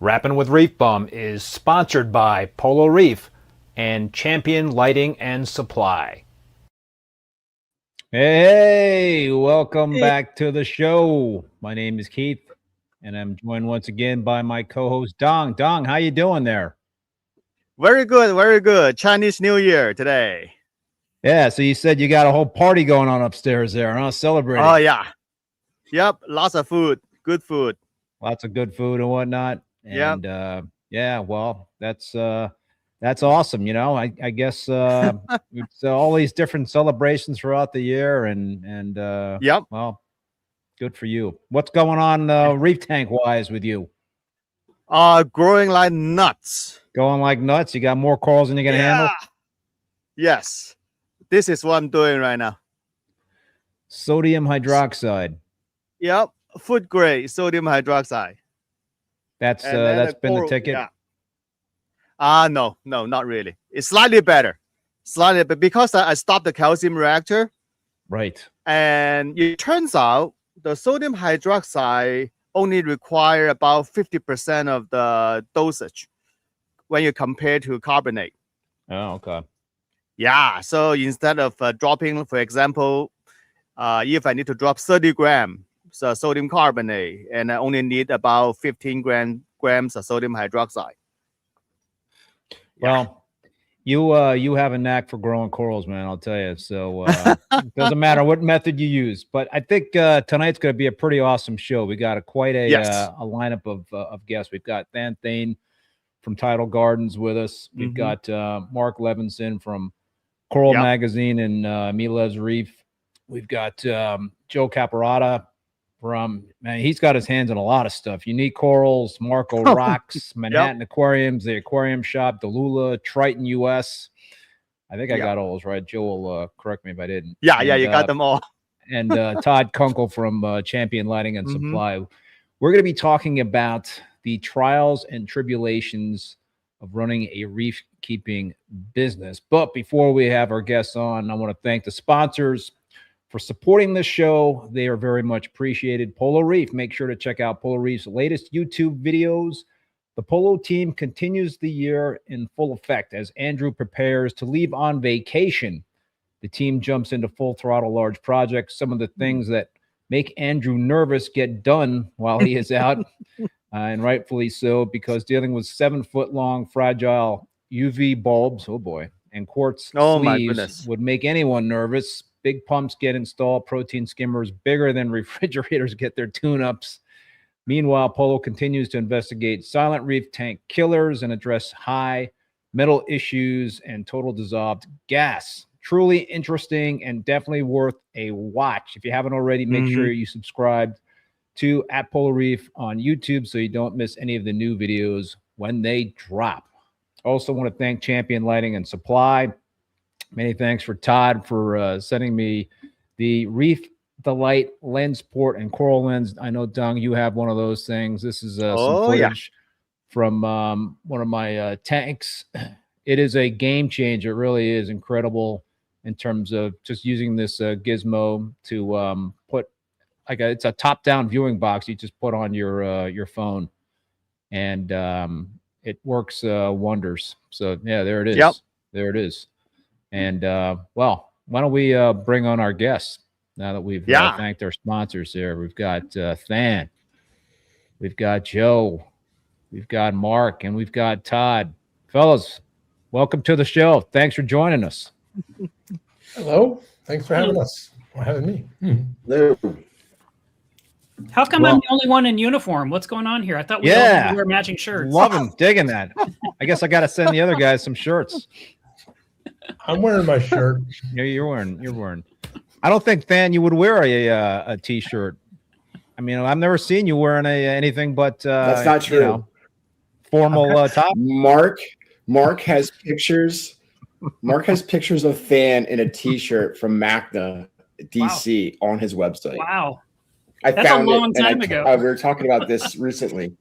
Rappin with ReefBum is sponsored by Polo Reef and Champion Lighting and Supply. Hey, welcome back to the show. My name is Keith, and I'm joined once again by my co-host Dong. Dong, how you doing there? Very good, very good. Chinese New Year today. Yeah, so you said you got a whole party going on upstairs there, huh? Celebrating. Oh, yeah. Yep, lots of food, good food. Lots of good food and whatnot. And yeah, well, that's awesome. You know, I guess it's all these different celebrations throughout the year, and yep. Well, good for you. What's going on reef tank wise with you? Growing like nuts. Going like nuts. You got more corals than you're gonna handle? Yes. This is what I'm doing right now. Sodium hydroxide. Yep. Food grade sodium hydroxide. That's been the ticket. Yeah. No, not really. It's slightly better. Slightly, but because I stopped the calcium reactor. Right. And it turns out the sodium hydroxide only require about 50% of the dosage when you compare to carbonate. Oh, okay. Yeah. So instead of dropping, for example, if I need to drop 30 grams sodium carbonate, and I only need about 15 grams of sodium hydroxide. Well, you have a knack for growing corals, man, I'll tell you. So it doesn't matter what method you use. But I think tonight's going to be a pretty awesome show. We got quite a lineup of guests. We've got Than Thein from Tidal Gardens with us. We've got Marc Levenson from Coral Magazine and Melevs Reef. We've got Joe Caparatta from, man, he's got his hands in a lot of stuff. Unique Corals, Marco Rocks, Manhattan Aquariums, the Aquarium Shop, Delula, Triton US. I think I got all those right. Joe will correct me if I didn't. Yeah, you got them all. And Todd Kunkel from Champion Lighting and Supply. We're going to be talking about the trials and tribulations of running a reef keeping business. But before we have our guests on, I want to thank the sponsors for supporting this show. They are very much appreciated. Polo Reef. Make sure to check out Polo Reef's latest YouTube videos. The Polo team continues the year in full effect as Andrew prepares to leave on vacation. The team jumps into full throttle large projects. Some of the things that make Andrew nervous get done while he is out, and rightfully so, because dealing with 7-foot-long fragile UV bulbs, oh boy, and quartz sleeves would make anyone nervous. Big pumps get installed, protein skimmers bigger than refrigerators get their tune-ups. Meanwhile, Polo continues to investigate silent reef tank killers and address high metal issues and total dissolved gas. Truly interesting and definitely worth a watch. If you haven't already, make sure you subscribe to @Polo Reef on YouTube so you don't miss any of the new videos when they drop. Also want to thank Champion Lighting and Supply. Many thanks for Todd for sending me the Reef Delight lens port and coral lens. I know, Dong, you have one of those things. This is some footage from one of my tanks. It is a game changer. It really is incredible in terms of just using this gizmo to put it's a top-down viewing box you just put on your phone, and it works wonders. So yeah, there it is. Yep. There it is. And well, why don't we bring on our guests now that we've thanked our sponsors here. We've got Than, we've got Joe, we've got Mark, and we've got Todd. Fellas, welcome to the show. Thanks for joining us. Hello. Thanks for having us. Or having me. Hello. How come I'm the only one in uniform? What's going on here? I thought we all wear matching shirts. Loving, digging that. I guess I got to send the other guys some shirts. I'm wearing my shirt. Yeah, you're wearing. I don't think, Than, you would wear a t-shirt. I mean, I've never seen you wearing anything but that's not true. You know, formal top. Mark has pictures. Mark has pictures of Than in a t-shirt from Magna DC on his website. Wow. I That's found a long time ago. We were talking about this recently.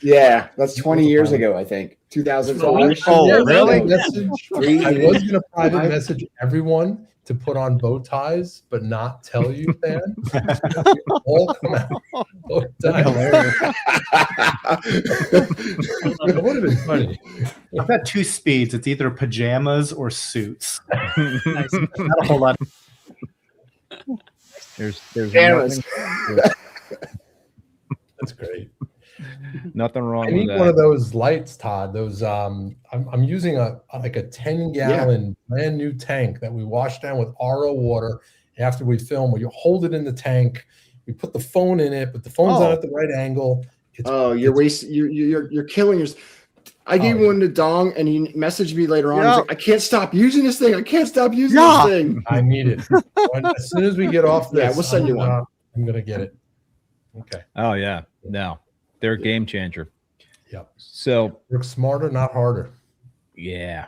Yeah, that's 20 years ago, I think. 2012. Oh, really? I was going to private message everyone to put on bow ties, but not tell you, Than. All come out. It would have been funny. I've got 2 speeds. It's either pajamas or suits. Nice. Not a whole lot. There's Pajamas. That's great. nothing wrong I with need that. one of those lights, Todd. Those I'm using a 10-gallon brand new tank that we wash down with RO water after we film. Where you hold it in the tank, we put the phone in it, but the phone's not at the right angle. You're wasting. You're killing yourself. I gave one to Dong, and he messaged me later on. He's like, I can't stop using this thing. I can't stop using this thing. I need it. As soon as we get off this, we'll send you one. I'm gonna get it. Okay. Oh yeah, no, they're a game changer. Yep. So work smarter, not harder. Yeah.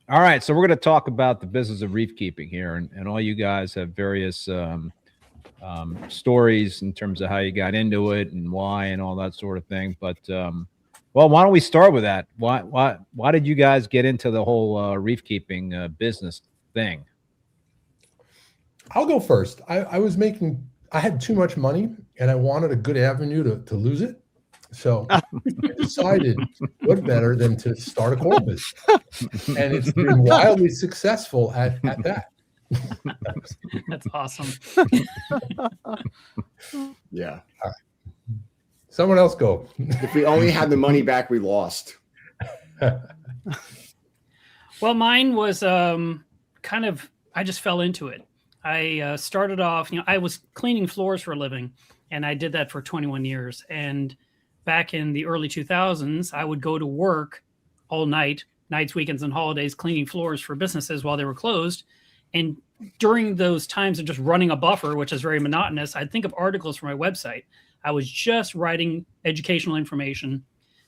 All right, so we're going to talk about the business of reef keeping here, and all you guys have various stories in terms of how you got into it and why and all that sort of thing. But well, why don't we start with that? Why did you guys get into the whole reef keeping business thing? I'll go first. I had too much money and I wanted a good avenue to lose it. So I decided what better than to start a coral business. And it's been wildly successful at that. That's awesome. Yeah. All right. Someone else go. If we only had the money back, we lost. Well, mine was I just fell into it. I started off, I was cleaning floors for a living, and I did that for 21 years. And back in the early 2000s, I would go to work all nights, weekends, and holidays, cleaning floors for businesses while they were closed. And during those times of just running a buffer, which is very monotonous, I'd think of articles for my website. I was just writing educational information,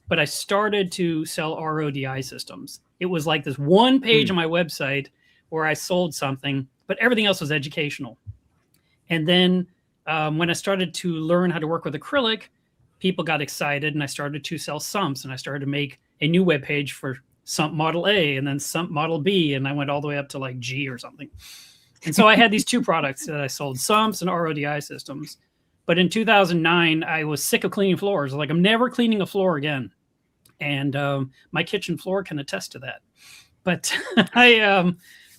but I started to sell RODI systems. It was like this one page on my website where I sold something, but everything else was educational. And then when I started to learn how to work with acrylic, people got excited, and I started to sell sumps, and I started to make a new web page for sump model A and then sump model B, and I went all the way up to like G or something. And so I had these two products that I sold, sumps and RODI systems. But in 2009, I was sick of cleaning floors. Like, I'm never cleaning a floor again. And my kitchen floor can attest to that. But I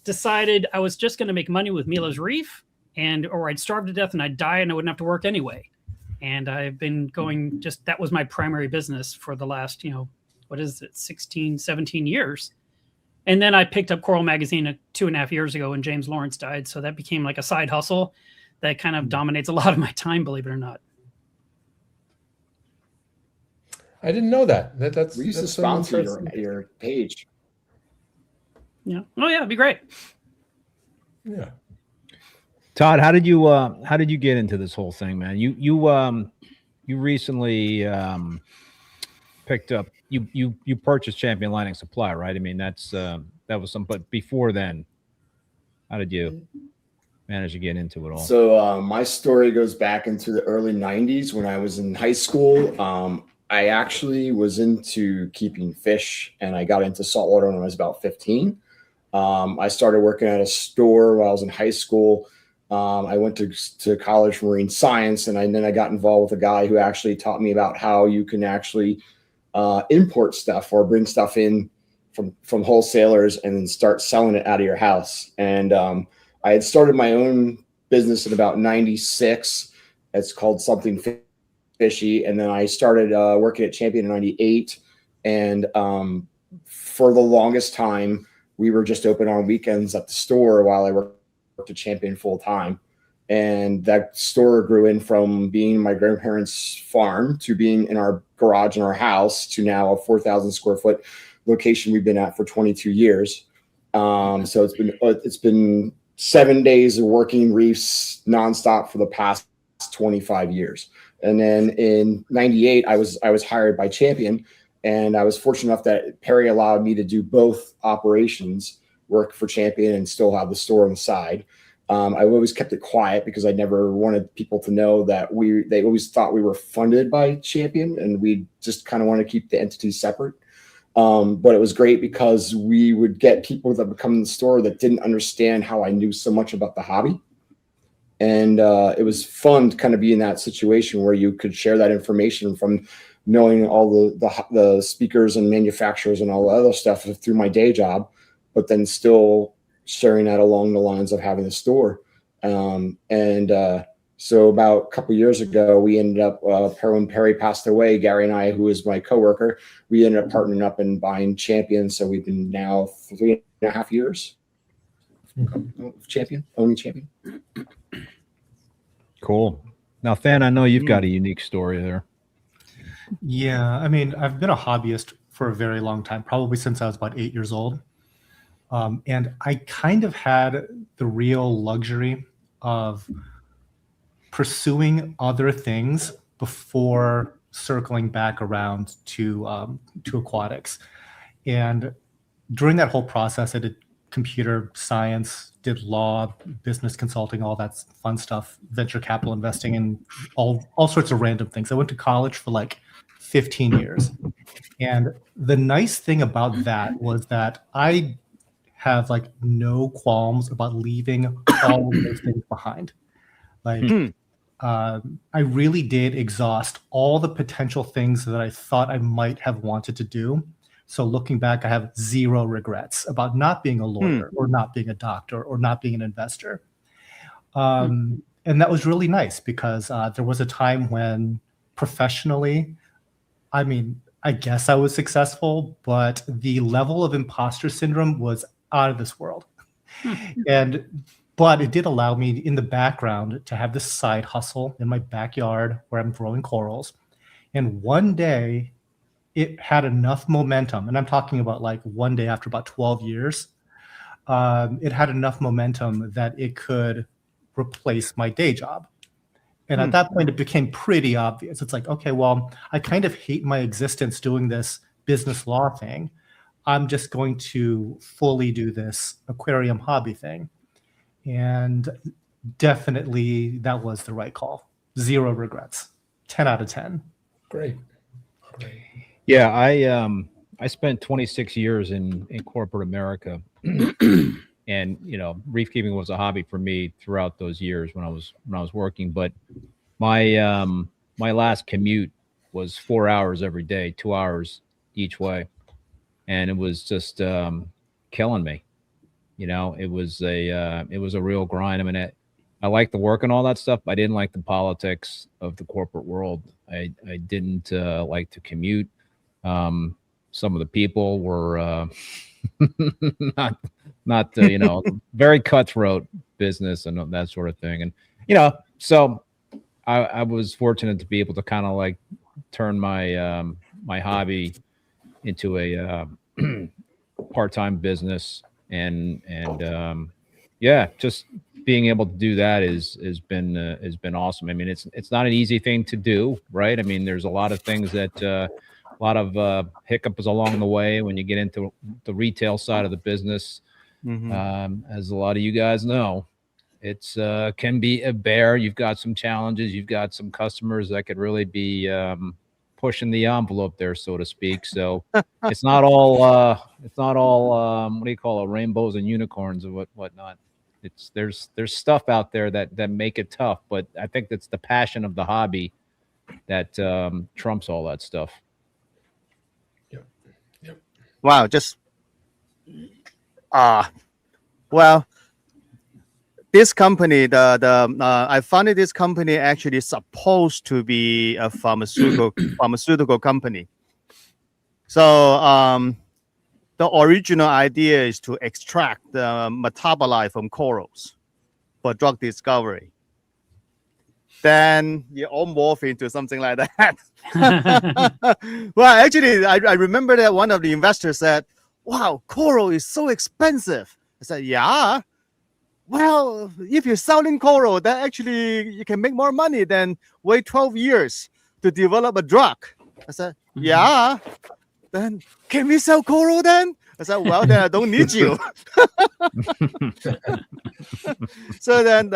decided I was just going to make money with Melevs Reef, or I'd starve to death and I'd die and I wouldn't have to work anyway. And I've been going, that was my primary business for the last, 16, 17 years. And then I picked up Coral Magazine 2.5 years ago when James Lawrence died. So that became like a side hustle that kind of dominates a lot of my time, believe it or not. I didn't know that. That's we used to sponsor your page. Yeah. Oh yeah, it'd be great. Yeah. Todd, how did you get into this whole thing, man? You recently picked up you purchased Champion Lighting Supply, right? I mean, that was but before then, how did you manage to get into it all? So my story goes back into the early 90s when I was in high school. I actually was into keeping fish, and I got into saltwater when I was about 15. I started working at a store while I was in high school. I went to college for marine science, and then I got involved with a guy who actually taught me about how you can actually import stuff or bring stuff in from wholesalers and then start selling it out of your house. And I had started my own business in about 96. It's called Something Fishy. And then I started working at Champion in 98. And for the longest time, we were just open on weekends at the store while I worked at Champion full time. And that store grew in from being my grandparents' farm to being in our garage in our house to now a 4,000 square foot location we've been at for 22 years. So it's been 7 days of working reefs nonstop for the past 25 years. And then in 98, I was hired by Champion, and I was fortunate enough that Perry allowed me to do both operations, work for Champion and still have the store on the side. I always kept it quiet because I never wanted people to know that they always thought we were funded by Champion, and we just kind of want to keep the entities separate. But it was great because we would get people that would come in the store that didn't understand how I knew so much about the hobby. And it was fun to kind of be in that situation where you could share that information from knowing all the speakers and manufacturers and all the other stuff through my day job, but then still sharing that along the lines of having a store. So about a couple of years ago, we ended up, when Perry passed away, Gary and I, who is my coworker, we ended up partnering up and buying Champion. So we've been now 3.5 years. Owning Champion. Cool. Now, Than, I know you've got a unique story there. Yeah, I mean, I've been a hobbyist for a very long time, probably since I was about 8 years old. And I kind of had the real luxury of pursuing other things before circling back around to aquatics. And during that whole process, I did computer science, did law, business consulting, all that fun stuff, venture capital investing, and all sorts of random things. I went to college for like 15 years. And the nice thing about that was that I have like no qualms about leaving all of those things behind. Like, I really did exhaust all the potential things that I thought I might have wanted to do. So looking back, I have zero regrets about not being a lawyer or not being a doctor or not being an investor. And that was really nice because there was a time when professionally, I mean, I guess I was successful, but the level of imposter syndrome was out of this world. But it did allow me in the background to have this side hustle in my backyard where I'm growing corals. And one day it had enough momentum, and I'm talking about like one day after about 12 years, it had enough momentum that it could replace my day job. And at that point, it became pretty obvious. It's like, okay, well, I kind of hate my existence doing this business law thing. I'm just going to fully do this aquarium hobby thing. And definitely that was the right call. Zero regrets. 10 out of 10. Great. Yeah, I spent 26 years in corporate America. And, you know, reef keeping was a hobby for me throughout those years when I was working. But my my last commute was 4 hours every day, 2 hours each way. And it was just killing me. You know, it was a real grind. I mean, I liked the work and all that stuff. But I didn't like the politics of the corporate world. I didn't like to commute. Some of the people were not you know, very cutthroat business and that sort of thing. And you know, so I was fortunate to be able to kind of like turn my my hobby into a part-time business, and yeah, just being able to do that has been awesome. I mean, it's not an easy thing to do, right? I mean, there's a lot of things that a lot of hiccups along the way when you get into the retail side of the business. As a lot of you guys know, it's can be a bear. You've got some challenges. You've got some customers that could really be pushing the envelope there, so to speak. So it's not all what do you call it, rainbows and unicorns and whatnot. It's there's stuff out there that make it tough, but I think that's the passion of the hobby that trumps all that stuff. Yep. Wow, just well, this company, I founded this company actually supposed to be a pharmaceutical company. So the original idea is to extract the metabolite from corals for drug discovery. Then you all morph into something like that. Well, actually, I remember that one of the investors said, "Wow, coral is so expensive." I said, "Yeah. Well, if you're selling coral, then actually you can make more money than wait 12 years to develop a drug." I said, "Yeah. Then can we sell coral then?" I said, "Well, then I don't need you." So then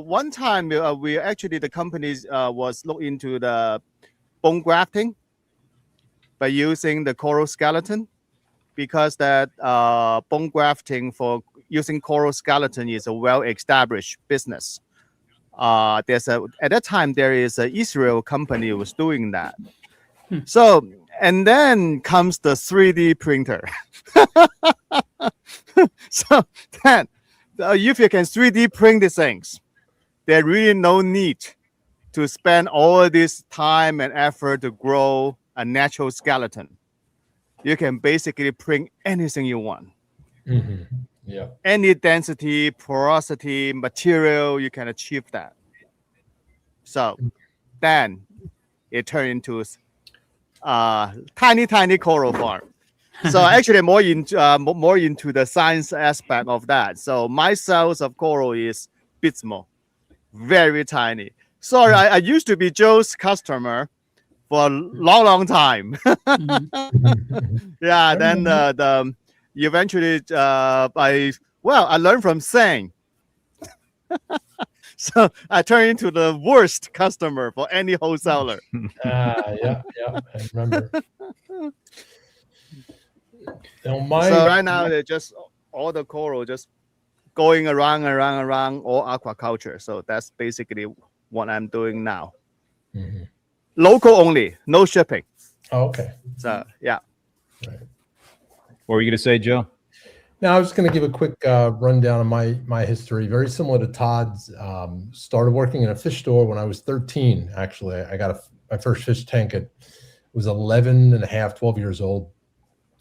one time we actually, the company was looking into the bone grafting by using the coral skeleton, because that bone grafting for using coral skeleton is a well-established business. there's at that time there is an Israel company who was doing that. So, and then comes the 3D printer. So then, if you can 3D print these things, there's really no need to spend all this time and effort to grow a natural skeleton. You can basically print anything you want. Yeah. Any density, porosity, material, you can achieve that. So then it turned into tiny coral farm. So actually more into the science aspect of that. So my cells of coral is bit small, very tiny. Sorry, I used to be Joe's customer for a long time. Yeah, then eventually I learned from Than. So I turned into the worst customer for any wholesaler. Yeah, I remember. So right now they're just all the coral just going around all aquaculture. So that's basically what I'm doing now. Local only, no shipping. Oh, okay. So yeah. Right. What were you going to say, Joe? Now I was going to give a quick rundown of my history. Very similar to Todd's. Started working in a fish store when I was 13. Actually, I got my first fish tank at was 11 and a half, 12 years old.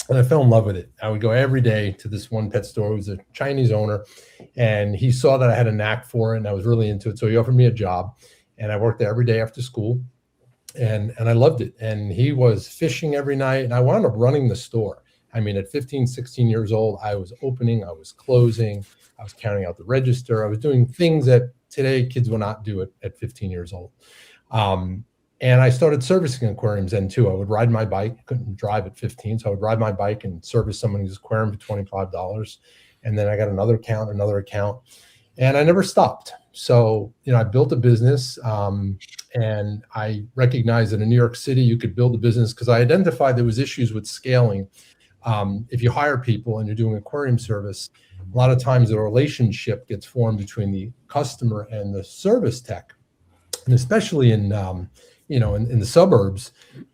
And I fell in love with it. I would go every day to this one pet store. It was a Chinese owner, and he saw that I had a knack for it, and I was really into it. So he offered me a job, and I worked there every day after school, and I loved it. And he was fishing every night, and I wound up running the store. I mean, at 15, 16 years old, I was opening, I was closing, I was counting out the register. I was doing things that today kids will not do at 15 years old. And I started servicing aquariums then too. I would ride my bike, couldn't drive at 15. So I would ride my bike and service somebody's aquarium for $25. And then I got another account. And I never stopped. So, I built a business and I recognized that in New York City, you could build a business because I identified there was issues with scaling. If you hire people and you're doing aquarium service, a lot of times the relationship gets formed between the customer and the service tech. And especially in the suburbs,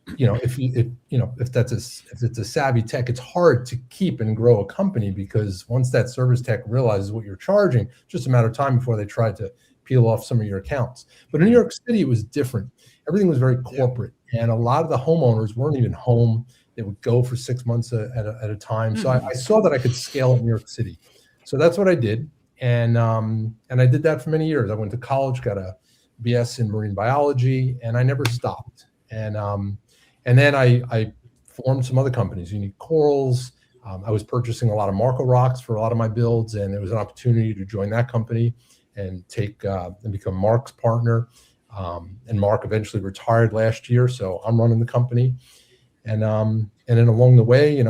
if it's a savvy tech, it's hard to keep and grow a company because once that service tech realizes what you're charging, it's just a matter of time before they try to peel off some of your accounts. But in New York City, it was different. Everything was very corporate, and a lot of the homeowners weren't even home. They would go for 6 months at a time. So I saw that I could scale in New York City. So that's what I did, and I did that for many years. I went to college, got a BS in marine biology, and I never stopped. And then I formed some other companies, Unique Corals. I was purchasing a lot of Marco rocks for a lot of my builds, and there was an opportunity to join that company and become Marc's partner. And Marc eventually retired last year, so I'm running the company. And then along the way,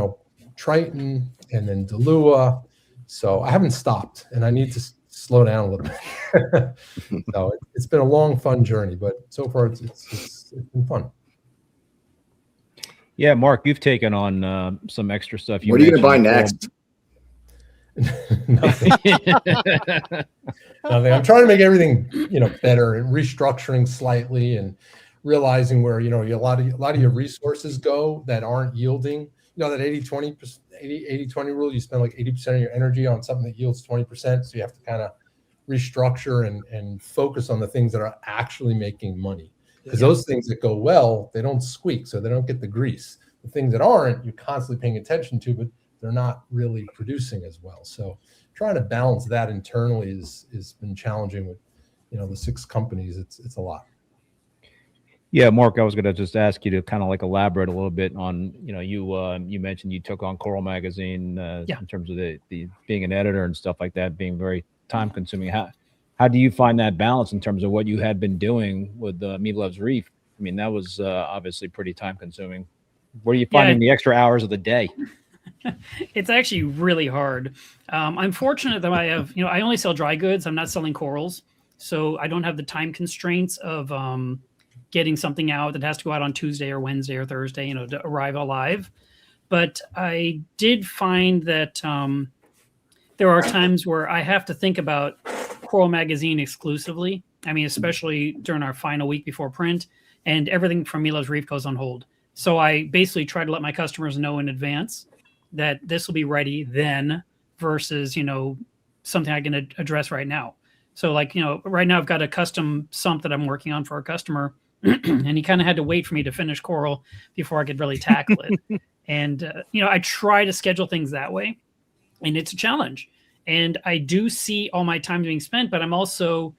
Triton and then DeLua. So I haven't stopped, and I need to slow down a little bit. So it's been a long, fun journey, but so far it's been fun. Yeah, Marc, you've taken on some extra stuff. What are you going to buy next? Nothing. Nothing. I'm trying to make everything, better and restructuring slightly and realizing where, a lot of your resources go that aren't yielding. That 80-20 rule, you spend like 80% of your energy on something that yields 20%. So you have to kind of restructure and focus on the things that are actually making money. Because those things that go well, they don't squeak, so they don't get the grease. The things that aren't, you're constantly paying attention to, but they're not really producing as well. So trying to balance that internally has been challenging with, the 6 companies. It's a lot. Yeah, Marc, I was going to just ask you to kind of elaborate a little bit on, you mentioned you took on Coral Magazine in terms of the being an editor and stuff like that, being very time consuming. How do you find that balance in terms of what you had been doing with Melevs Reef? I mean, that was obviously pretty time consuming. Where are you finding the extra hours of the day? It's actually really hard. I'm fortunate that I have, I only sell dry goods. I'm not selling corals. So I don't have the time constraints of getting something out that has to go out on Tuesday or Wednesday or Thursday, to arrive alive. But I did find that there are times where I have to think about Coral Magazine exclusively. I mean, especially during our final week before print, and everything from Melevs Reef goes on hold. So I basically try to let my customers know in advance that this will be ready then versus, something I can address right now. So like, right now I've got a custom sump that I'm working on for a customer and he kind of had to wait for me to finish coral before I could really tackle it. And, I try to schedule things that way, and it's a challenge. And I do see all my time being spent, but I'm also,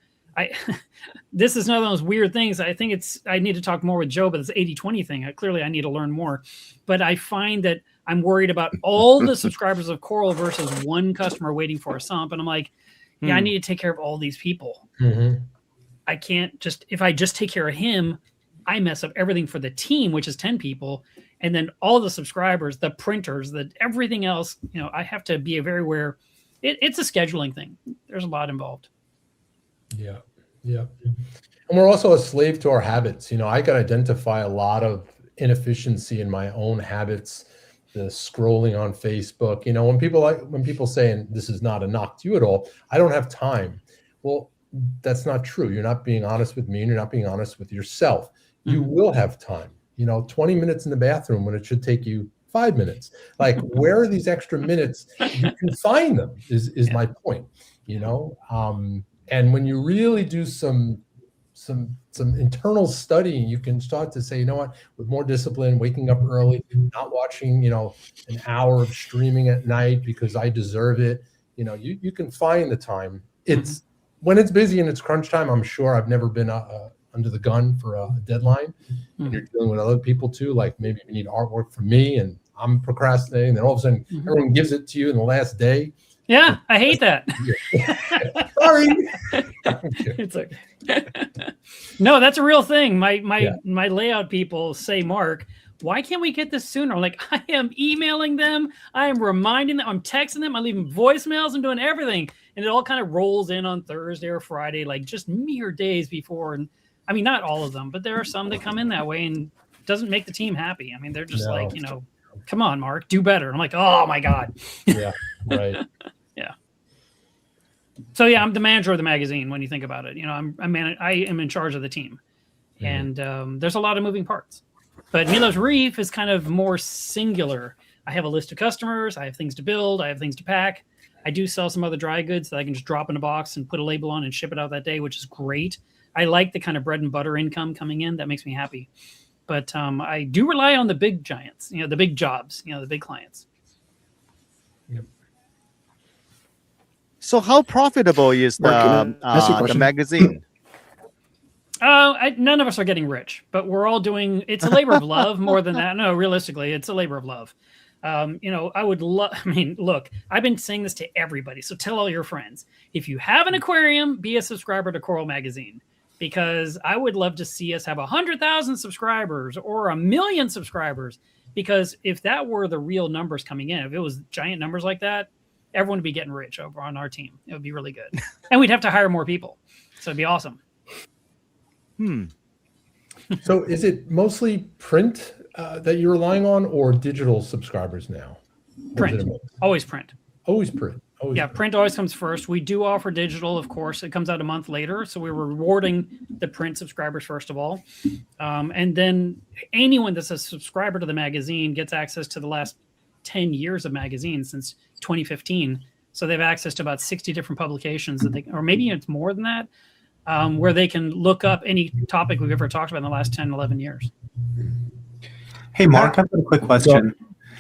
this is one of those weird things. I think I need to talk more with Joe, but it's 80-20 thing. Clearly I need to learn more, but I find that I'm worried about all the subscribers of coral versus one customer waiting for a sump. And I'm like, yeah, I need to take care of all these people. Mm-hmm. I can't if I just take care of him, I mess up everything for the team, which is 10 people. And then all the subscribers, the printers, everything else, I have to be very aware. It's a scheduling thing. There's a lot involved. Yeah. Yeah. And we're also a slave to our habits. I can identify a lot of inefficiency in my own habits, the scrolling on Facebook. When people say, and this is not a knock to you at all, I don't have time. Well, that's not true. You're not being honest with me, and you're not being honest with yourself. You will have time. 20 minutes in the bathroom when it should take you 5 minutes. Like, where are these extra minutes? You can find them is my point, and when you really do some internal studying, you can start to say, with more discipline, waking up early, not watching, an hour of streaming at night because I deserve it. You can find the time. It's when it's busy and it's crunch time. I'm sure I've never been under the gun for a deadline. And you're dealing with other people too. Like maybe you need artwork from me and I'm procrastinating. Then all of a sudden everyone gives it to you in the last day. Yeah, I hate that. Sorry. It's okay. No, that's a real thing. My layout people say, Mark, why can't we get this sooner? Like, I am emailing them, I am reminding them, I'm texting them, I'm leaving voicemails, I'm doing everything. And it all kind of rolls in on Thursday or Friday, like just mere days before. And I mean, not all of them, but there are some that come in that way and doesn't make the team happy. I mean, they're just like, come on, Mark, do better. I'm like, oh my God. Yeah, right. Yeah. So yeah, I'm the manager of the magazine when you think about it. I am in charge of the team, and there's a lot of moving parts. But Melevs Reef is kind of more singular. I have a list of customers. I have things to build. I have things to pack. I do sell some other dry goods that I can just drop in a box and put a label on and ship it out that day, which is great. I like the kind of bread and butter income coming in. That makes me happy. But I do rely on the big giants, the big jobs, the big clients. Yep. So how profitable is the magazine? None of us are getting rich, but we're all doing, it's a labor of love more than that. No, realistically, it's a labor of love. I would love, look, I've been saying this to everybody. So tell all your friends, if you have an aquarium, be a subscriber to Coral Magazine, because I would love to see us have 100,000 subscribers or 1 million subscribers. Because if that were the real numbers coming in, if it was giant numbers like that, everyone would be getting rich over on our team. It would be really good. And we'd have to hire more people. So it'd be awesome. So is it mostly print that you're relying on, or digital subscribers now? Print. Always print. Always print. Print always comes first. We do offer digital, of course. It comes out a month later. So we're rewarding the print subscribers first of all. And then anyone that's a subscriber to the magazine gets access to the last 10 years of magazines since 2015. So they have access to about 60 different publications that or maybe it's more than that, where they can look up any topic we've ever talked about in the last 10, 11 years. Hey, Mark, I've got a quick question.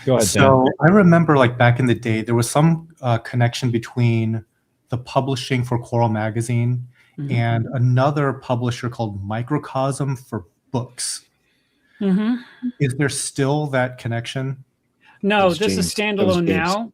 Go ahead, so I remember back in the day, there was some connection between the publishing for Coral Magazine and another publisher called Microcosm for books. Is there still that connection? No, this is standalone now.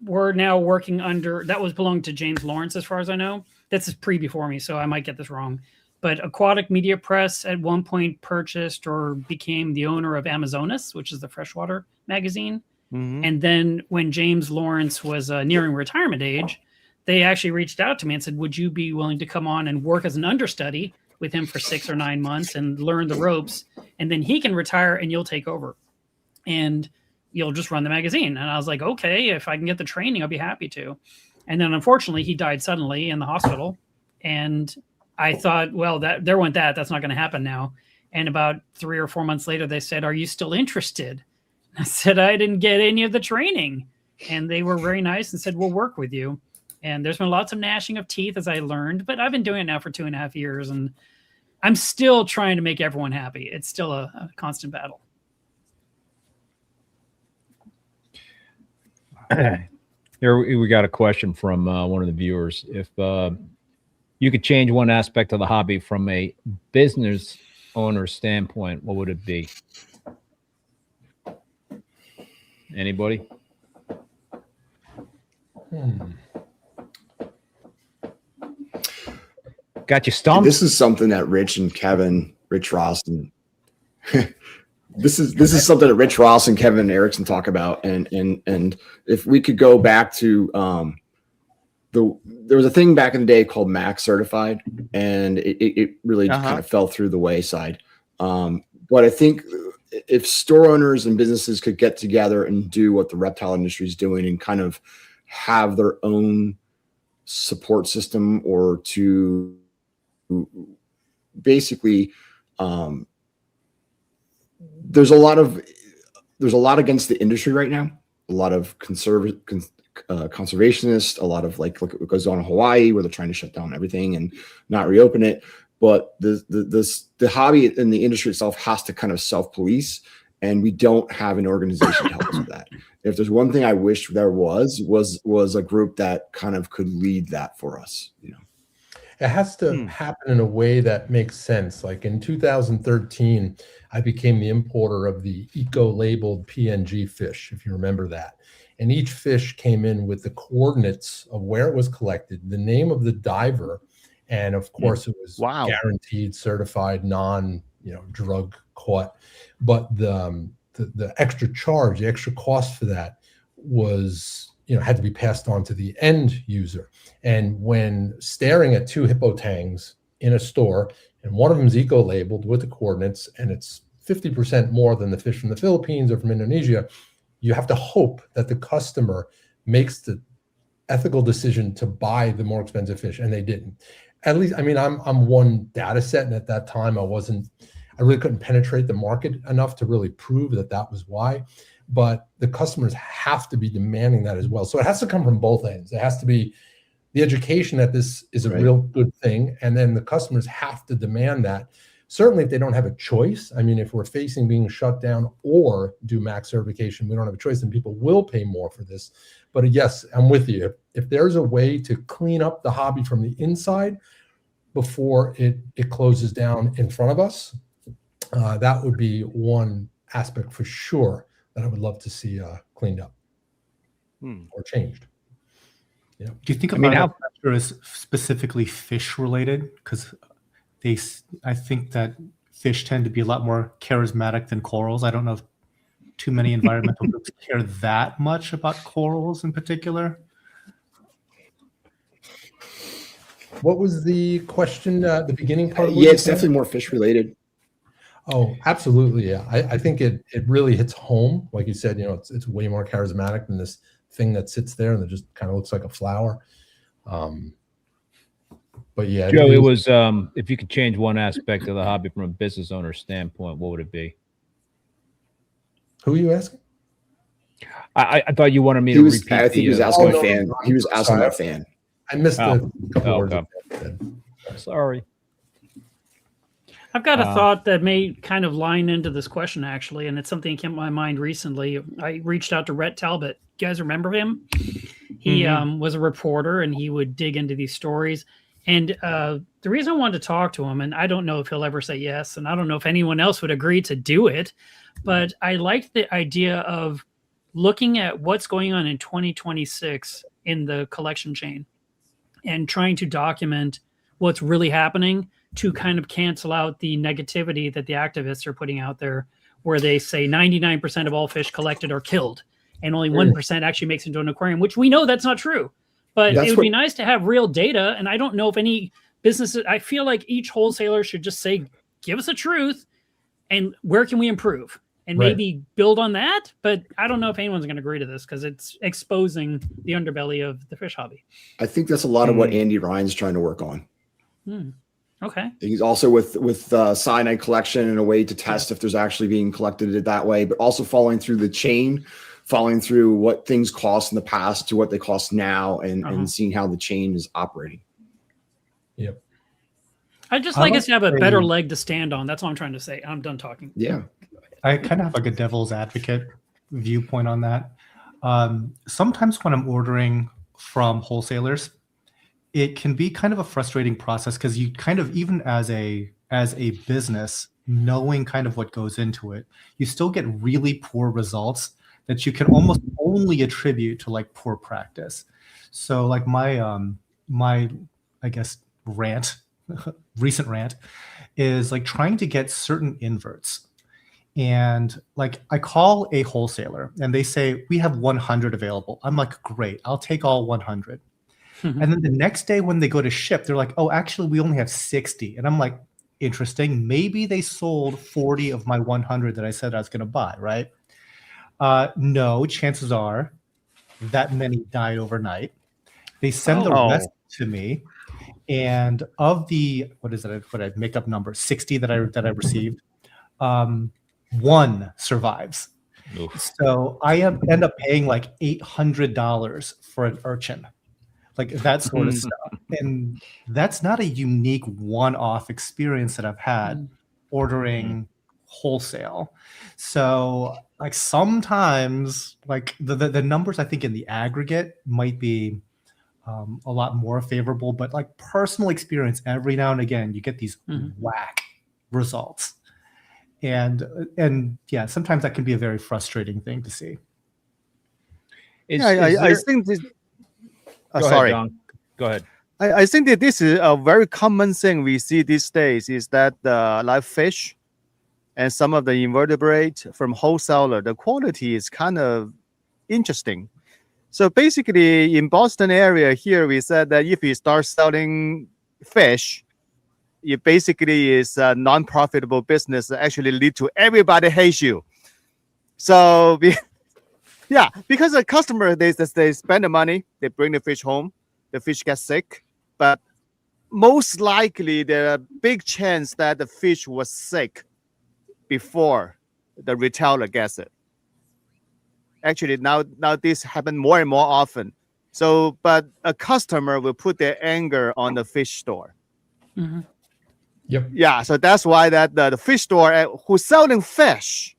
We're now working under, that was belonged to James Lawrence, as far as I know. This is before me, so I might get this wrong. But Aquatic Media Press at one point purchased or became the owner of Amazonas, which is the freshwater magazine. And then when James Lawrence was nearing retirement age, they actually reached out to me and said, would you be willing to come on and work as an understudy with him for 6 or 9 months and learn the ropes? And then he can retire and you'll take over. And you'll just run the magazine. And I was like, okay, if I can get the training, I'll be happy to. And then unfortunately he died suddenly in the hospital. And I thought, well, there went that. That's not going to happen now. And about 3 or 4 months later, they said, "Are you still interested?" I said, "I didn't get any of the training." And they were very nice and said, "We'll work with you." And there's been lots of gnashing of teeth, as I learned, but I've been doing it now for 2.5 years, and I'm still trying to make everyone happy. It's still a constant battle. Here we got a question from one of the viewers. If you could change one aspect of the hobby from a business owner standpoint, what would it be? Anybody? Got you stumped? This is something that Rich Ross and this is something that Rich Ross and Kevin Erickson talk about. And if we could go back to there was a thing back in the day called Max Certified, and it really kind of fell through the wayside. But I think if store owners and businesses could get together and do what the reptile industry is doing and kind of have their own support system, or to basically there's a lot against the industry right now, a lot of conservationists, a lot of like, look at what goes on in Hawaii, where they're trying to shut down everything and not reopen it. But the hobby and the industry itself has to kind of self-police, and we don't have an organization to help us with that. If there's one thing I wish there was a group that kind of could lead that for us, you know. It has to happen in a way that makes sense. Like in 2013, I became the importer of the eco-labeled PNG fish, if you remember that. And each fish came in with the coordinates of where it was collected, the name of the diver, and of course it was guaranteed, certified, drug caught. But the extra charge, the extra cost for that was, had to be passed on to the end user. And when staring at 2 hippo tangs in a store, and one of them is eco-labeled with the coordinates, and it's 50% more than the fish from the Philippines or from Indonesia, you have to hope that the customer makes the ethical decision to buy the more expensive fish, and they didn't. At least, I mean, I'm one data set, and at that time I really couldn't penetrate the market enough to really prove that was why. But the customers have to be demanding that as well. So it has to come from both ends. It has to be the education that this is a real good thing, and then the customers have to demand that. Certainly, if they don't have a choice, I mean, if we're facing being shut down or do max certification, we don't have a choice, then people will pay more for this. But yes, I'm with you. If there's a way to clean up the hobby from the inside before it closes down in front of us, that would be one aspect for sure that I would love to see cleaned up or changed. Yeah. Do you think about it as specifically fish related? Because I think that fish tend to be a lot more charismatic than corals. I don't know if too many environmental groups care that much about corals in particular. What was the question? The beginning part? Yeah, it's definitely more fish related. Oh, absolutely. Yeah. I think it really hits home. Like you said, it's way more charismatic than this thing that sits there and that just kind of looks like a flower. But yeah, Joe, it was if you could change one aspect of the hobby from a business owner standpoint, what would it be? Who are you asking? I thought you wanted me to repeat. I think he was asking a fan. He was asking a fan. I missed a couple words. Okay. Sorry. I've got a thought that may kind of line into this question, actually, and it's something that came to my mind recently. I reached out to Rhett Talbot. You guys remember him? He was a reporter, and he would dig into these stories. And the reason I wanted to talk to him, and I don't know if he'll ever say yes, and I don't know if anyone else would agree to do it, but I liked the idea of looking at what's going on in 2026 in the collection chain and trying to document what's really happening to kind of cancel out the negativity that the activists are putting out there, where they say 99% of all fish collected are killed and only 1% actually makes it into an aquarium, which we know that's not true. But it would be nice to have real data. And I don't know if any businesses, I feel like each wholesaler should just say, give us the truth and where can we improve? And maybe build on that. But I don't know if anyone's going to agree to this because it's exposing the underbelly of the fish hobby. I think that's a lot of what Andy Ryan's trying to work on. Okay. He's also with cyanide collection and a way to test if there's actually being collected that way, but also following through the chain, following through what things cost in the past to what they cost now, and seeing how the chain is operating. Yep. I just like us to have a better leg to stand on. That's all I'm trying to say. I'm done talking. Yeah. I kind of have like a devil's advocate viewpoint on that. Sometimes when I'm ordering from wholesalers, it can be kind of a frustrating process because you kind of, even as a business, knowing kind of what goes into it, you still get really poor results that you can almost only attribute to like poor practice. So like my I guess recent rant is like trying to get certain inverts. And like I call a wholesaler and they say, we have 100 available. I'm like, great, I'll take all 100. And then the next day when they go to ship, they're like, oh, actually, we only have 60. And I'm like, interesting. Maybe they sold 40 of my 100 that I said I was going to buy, right? No, chances are that many died overnight. They send the rest to me. And of the, what I make up number, 60 that I received, one survives. Oof. So I end up paying like $800 for an urchin. Like that sort of stuff. And that's not a unique one-off experience that I've had ordering wholesale. So like sometimes like the numbers I think in the aggregate might be a lot more favorable, but like personal experience, every now and again, you get these whack results. And yeah, sometimes that can be a very frustrating thing to see. I think this... sorry. Go ahead. I think that this is a very common thing we see these days is that the live fish and some of the invertebrate from wholesaler, the quality is kind of interesting. So basically in Boston area here, we said that if you start selling fish, it basically is a non-profitable business that actually lead to everybody hates you. So yeah, because the customer, they spend the money, they bring the fish home, the fish gets sick, but most likely there are big chance that the fish was sick before the retailer gets it. Actually, now this happen more and more often. So, but a customer will put their anger on the fish store. Yep. Yeah, so that's why that the fish store who's selling fish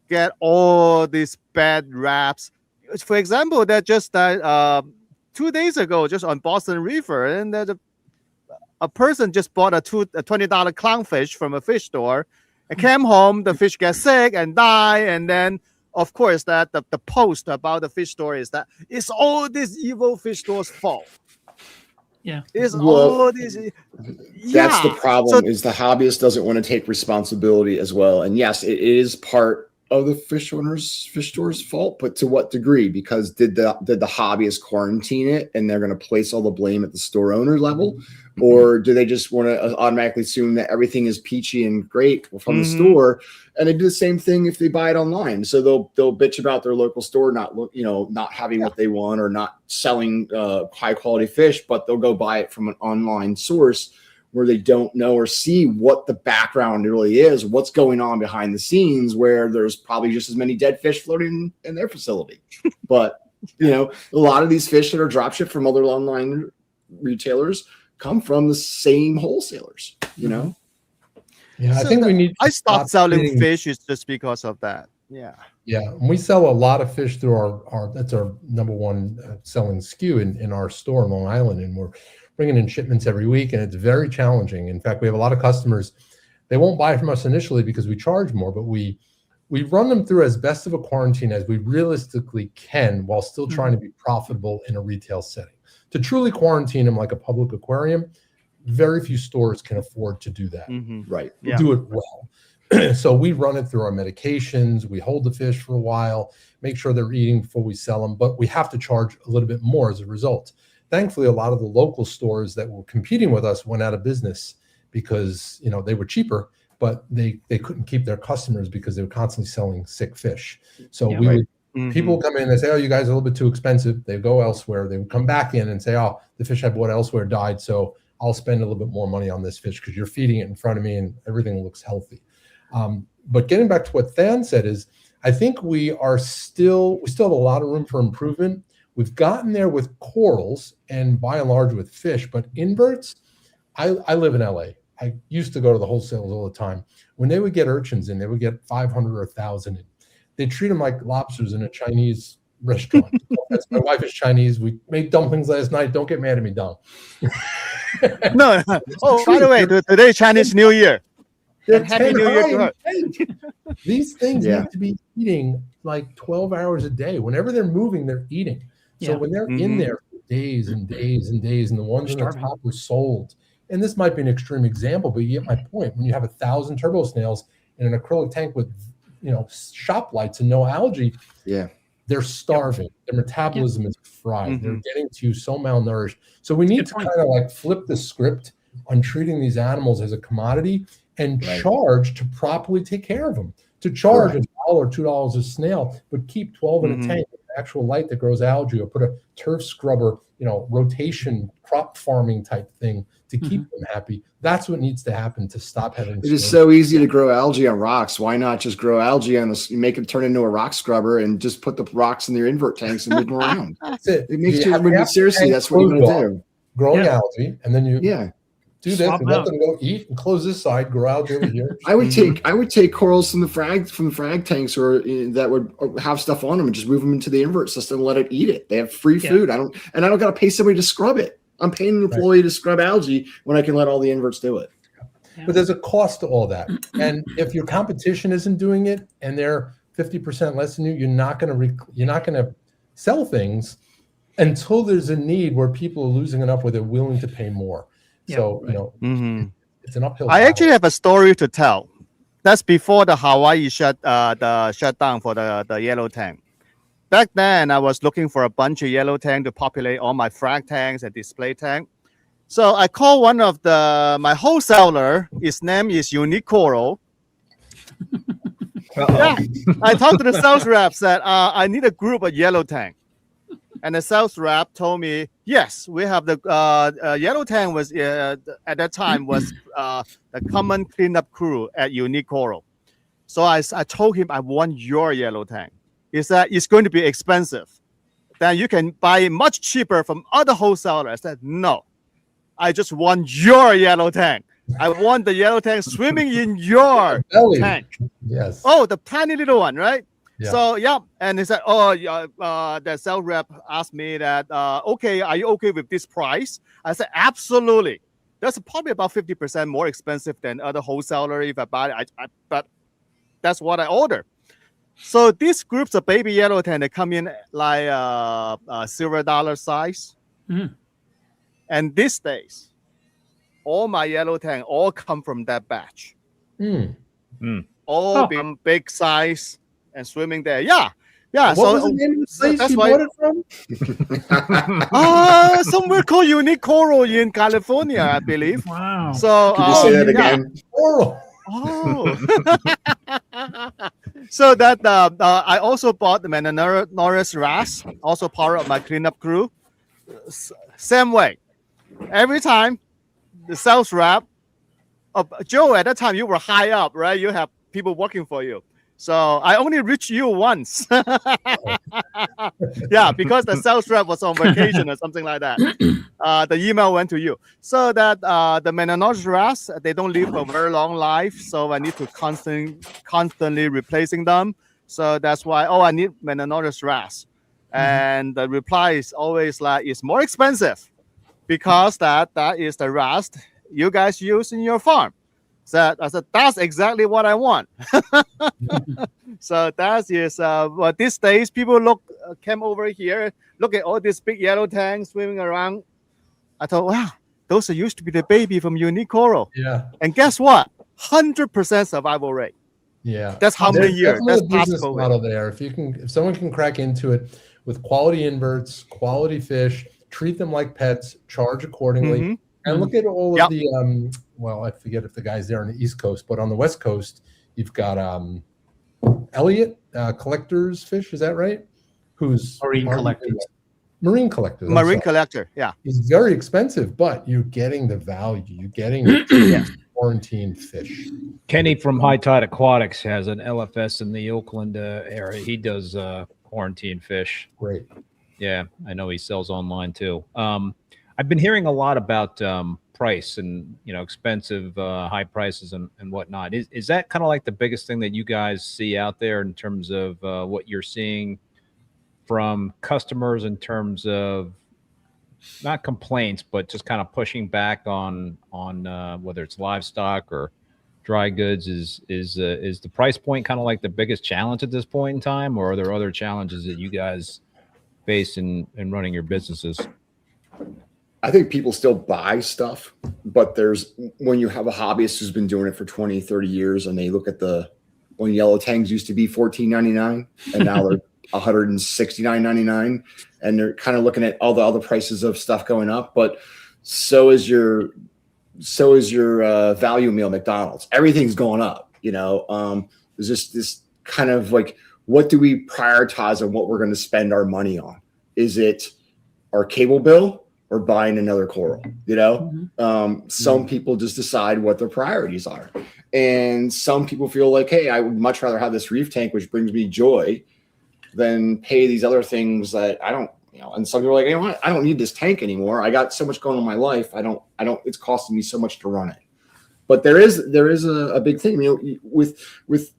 get all these bad raps. For example, that just 2 days ago, just on Boston River, and a person just bought a $20 clownfish from a fish store, and came home, the fish gets sick and die, and then of course that the post about the fish store is that it's all this evil fish store's fault. Yeah, it's all this. That's the problem. Is the hobbyist doesn't want to take responsibility as well, and yes, it is part of the fish store's fault, but to what degree? Because did the hobbyist quarantine it and they're going to place all the blame at the store owner level, or do they just want to automatically assume that everything is peachy and great from the store? And they do the same thing if they buy it online. So they'll bitch about their local store not having what they want or not selling high quality fish, but they'll go buy it from an online source where they don't know or see what the background really is, what's going on behind the scenes, where there's probably just as many dead fish floating in their facility. But, a lot of these fish that are drop shipped from other online retailers come from the same wholesalers, Yeah, I think we need. I stopped selling fish is just because of that. Yeah. Yeah, and we sell a lot of fish through our that's our number one selling SKU in our store in Long Island, and we're bringing in shipments every week, and it's very challenging. In fact, we have a lot of customers, they won't buy from us initially because we charge more, but we run them through as best of a quarantine as we realistically can while still trying to be profitable in a retail setting. To truly quarantine them like a public aquarium, very few stores can afford to do that. Right. We do it well. So we run it through our medications. We hold the fish for a while, make sure they're eating before we sell them, but we have to charge a little bit more as a result. Thankfully, a lot of the local stores that were competing with us went out of business because they were cheaper, but they couldn't keep their customers because they were constantly selling sick fish. So people come in and say, "Oh, you guys are a little bit too expensive." They go elsewhere. They would come back in and say, "Oh, the fish I bought elsewhere died, so I'll spend a little bit more money on this fish because you're feeding it in front of me and everything looks healthy. But getting back to what Than said is, I think we still have a lot of room for improvement. We've gotten there with corals and by and large with fish, but inverts, I live in LA. I used to go to the wholesalers all the time. When they would get urchins in, they would get 500 or 1,000 in. They treat them like lobsters in a Chinese restaurant. My wife is Chinese. We made dumplings last night. Don't get mad at me, Dom. No. Oh, by the way, today Chinese New Year. Happy New Year to her. These things need to be eating like 12 hours a day. Whenever they're moving, they're eating. So when they're in there for days and days and days, and the ones on the top were sold, and this might be an extreme example, but you get my point. When you have 1,000 turbo snails in an acrylic tank with, shop lights and no algae, they're starving. Their metabolism is fried. They're getting to you so malnourished. So we need to kind of like flip the script on treating these animals as a commodity and charge to properly take care of them. To charge $1 or $2 a snail, but keep 12 in a tank with actual light that grows algae, or put a turf scrubber, rotation crop farming type thing to keep them happy. That's what needs to happen to stop having. It is so easy to grow algae on rocks. Why not just grow algae on this? Make it turn into a rock scrubber and just put the rocks in their invert tanks and move them around. That's it. It makes you seriously. That's what you're going to do. Growing algae, and then you do this Swap and let them go eat and close this side, grow algae over here. I would take corals from the frag tanks or that would have stuff on them and just move them into the invert system and let it eat it. They have free food. I don't got to pay somebody to scrub it. I'm paying an employee to scrub algae when I can let all the inverts do it. But there's a cost to all that. And if your competition isn't doing it and they're 50% less than you, you're not going to sell things until there's a need where people are losing enough where they're willing to pay more. So, it's an uphill battle. I actually have a story to tell. That's before the Hawaii shutdown for the yellow tank. Back then, I was looking for a bunch of yellow tank to populate all my frag tanks and display tank. So I called one of my wholesaler. His name is Unique Coral. I talked to the sales rep, said, I need a group of yellow tank. And the sales rep told me, yes, we have the yellow tank was at that time was the common cleanup crew at Unique Coral. So I told him I want your yellow tank. He said it's going to be expensive. Then you can buy it much cheaper from other wholesalers. I said, no, I just want your yellow tank. I want the yellow tank swimming in your tank. Yes. Oh, the tiny little one, right? Yeah. So, and he said, the sales rep asked me that, okay, are you okay with this price? I said, absolutely. That's probably about 50% more expensive than other wholesaler if I buy it. But that's what I ordered. So these groups of baby yellow tank, they come in like silver dollar size. And these days, all my yellow tank all come from that batch. All become big size and swimming there. Yeah. What was the name of the place that's you why, bought it from? Somewhere called Unique Coral in California, I believe. Wow. So Can you say that again? Coral. Oh. So that I also bought the Norris Ras, also part of my cleanup crew. Same way. Every time the sales rep, Joe, at that time you were high up, right? You have people working for you. So I only reached you once. Because the sales rep was on vacation or something like that. The email went to you. So that the Norris Ras, they don't live a very long life. So I need to constantly replacing them. So that's why, I need Norris Ras. And the reply is always like, it's more expensive because that is the Ras you guys use in your farm. So I said, that's exactly what I want. So that is what these days people came over here, look at all these big yellow tanks swimming around. I thought, wow, those used to be the baby from Unique Coral. Yeah. And guess what? 100% survival rate. Yeah. That's how many years. That's a business possible. Model there. If someone can crack into it with quality inverts, quality fish, treat them like pets, charge accordingly. And look at all of the I forget if the guy's there on the East Coast, but on the West Coast, you've got Elliott Collectors Fish, is that right? Who's Marine Collectors. marine collectors. I'm Marine sorry. collector, yeah. It's very expensive, but you're getting the value. You're getting quarantined fish. Kenny from High Tide Aquatics has an LFS in the Oakland area. He does quarantine fish. Great. Yeah, I know he sells online too. I've been hearing a lot about price and, you know, expensive high prices and whatnot. Is that kind of like the biggest thing that you guys see out there in terms of what you're seeing from customers in terms of not complaints, but just kind of pushing back on whether it's livestock or dry goods? Is the price point kind of like the biggest challenge at this point in time, or are there other challenges that you guys face in running your businesses? I think people still buy stuff, but when you have a hobbyist who's been doing it for 20, 30 years and they look at when yellow tangs used to be $14.99 and now they're $169.99, and they're kind of looking at all the other prices of stuff going up, but so is your value meal McDonald's. Everything's going up, you know. There's just this kind of like, what do we prioritize on what we're going to spend our money on? Is it our cable bill or buying another coral? You know, some people just decide what their priorities are, and some people feel like, hey, I would much rather have this reef tank, which brings me joy, than pay these other things that I don't, you know. And some people are like, you know what, I don't need this tank anymore. I got so much going on in my life. I don't, it's costing me so much to run it. But there is a big thing, you know, with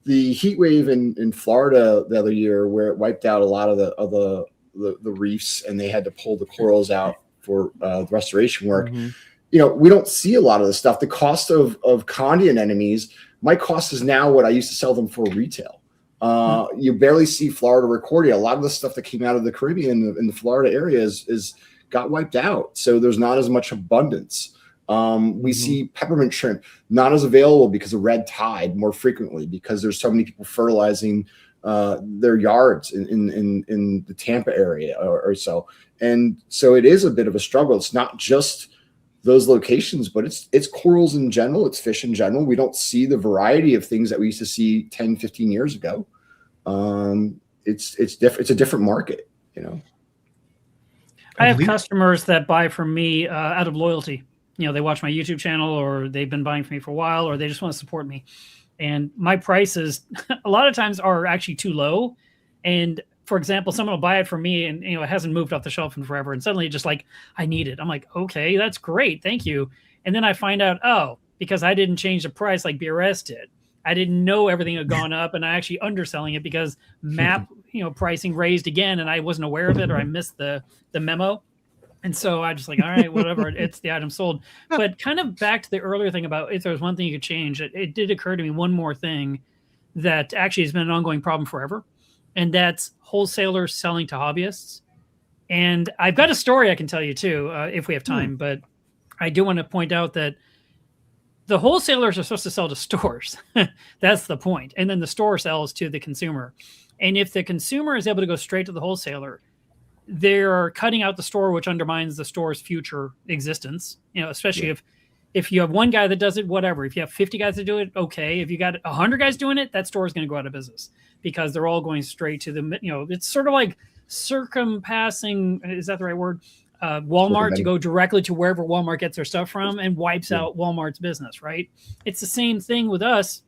the heat wave in Florida the other year, where it wiped out a lot of the reefs and they had to pull the corals out for restoration work. You know, we don't see a lot of the stuff. The cost of condia anemones, my cost is now what I used to sell them for retail. You barely see Florida recordia. A lot of the stuff that came out of the Caribbean in the Florida area is got wiped out. So there's not as much abundance. We see peppermint shrimp not as available because of red tide more frequently, because there's so many people fertilizing their yards in the Tampa area or so. And so it is a bit of a struggle. It's not just those locations, but it's corals in general. It's fish in general. We don't see the variety of things that we used to see 10, 15 years ago. It's different. It's a different market, you know. I have customers that buy from me out of loyalty. You know, they watch my YouTube channel, or they've been buying from me for a while, or they just want to support me. And my prices a lot of times are actually too low. And for example, someone will buy it from me and, you know, it hasn't moved off the shelf in forever. And suddenly just like, I need it. I'm like, okay, that's great. Thank you. And then I find out, oh, because I didn't change the price like BRS did. I didn't know everything had gone up, and I actually underselling it because MAP, you know, pricing raised again, and I wasn't aware of it, or I missed the memo. And so I just like, all right, whatever, it's the item sold. But kind of back to the earlier thing about if there was one thing you could change, it did occur to me one more thing that actually has been an ongoing problem forever, and that's wholesalers selling to hobbyists. And I've got a story I can tell you too, if we have time, but I do want to point out that the wholesalers are supposed to sell to stores. That's the point. And then the store sells to the consumer. And if the consumer is able to go straight to the wholesaler, they're cutting out the store, which undermines the store's future existence. You know, especially if you have one guy that does it, whatever. If you have 50 guys that do it, okay. If you got 100 guys doing it, that store is going to go out of business because they're all going straight to the, you know, it's sort of like circumpassing, is that the right word? Walmart to go directly to wherever Walmart gets their stuff from and wipes out Walmart's business, right? It's the same thing with us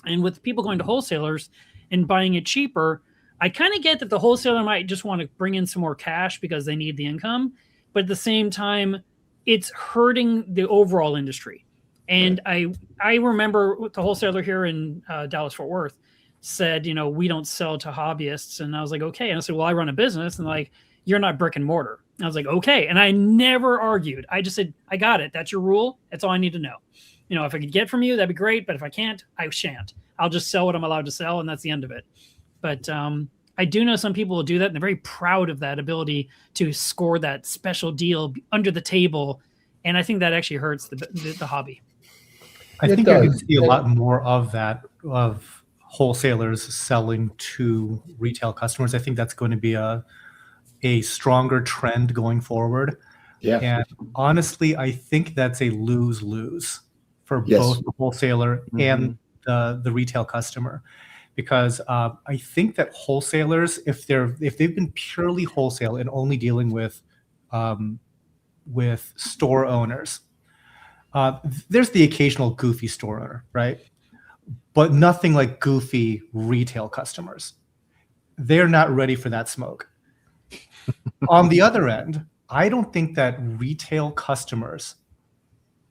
and with people going to wholesalers and buying it cheaper. I kind of get that the wholesaler might just want to bring in some more cash because they need the income, but at the same time, it's hurting the overall industry. And I remember the wholesaler here in Dallas-Fort Worth said, you know, we don't sell to hobbyists. And I was like, okay. And I said, well, I run a business. And like, you're not brick and mortar. I was like, okay. And I never argued. I just said, I got it. That's your rule. That's all I need to know. You know, if I could get from you, that'd be great. But if I can't, I shan't. I'll just sell what I'm allowed to sell. And that's the end of it. But I do know some people will do that. And they're very proud of that ability to score that special deal under the table. And I think that actually hurts the hobby. I think you're going to see a lot more of that, of wholesalers selling to retail customers. I think that's going to be a stronger trend going forward. Yeah. And honestly, I think that's a lose-lose for both the wholesaler and the retail customer. because I think that wholesalers, if they've been purely wholesale and only dealing with store owners, there's the occasional goofy store owner, right? But nothing like goofy retail customers. They're not ready for that smoke. On the other end, I don't think that retail customers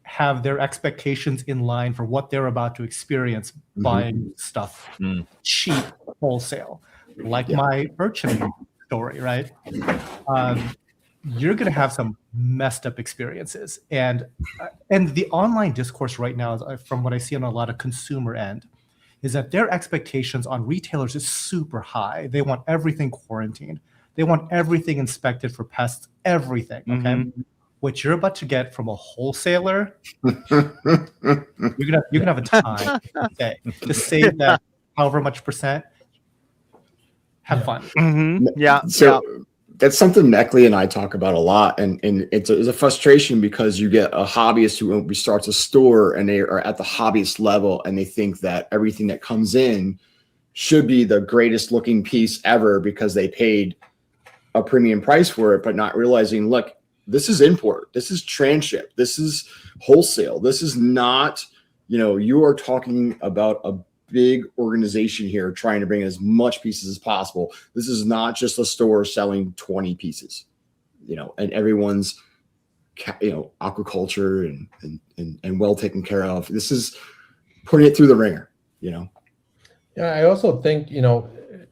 have their expectations in line for what they're about to experience buying stuff cheap wholesale, like my merchant story, right? You're going to have some messed up experiences, and the online discourse right now, from what I see on a lot of consumer end, is that their expectations on retailers is super high. They want everything quarantined. They want everything inspected for pests, everything. Okay, what you're about to get from a wholesaler, you're gonna have a time to save that however much percent. Have fun. Yeah. So that's something Meckley and I talk about a lot, and it's a frustration because you get a hobbyist who starts a store and they are at the hobbyist level and they think that everything that comes in should be the greatest looking piece ever because they paid a premium price for it, but not realizing, look, this is import, this is transship, this is wholesale, this is not, you are talking about a big organization here trying to bring as much pieces as possible. This is not just a store selling 20 pieces, and everyone's, aquaculture and well taken care of. This is putting it through the ringer, Yeah, I also think,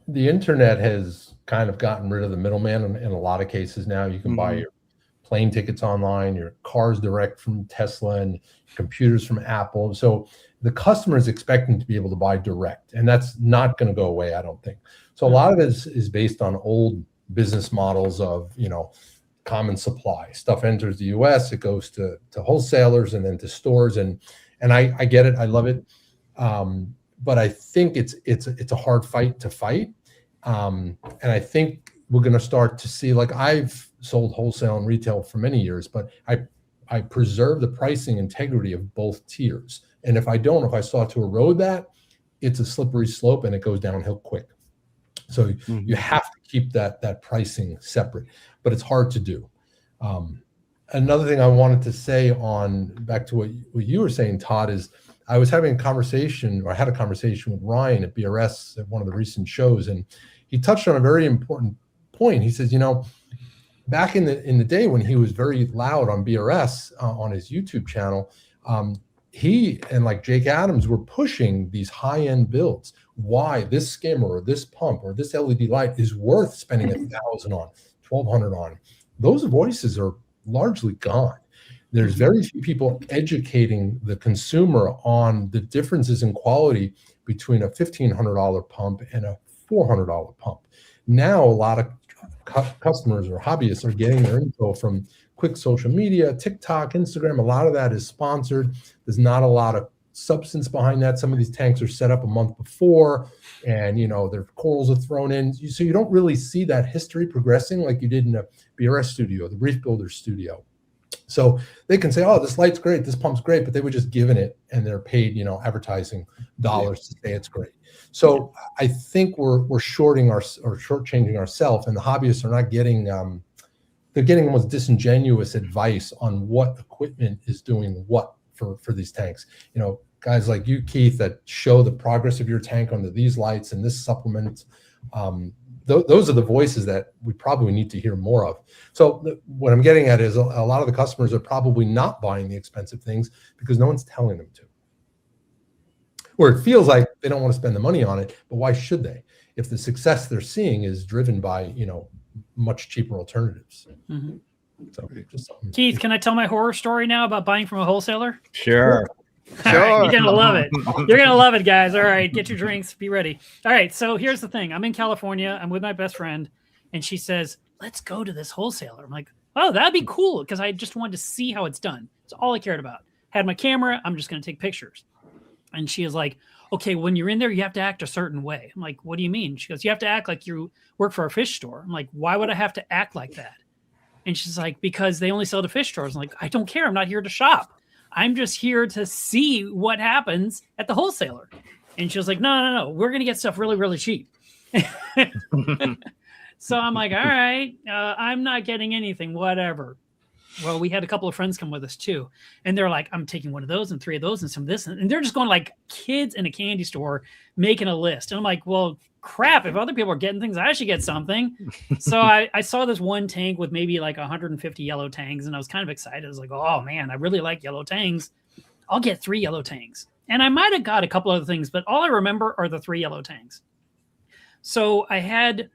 the internet has kind of gotten rid of the middleman in a lot of cases now. You can buy your plane tickets online, your cars direct from Tesla, and computers from Apple. So the customer is expecting to be able to buy direct, and that's not going to go away, I don't think. So a lot of it is based on old business models of, common supply. Stuff enters the US, it goes to wholesalers and then to stores, and I get it, I love it. But I think it's a hard fight to fight. And I think we're going to start to see, like, I've sold wholesale and retail for many years, but I preserve the pricing integrity of both tiers. And if I start to erode that, it's a slippery slope and it goes downhill quick. So you have to keep that pricing separate, but it's hard to do. Another thing I wanted to say back to what you were saying, Todd, is I was having a conversation, or I had a conversation with Ryan at BRS at one of the recent shows, and he touched on a very important point. He says, back in the day when he was very loud on BRS on his YouTube channel, he and like Jake Adams were pushing these high-end builds. Why this skimmer or this pump or this LED light is worth spending $1,000 on, $1,200 on. Those voices are largely gone. There's very few people educating the consumer on the differences in quality between a $1,500 pump and a $400 pump. Now, a lot of customers or hobbyists are getting their info from quick social media, TikTok, Instagram. A lot of that is sponsored. There's not a lot of substance behind that. Some of these tanks are set up a month before, and their corals are thrown in. So you don't really see that history progressing like you did in a BRS studio, the Reef Builder studio. So they can say, oh, this light's great, this pump's great, but they were just given it and they're paid, advertising dollars to say it's great. So I think we're shortchanging ourselves, and the hobbyists are not getting, they're getting almost disingenuous advice on what equipment is doing what for these tanks. Guys like you, Keith, that show the progress of your tank under these lights and this supplement. Those are the voices that we probably need to hear more of. So what I'm getting at is a lot of the customers are probably not buying the expensive things because no one's telling them to. Or it feels like they don't want to spend the money on it, but why should they? If the success they're seeing is driven by, much cheaper alternatives. So just Keith, can I tell my horror story now about buying from a wholesaler? Sure. All right, you're gonna love it. You're gonna love it, guys. All right, get your drinks, be ready. All right, so here's the thing. I'm in California. I'm with my best friend, and she says, "Let's go to this wholesaler." I'm like, "Oh, that'd be cool," because I just wanted to see how it's done. It's all I cared about. Had my camera. I'm just gonna take pictures. And she is like, "Okay, when you're in there, you have to act a certain way." I'm like, "What do you mean?" She goes, "You have to act like you work for a fish store." I'm like, "Why would I have to act like that?" And she's like, "Because they only sell to fish stores." I'm like, "I don't care. I'm not here to shop. I'm just here to see what happens at the wholesaler." And she was like, no, we're going to get stuff really, really cheap. So I'm like, all right, I'm not getting anything, whatever. Well, we had a couple of friends come with us too. And they're like, I'm taking one of those and 3 of those and some of this. And they're just going like kids in a candy store making a list. And I'm like, well, crap, if other people are getting things, I should get something. So I saw this one tank with maybe like 150 yellow tangs. And I was kind of excited. I was like, oh man, I really like yellow tangs. I'll get 3 yellow tangs. And I might have got a couple other things, but all I remember are the 3 yellow tangs. So I had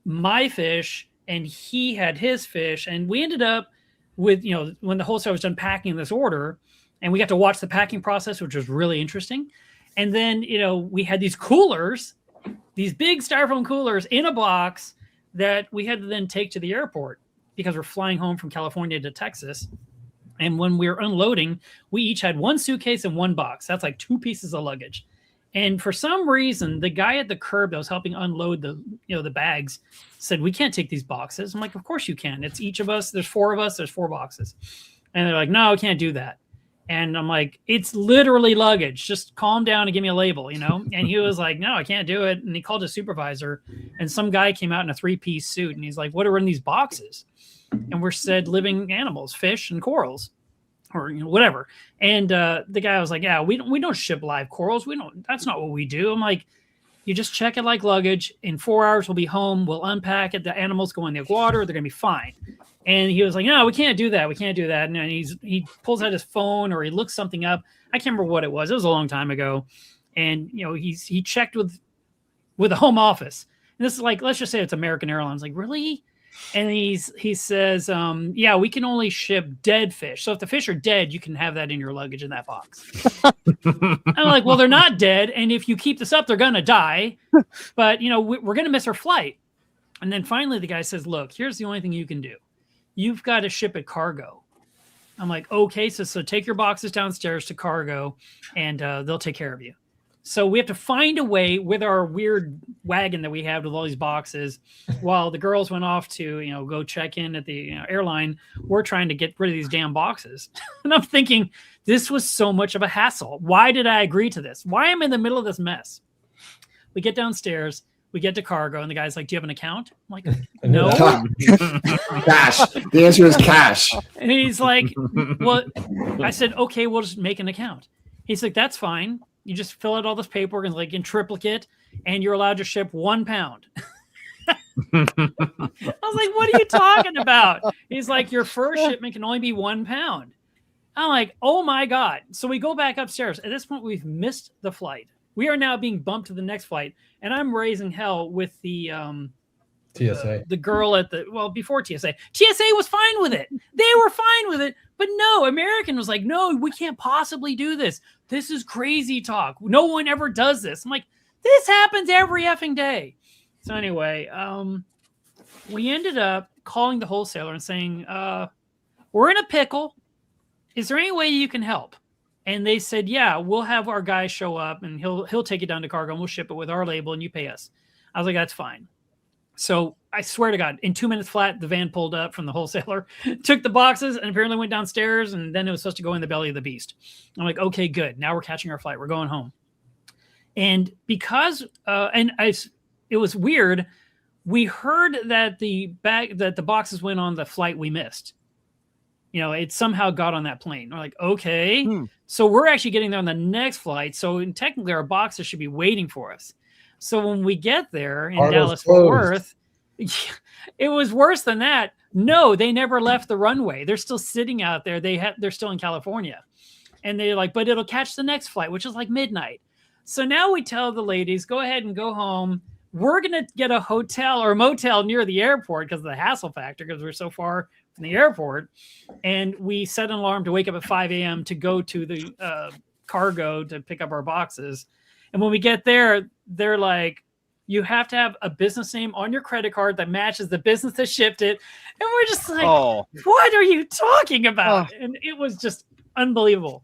my fish and he had his fish. And we ended up with, you know, when the wholesaler was done packing this order, and we got to watch the packing process, which was really interesting. And then, you know, we had these coolers, these big styrofoam coolers in a box that we had to then take to the airport because we're flying home from California to Texas. And when we were unloading, we each had 1 suitcase and 1 box. That's like 2 pieces of luggage. And for some reason, the guy at the curb that was helping unload the bags said, we can't take these boxes. I'm like, of course you can. It's each of us. There's 4 of us. There's 4 boxes. And they're like, no, we can't do that. And I'm like, it's literally luggage. Just calm down and give me a label, you know? And he was like, no, I can't do it. And he called his supervisor, and some guy came out in a 3-piece suit. And he's like, what are in these boxes? And we're said living animals, fish and corals, or whatever. And the guy was like, yeah, we don't ship live corals. That's not what we do. I'm like, you just check it like luggage. In 4 hours, we'll be home. We'll unpack it. The animals go in the water. They're going to be fine. And he was like, no, we can't do that. We can't do that. And he pulls out his phone, or he looks something up. I can't remember what it was. It was a long time ago. And, he checked with a home office. And this is like, let's just say it's American Airlines. Like, really? And he says, yeah, we can only ship dead fish. So if the fish are dead, you can have that in your luggage in that box. I'm like, well, they're not dead. And if you keep this up, they're going to die. But, we're going to miss our flight. And then finally the guy says, look, here's the only thing you can do. You've got to ship it cargo. I'm like, okay, so take your boxes downstairs to cargo, and they'll take care of you. So we have to find a way with our weird wagon that we have with all these boxes. While the girls went off to, go check in at the airline, we're trying to get rid of these damn boxes. And I'm thinking, this was so much of a hassle. Why did I agree to this? Why am I in the middle of this mess? We get downstairs, we get to cargo, and the guy's like, do you have an account? I'm like, no. Cash. The answer is cash. And he's like, well, I said, okay, we'll just make an account. He's like, that's fine. You just fill out all this paperwork and like in triplicate, and you're allowed to ship 1 pound. I was like, what are you talking about? He's like, your first shipment can only be 1 pound. I'm like, oh my God. So we go back upstairs. At this point, we've missed the flight. We are now being bumped to the next flight, and I'm raising hell with the TSA. The girl at before TSA. TSA was fine with it. They were fine with it. But no, American was like, no, we can't possibly do this. This is crazy talk. No one ever does this. I'm like, this happens every effing day. So anyway, we ended up calling the wholesaler and saying, we're in a pickle. Is there any way you can help? And they said, yeah, we'll have our guy show up, and he'll take it down to cargo, and we'll ship it with our label, and you pay us. I was like, that's fine. So I swear to God, in 2 minutes flat, the van pulled up from the wholesaler, took the boxes, and apparently went downstairs, and then it was supposed to go in the belly of the beast. I'm like, okay, good. Now we're catching our flight. We're going home. And because it was weird, we heard that the boxes went on the flight we missed. It somehow got on that plane. We're like, okay. So we're actually getting there on the next flight. So technically our boxes should be waiting for us. So when we get there in Dallas-Fort Worth, it was worse than that. No, they never left the runway. They're still sitting out there. They're still in California. And they're like, but it'll catch the next flight, which is like midnight. So now we tell the ladies, go ahead and go home. We're going to get a hotel or a motel near the airport because of the hassle factor, because we're so far from the airport. And we set an alarm to wake up at 5 a.m. to go to the cargo to pick up our boxes. And when we get there, they're like, you have to have a business name on your credit card that matches the business that shipped it. And we're just like, what are you talking about? And it was just unbelievable.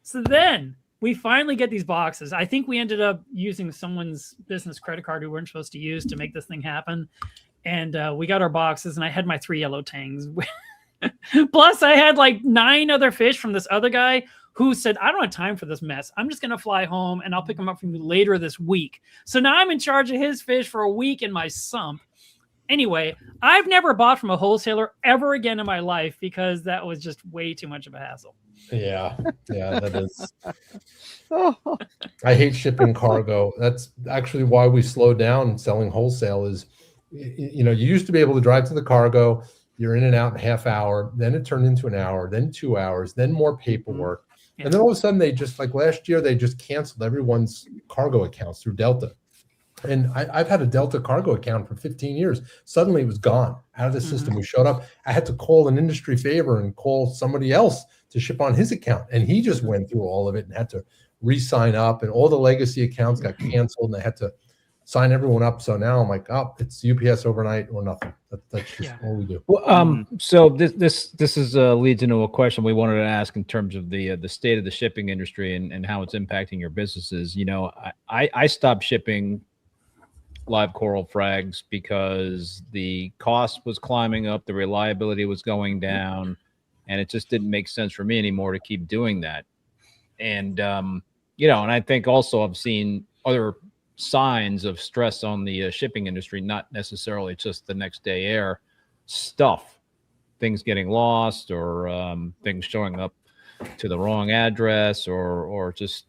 So then we finally get these boxes. I think we ended up using someone's business credit card we weren't supposed to use to make this thing happen. And we got our boxes, and I had my 3 yellow tangs. Plus I had like 9 other fish from this other guy who said, I don't have time for this mess. I'm just going to fly home and I'll pick them up from you later this week. So now I'm in charge of his fish for a week in my sump. Anyway, I've never bought from a wholesaler ever again in my life because that was just way too much of a hassle. Yeah, that is. I hate shipping cargo. That's actually why we slowed down selling wholesale. Is, you used to be able to drive to the cargo, you're in and out in a half hour, then it turned into an hour, then 2 hours, then more paperwork. And then all of a sudden they just, like last year, they just canceled everyone's cargo accounts through Delta. And I've had a Delta cargo account for 15 years. Suddenly it was gone out of the system. We showed up. I had to call an industry favor and call somebody else to ship on his account. And he just went through all of it and had to re-sign up. And all the legacy accounts got canceled and they had to sign everyone up. So now I'm like, oh, it's UPS overnight or nothing. That's just all we do. Well, so this is leads into a question we wanted to ask in terms of the state of the shipping industry and how it's impacting your businesses. I stopped shipping live coral frags because the cost was climbing up, the reliability was going down, and it just didn't make sense for me anymore to keep doing that. And and I think also I've seen other signs of stress on the shipping industry, not necessarily just the next day air stuff, things getting lost or things showing up to the wrong address or just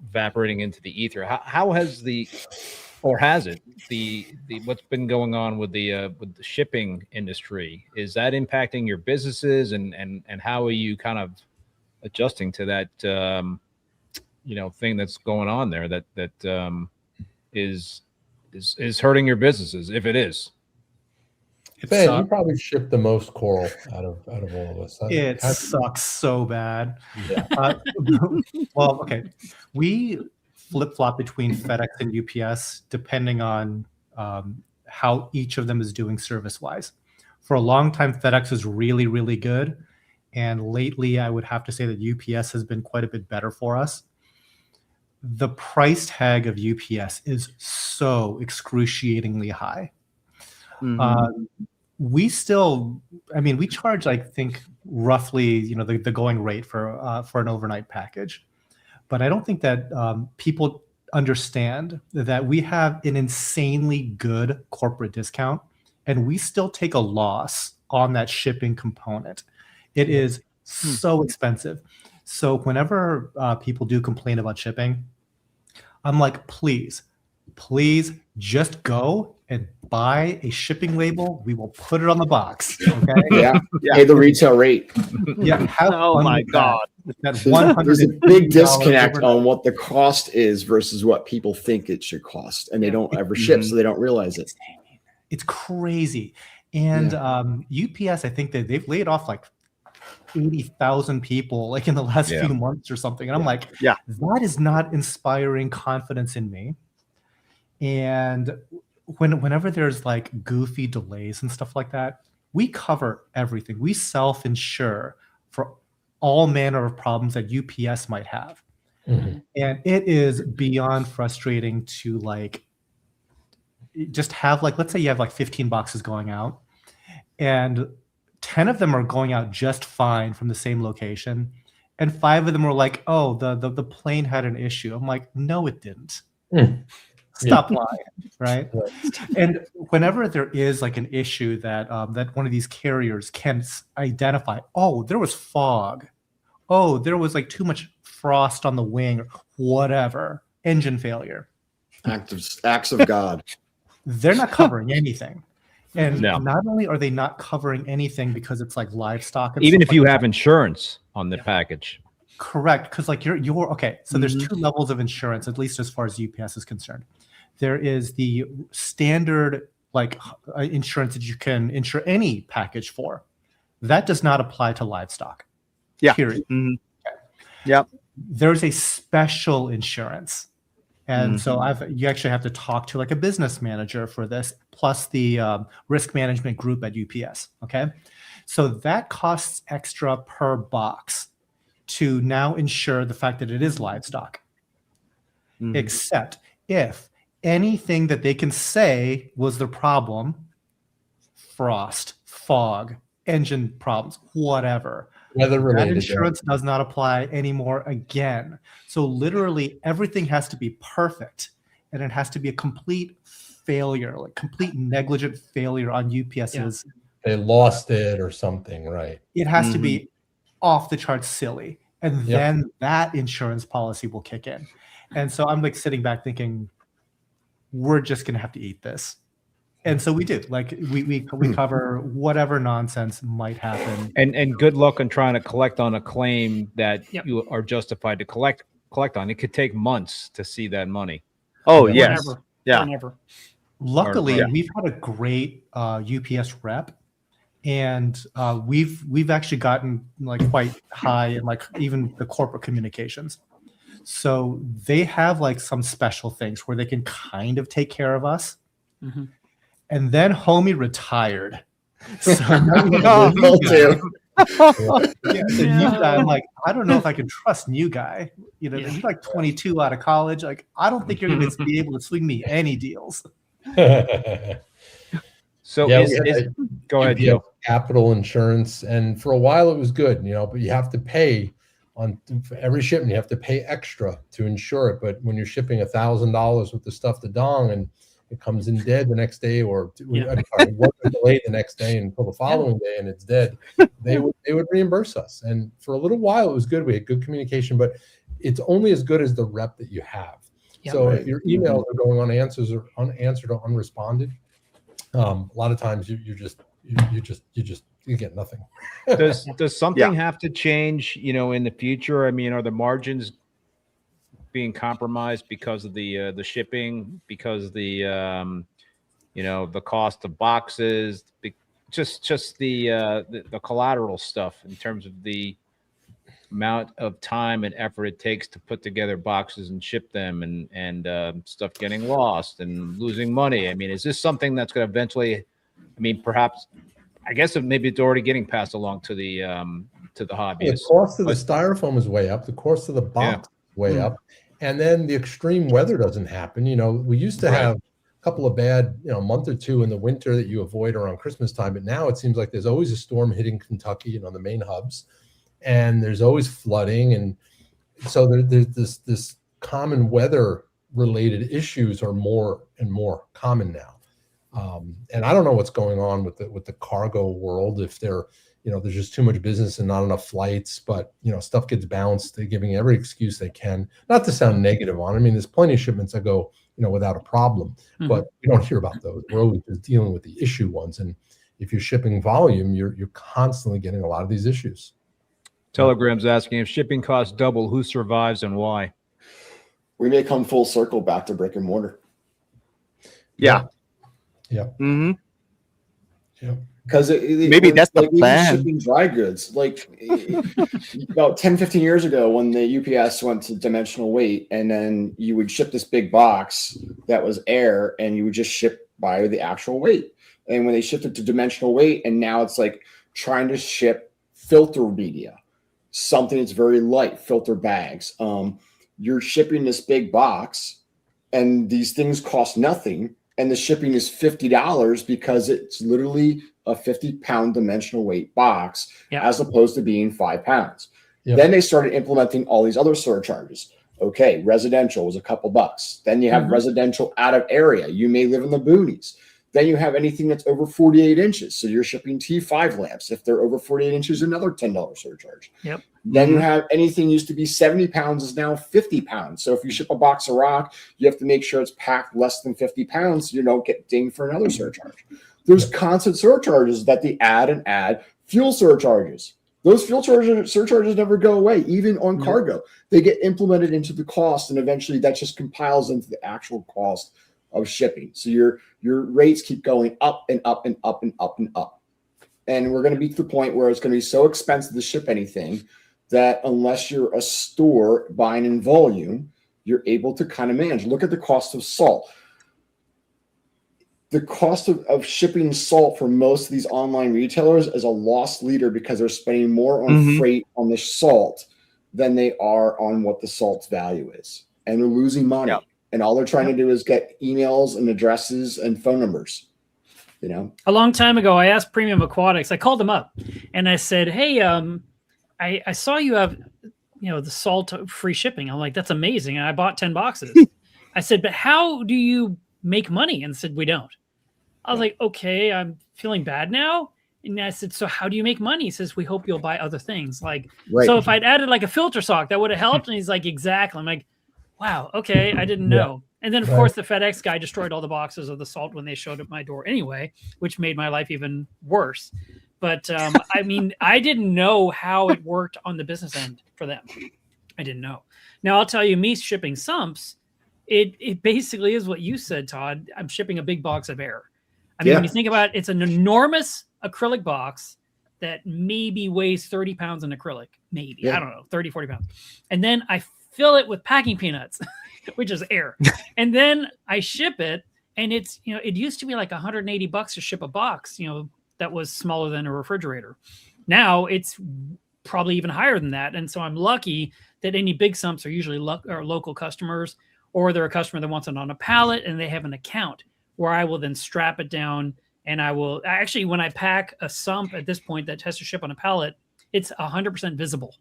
evaporating into the ether. How has has it what's been going on with the shipping industry? Is that impacting your businesses and how are you kind of adjusting to that thing that's going on there that is hurting your businesses, if it is? Ben, you probably ship the most coral out of all of us. It sucks so bad. Yeah. Well, okay. We flip-flop between FedEx and UPS depending on how each of them is doing service-wise. For a long time, FedEx was really, really good. And lately, I would have to say that UPS has been quite a bit better for us. The price tag of UPS is so excruciatingly high. We still, we charge, I think, roughly, the going rate for an overnight package. But I don't think that people understand that we have an insanely good corporate discount, and we still take a loss on that shipping component. It is so expensive. So whenever people do complain about shipping, I'm like, please just go and buy a shipping label. We will put it on the box. Okay. Yeah. Pay the retail rate. Yeah. Oh my God. That There's a big disconnect on what the cost is versus what people think it should cost, and they don't ever ship, so they don't realize it. It's crazy. And UPS, I think that they've laid off like 80,000 people like in the last few months or something. And I'm like, that is not inspiring confidence in me. And whenever there's like goofy delays and stuff like that, we cover everything. We self-insure for all manner of problems that UPS might have. And it is beyond frustrating to like just have like, let's say you have like 15 boxes going out and 10 of them are going out just fine from the same location. And 5 of them were like, oh, the plane had an issue. I'm like, no, it didn't. Stop lying, right? And whenever there is like an issue that that one of these carriers can identify, oh, there was fog, oh, there was like too much frost on the wing, or whatever, engine failure, acts of God. They're not covering anything. And not only are they not covering anything because it's like livestock, and even if you like have that, insurance on the package. Correct, because like you're okay. So there's 2 levels of insurance, at least as far as UPS is concerned. There is the standard like insurance that you can insure any package for. That does not apply to livestock. Yeah. Period. Okay. Yep. There's a special insurance. And so you actually have to talk to like a business manager for this, plus the risk management group at UPS. Okay. So that costs extra per box to now ensure the fact that it is livestock. Except if anything that they can say was the problem, frost, fog, engine problems, whatever, weather that related. insurance does not apply anymore again. So literally everything has to be perfect, and it has to be a complete failure, like complete negligent failure on UPS's. They lost it or something, right? It has to be off the charts silly, and Yep. then that insurance policy will kick in. And so I'm like sitting back thinking, we're just gonna have to eat this. And so we do. Like we cover whatever nonsense might happen. And good luck on trying to collect on a claim that you are justified to collect on. It could take months to see that money. Oh, Or yes. never. Yeah. Or never. Luckily, Yeah. we've had a great UPS rep, and we've actually gotten like quite high in like even the corporate communications. So they have like some special things where they can kind of take care of us. Mm-hmm. And then homie retired. So now we have Oh, a new guy. Yeah. The new guy, I'm like, I don't know if I can trust new guy. You know, Yeah. he's like 22 out of college. Like, I don't think you're going to be able to swing me any deals. So Yeah, go ahead, UPS Joe. Capital insurance, and for a while it was good, but you have to pay for every shipment. You have to pay extra to insure it. But when you're shipping $1,000 with the stuff to Dong and it comes in dead the next day, or I'm sorry, wasn't delayed the next day until the following day, and it's dead, they would reimburse us. And for a little while it was good. We had good communication, but it's only as good as the rep that you have. Yeah. So if your emails are going unanswered or unresponded, a lot of times you get nothing. Does something have to change, in the future? I mean, are the margins being compromised because of the shipping, because the the cost of boxes, just the collateral stuff in terms of the amount of time and effort it takes to put together boxes and ship them, and stuff getting lost and losing money? I mean, is this something that's going to eventually, perhaps, I guess maybe it's already getting passed along to the hobbyists? The cost of the styrofoam is way up. The cost of the box is way up. And then the extreme weather doesn't happen. We used to have a couple of bad, month or two in the winter that you avoid around Christmas time. But now it seems like there's always a storm hitting Kentucky, the main hubs. And there's always flooding. And so there's this common weather related issues are more and more common now. And I don't know what's going on with the cargo world, if there's just too much business and not enough flights, but stuff gets bounced. They're giving every excuse they can, not to sound negative on it. There's plenty of shipments that go, without a problem, but we don't hear about those. We're always just dealing with the issue ones. And if you're shipping volume, you're constantly getting a lot of these issues. Telegram's asking, if shipping costs double, who survives and why? We may come full circle back to brick and mortar. Yeah. Yeah. Mm-hmm. Yeah. Because maybe that's the plan. Shipping dry goods, like about 10, 15 years ago, when the UPS went to dimensional weight, and then you would ship this big box that was air, and you would just ship by the actual weight. And when they shifted to dimensional weight, and now it's like trying to ship filter media, something that's very light, filter bags. You're shipping this big box, and these things cost nothing, and the shipping is $50 because it's literally a 50-pound dimensional weight box, as opposed to being 5 pounds. Yep. Then they started implementing all these other surcharges. Okay, residential was a couple bucks. Then you have residential out of area. You may live in the boonies. Then you have anything that's over 48 inches. So you're shipping T5 lamps. If they're over 48 inches, another $10 surcharge. Yep. Then you have anything used to be 70 pounds is now 50 pounds. So if you ship a box of rock, you have to make sure it's packed less than 50 pounds so you don't get dinged for another surcharge. There's constant surcharges that they add and add. Fuel surcharges. Those fuel surcharges never go away, even on cargo. They get implemented into the cost, and eventually that just compiles into the actual cost of shipping. So your rates keep going up and up and up and up and up. And we're going to be to the point where it's going to be so expensive to ship anything that unless you're a store buying in volume, you're able to kind of manage. Look at the cost of salt. The cost of shipping salt for most of these online retailers is a lost leader because they're spending more on freight on the salt than they are on what the salt's value is. And they're losing money. Yep. And all they're trying to do is get emails and addresses and phone numbers. A long time ago, I asked Premium Aquatics. I called them up and I said, "Hey, I saw you have, the salt free shipping. I'm like, that's amazing. And I bought 10 boxes. I said, but how do you make money? And said, we don't. I was like, okay, I'm feeling bad now. And I said, so how do you make money? He says, we hope you'll buy other things. Like, so if I'd added like a filter sock, that would have helped. And he's like, exactly. I'm like, wow, okay, I didn't know. And then, of course, the FedEx guy destroyed all the boxes of the salt when they showed up at my door anyway, which made my life even worse. But I mean, I didn't know how it worked on the business end for them. I didn't know. Now, I'll tell you, me shipping sumps, it basically is what you said, Todd. I'm shipping a big box of air. I mean, when you think about it, it's an enormous acrylic box that maybe weighs 30 pounds in acrylic, maybe. I don't know, 30, 40 pounds. And then I fill it with packing peanuts, which is air. And then I ship it. And it's, it used to be like $180 to ship a box, that was smaller than a refrigerator. Now it's probably even higher than that. And so I'm lucky that any big sumps are usually local customers, or they're a customer that wants it on a pallet and they have an account where I will then strap it down. And I will actually, when I pack a sump at this point that has to ship on a pallet, it's 100% visible.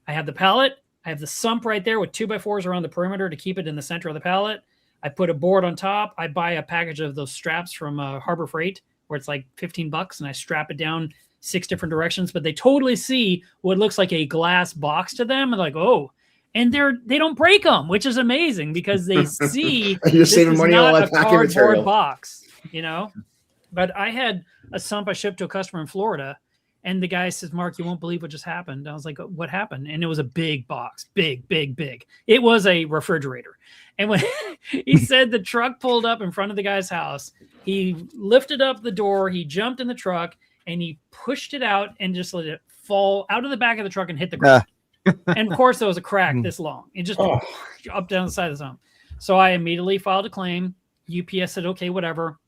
I have the pallet, I have the sump right there with 2x4s around the perimeter to keep it in the center of the pallet. I put a board on top. I buy a package of those straps from Harbor Freight where it's like $15 and I strap it down 6 different directions, but they totally see what looks like a glass box to them and like, oh, and they don't break them, which is amazing because they see you're saving money on not that a packing cardboard material box, But I had a sump I shipped to a customer in Florida, and the guy says, Mark, you won't believe what just happened. I was like, what happened? And it was a big box, big. It was a refrigerator. And when he said the truck pulled up in front of the guy's house, he lifted up the door, he jumped in the truck, and he pushed it out and just let it fall out of the back of the truck and hit the ground. And of course, there was a crack this long. It just up down the side of the sump. So I immediately filed a claim. UPS said, okay, whatever.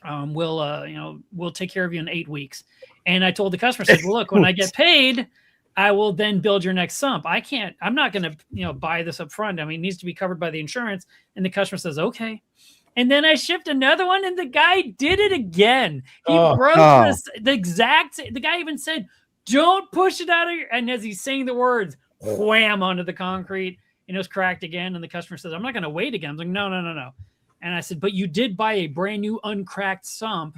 We'll take care of you in 8 weeks. And I told the customer, said, well, look, when I get paid, I will then build your next sump. I'm not going to, buy this up front. I mean, it needs to be covered by the insurance. And the customer says, okay. And then I shipped another one and the guy did it again. He broke the guy even said, don't push it out of your, and as he's saying the words, wham onto the concrete and it was cracked again. And the customer says, I'm not going to wait again. I was like, no. And I said, but you did buy a brand new uncracked sump.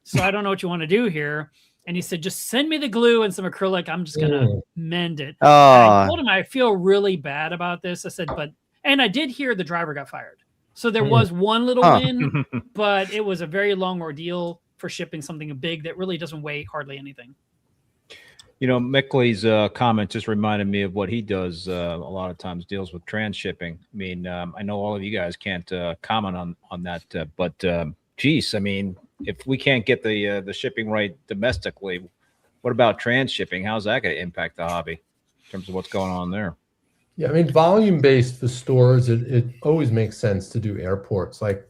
So I don't know what you want to do here. And he said, just send me the glue and some acrylic. I'm just going to mend it. I told him, I feel really bad about this. I said, and I did hear the driver got fired. So there was one little win, but it was a very long ordeal for shipping something big that really doesn't weigh hardly anything. Mickley's comment just reminded me of what he does a lot of times, deals with transshipping. I mean, I know all of you guys can't comment on that, but geez, I mean, if we can't get the shipping right domestically, what about transshipping? How's that going to impact the hobby in terms of what's going on there? Yeah, I mean, volume-based for stores, it always makes sense to do airports. Like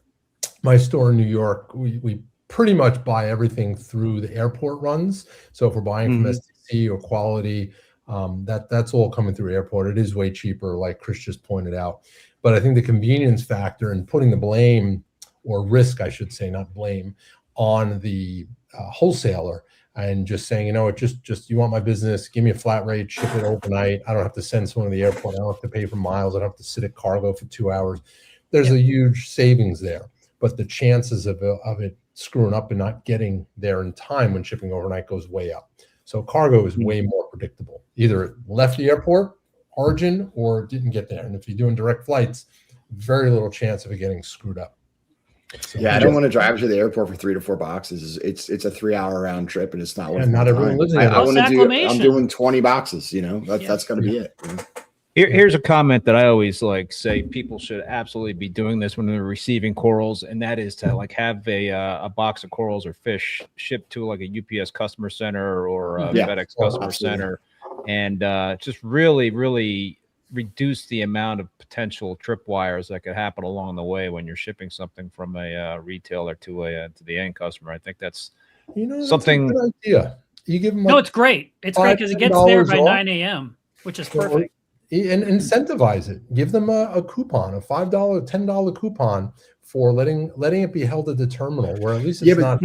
my store in New York, we pretty much buy everything through the airport runs. So if we're buying from STC or Quality, that's all coming through airport. It is way cheaper, like Chris just pointed out. But I think the convenience factor and putting the blame, or risk, I should say, not blame, on the wholesaler and just saying, just you want my business, give me a flat rate, ship it overnight. I don't have to send someone to the airport. I don't have to pay for miles. I don't have to sit at cargo for 2 hours. There's a huge savings there. But the chances of it screwing up and not getting there in time when shipping overnight goes way up. So cargo is way more predictable. Either it left the airport, origin, or it didn't get there. And if you're doing direct flights, very little chance of it getting screwed up. So I don't want to drive to the airport for 3 to 4 boxes. It's a 3-hour round trip, and it's not worth. Not everyone lives in I want to do. I'm doing 20 boxes. That's going to be it. Here's a comment that I always say people should absolutely be doing this when they're receiving corals, and that is to have a box of corals or fish shipped to a UPS customer center or a FedEx customer center, and just really reduce the amount of potential tripwires that could happen along the way when you're shipping something from a retailer to the end customer. I think that's something. That's a good idea. You give them no, it's great. It's great because it gets there by 9 a.m., which is perfect. and incentivize it. Give them a coupon, a $5, $10 coupon for letting it be held at the terminal, where at least it's not.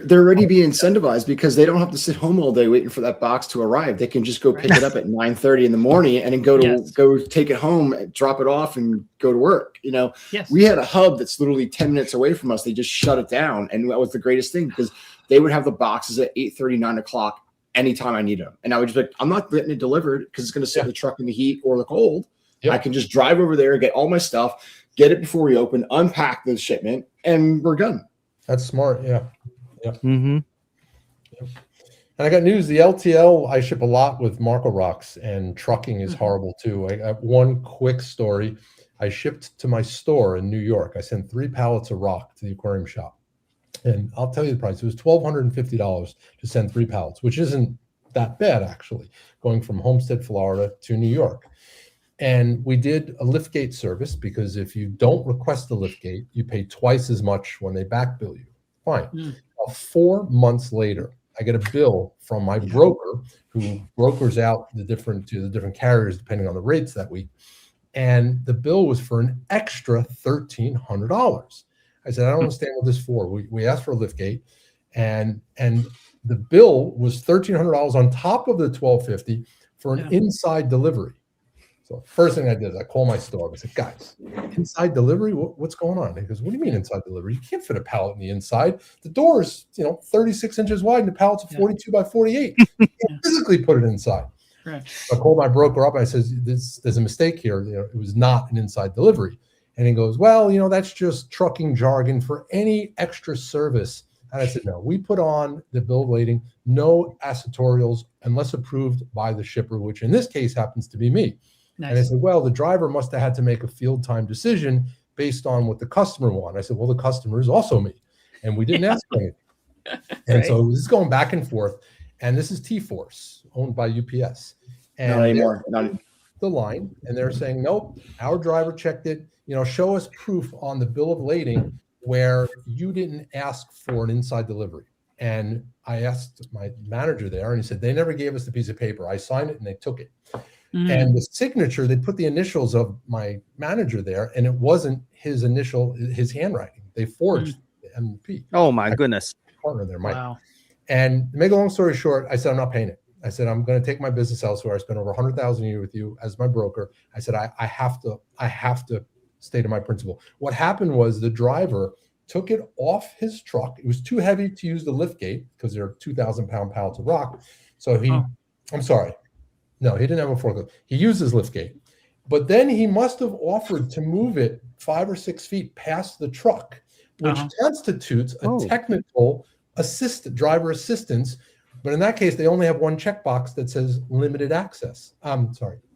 They're already being incentivized because they don't have to sit home all day waiting for that box to arrive. They can just go pick it up at 9:30 in the morning and then go take it home, drop it off, and go to work. You know, we had a hub that's literally 10 minutes away from us. They just shut it down, and that was the greatest thing because they would have the boxes at 8:30, 9 o'clock anytime I need them, and I would just be like, I'm not getting it delivered because it's going to sit in the truck in the heat or the cold. I can just drive over there, get all my stuff, get it before we open, unpack the shipment, and we're done. That's smart. Yeah. And I got news. The LTL, I ship a lot with Marco Rocks, and trucking is horrible too. I have one quick story. I shipped to my store in New York. I sent 3 pallets of rock to the aquarium shop. And I'll tell you the price. It was $1,250 to send 3 pallets, which isn't that bad, actually, going from Homestead, Florida to New York. And we did a liftgate service because if you don't request a liftgate, you pay twice as much when they back bill you. Fine. Now, 4 months later, I get a bill from my broker who brokers out to the different carriers depending on the rates that week. And the bill was for an extra $1,300. I said, I don't understand what this is for. We asked for a liftgate, and the bill was $1,300 on top of the $1,250 for an inside delivery. So first thing I did is I called my store. I said, guys, inside delivery, what's going on? He goes, what do you mean inside delivery? You can't fit a pallet in the inside. The door is 36 inches wide and the pallet's 42 by 48. You can't physically put it inside. Right. So I called my broker up. I said, there's a mistake here. It was not an inside delivery. And he goes, well, that's just trucking jargon for any extra service. And I said, no, we put on the bill of lading, no accessorials unless approved by the shipper, which in this case happens to be me. Nice. And I said, well, the driver must have had to make a field time decision based on what the customer wanted. I said, well, the customer is also me. And we didn't ask for anything. And so this is going back and forth. And this is T-Force, owned by UPS. And not anymore. The line. And they're saying, nope, our driver checked it. Show us proof on the bill of lading where you didn't ask for an inside delivery. And I asked my manager there, and he said, they never gave us the piece of paper. I signed it, and they took it. And the signature, they put the initials of my manager there, and it wasn't his handwriting. They forged the MP. Oh, my goodness. Partner there, Mike. Wow. And to make a long story short, I said, I'm not paying it. I said, I'm going to take my business elsewhere. I spent over $100,000 a year with you as my broker. I said, I have to stay to my principle. What happened was the driver took it off his truck. It was too heavy to use the lift gate because they're 2,000-pound pallets of rock. So I'm sorry. No, he didn't have a forklift. He used his lift gate. But then he must have offered to move it 5 or 6 feet past the truck, which constitutes a technical driver assistance. But in that case, they only have one checkbox that says limited access.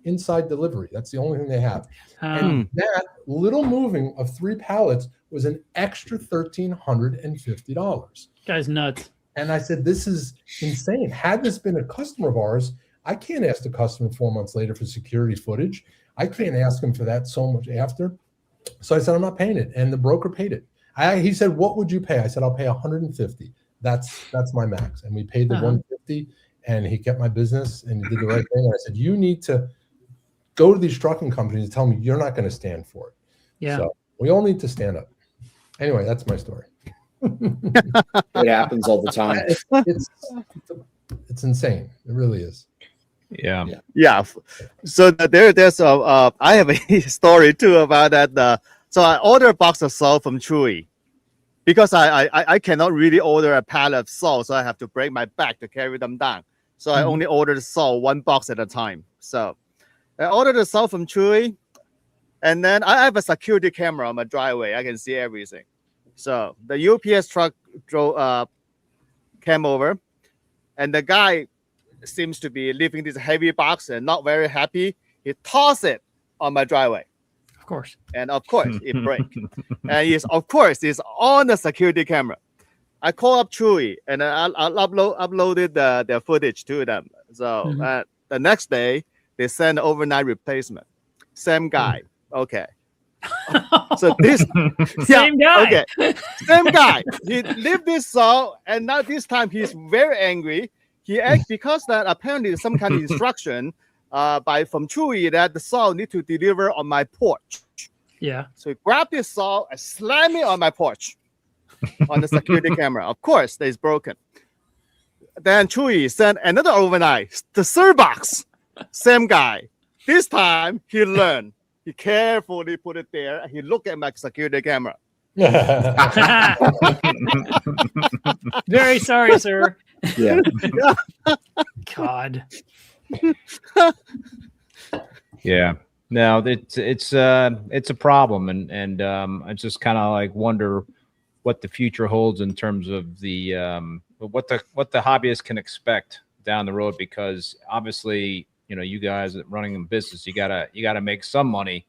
Inside delivery. That's the only thing they have. And that little moving of 3 pallets was an extra $1,350. Guy's nuts. And I said, this is insane. Had this been a customer of ours, I can't ask the customer 4 months later for security footage. I can't ask him for that so much after. So I said, I'm not paying it. And the broker paid it. He said, what would you pay? I said, I'll pay $150. That's my max. And we paid the $150, and he kept my business, and he did the right thing. And I said, you need to go to these trucking companies and tell me you're not going to stand for it. Yeah. So we all need to stand up. Anyway, that's my story. It happens all the time. It's insane. It really is. Yeah. So there's I have a story too about that. So I ordered a box of salt from Chewy because I cannot really order a pallet of salt, so I have to break my back to carry them down. So I only ordered salt 1 box at a time. So I ordered the salt from Chewy, and then I have a security camera on my driveway. I can see everything. So the UPS truck came over, and the guy seems to be leaving this heavy box and not very happy. He tossed it on my driveway. Of course. And of course it broke. And it's on the security camera. I called up Chewy and I uploaded the footage to them. So the next day they sent an overnight replacement. Same guy. Okay. So this same guy. Okay. Same guy. He left this salt, and now this time he's very angry. He asked because that apparently some kind of instruction from Chewy that the salt need to deliver on my porch. Yeah. So he grabbed this salt and slammed it on my porch on the security camera. Of course, it's broken. Then Chewy sent another overnight, the third box, same guy. This time he learned. He carefully put it there and he looked at my security camera. Very sorry, sir. Yeah. God. Yeah. No, it's a problem, and I just kind of like wonder what the future holds in terms of the what the hobbyists can expect down the road, because obviously, you know, you guys running a business, you gotta make some money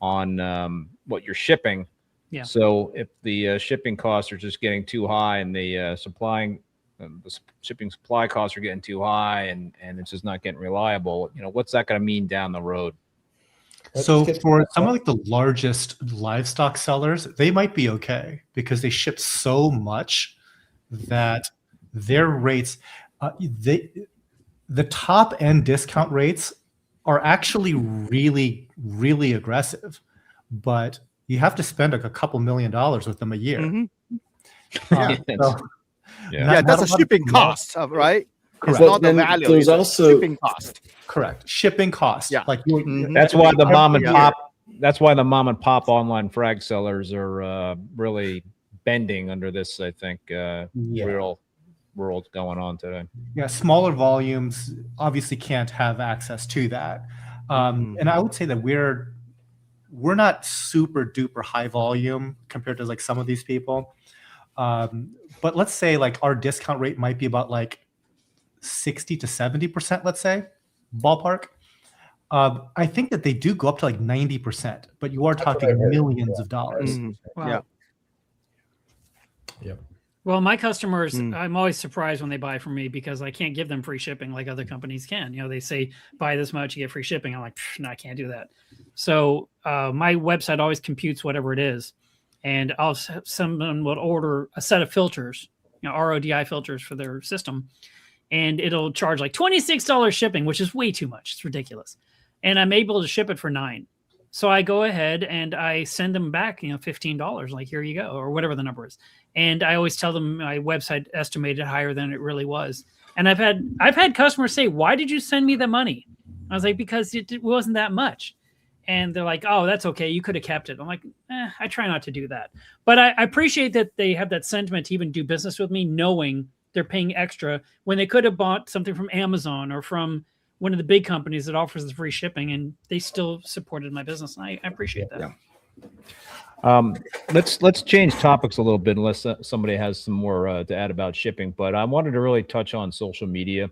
on what you're shipping. Yeah. So if the shipping costs are just getting too high, and the shipping supply costs are getting too high, and it's just not getting reliable, you know, what's that going to mean down the road? So for some of like the largest livestock sellers, they might be okay because they ship so much that their rates, the top end discount rates are actually really, really aggressive, but you have to spend like a couple $1 million with them a year. Yeah, that's a shipping cost, right? Correct. It's not the value. There's it's also shipping cost. Correct. Shipping costs. Yeah. Like That's why the mom and pop. That's why the mom and pop online frag sellers are really bending under this. I think real world going on today. Yeah, smaller volumes obviously can't have access to that, and I would say that we're not super duper high volume compared to like some of these people, but let's say like our discount rate might be about like 60 to 70%, let's say, ballpark. I think that they do go up to like 90%, but you are talking millions of dollars. Wow. Yeah. Yep. Well, my customers, I'm always surprised when they buy from me because I can't give them free shipping like other companies can. You know, they say buy this much, you get free shipping. I'm like, no, I can't do that. So my website always computes whatever it is, and someone will order a set of filters, you know, RODI filters for their system, and it'll charge like $26 shipping, which is way too much. It's ridiculous. And I'm able to ship it for $9. So I go ahead and I send them back, you know, $15, like, here you go, or whatever the number is. And I always tell them my website estimated higher than it really was. And I've had customers say, why did you send me the money? I was like, because it wasn't that much. And they're like, oh, that's okay. You could have kept it. I'm like, I try not to do that. But I appreciate that they have that sentiment to even do business with me, knowing they're paying extra when they could have bought something from Amazon or from one of the big companies that offers the free shipping, and they still supported my business. And I appreciate that. Yeah. Let's change topics a little bit, unless somebody has some more to add about shipping. But I wanted to really touch on social media.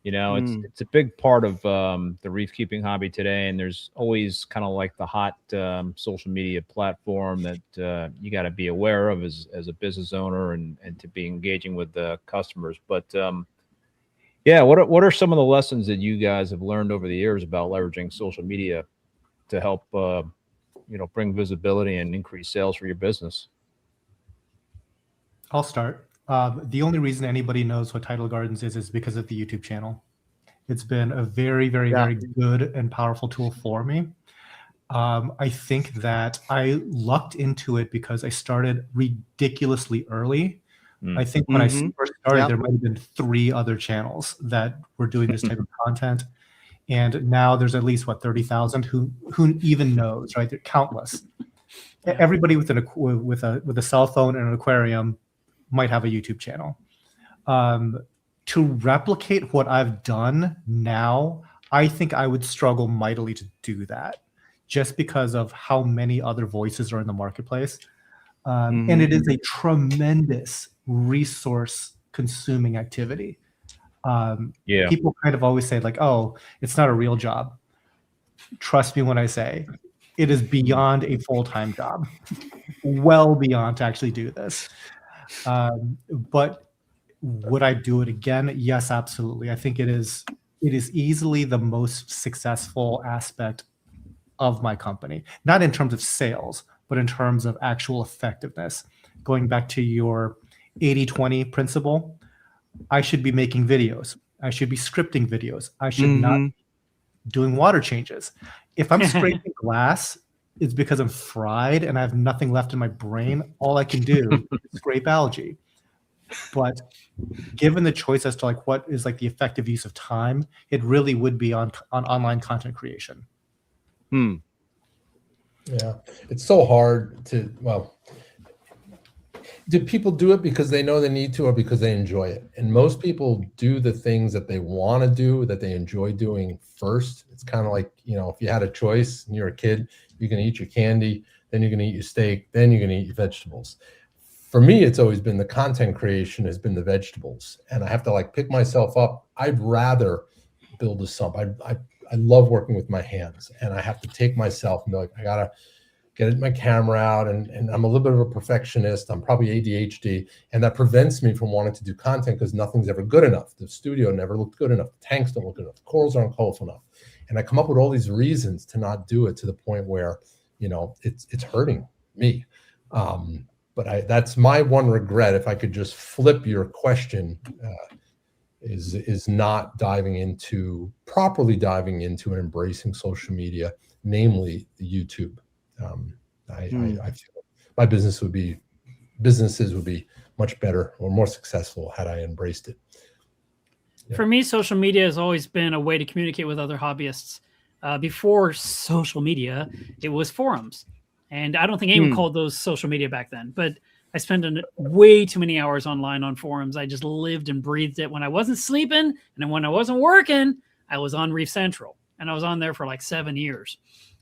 You know, it's a big part of the reef keeping hobby today, and there's always kind of like the hot social media platform that you got to be aware of as a business owner and to be engaging with the customers. But yeah, what are some of the lessons that you guys have learned over the years about leveraging social media to help you know, bring visibility and increase sales for your business? I'll start. The only reason anybody knows what Tidal Gardens is because of the YouTube channel. It's been a very, very, very good and powerful tool for me. I think that I lucked into it because I started ridiculously early. I think when I first started, there might have been 3 other channels that were doing this type of content. And now there's at least 30,000 who even knows, right? They're countless. Everybody with a cell phone and an aquarium might have a YouTube channel. To replicate what I've done now, I think I would struggle mightily to do that, just because of how many other voices are in the marketplace. And it is a tremendous resource consuming activity. People kind of always say like, oh, it's not a real job. Trust me when I say it is beyond a full-time job, well beyond to actually do this. But would I do it again? Yes, absolutely. I think it is easily the most successful aspect of my company, not in terms of sales, but in terms of actual effectiveness. Going back to your 80-20 principle, I should be making videos. I should be scripting videos. I should not be doing water changes. If I'm scraping glass, it's because I'm fried and I have nothing left in my brain. All I can do is scrape algae. But given the choice as to like what is like the effective use of time, it really would be on online content creation. Yeah, it's so hard to, well, do people do it because they know they need to or because they enjoy it? And most people do the things that they want to do, that they enjoy doing first. It's kind of like, you know, if you had a choice and you're a kid, you're going to eat your candy, then you're going to eat your steak, then you're going to eat your vegetables. For me, it's always been the content creation has been the vegetables. And I have to like pick myself up. I'd rather build a sump. I love working with my hands, and I have to take myself and be like, I got to get my camera out, and I'm a little bit of a perfectionist. I'm probably ADHD, and that prevents me from wanting to do content because nothing's ever good enough. The studio never looked good enough. The tanks don't look good enough. The corals aren't colorful enough. And I come up with all these reasons to not do it, to the point where, you know, it's hurting me. But that's my one regret. If I could just flip your question, is not properly diving into and embracing social media, namely YouTube. I feel my businesses would be much better or more successful had I embraced it. Yeah. For me, social media has always been a way to communicate with other hobbyists. Before social media, it was forums. And I don't think anyone called those social media back then. But I spent way too many hours online on forums. I just lived and breathed it. When I wasn't sleeping and when I wasn't working, I was on Reef Central. And I was on there for like 7 years.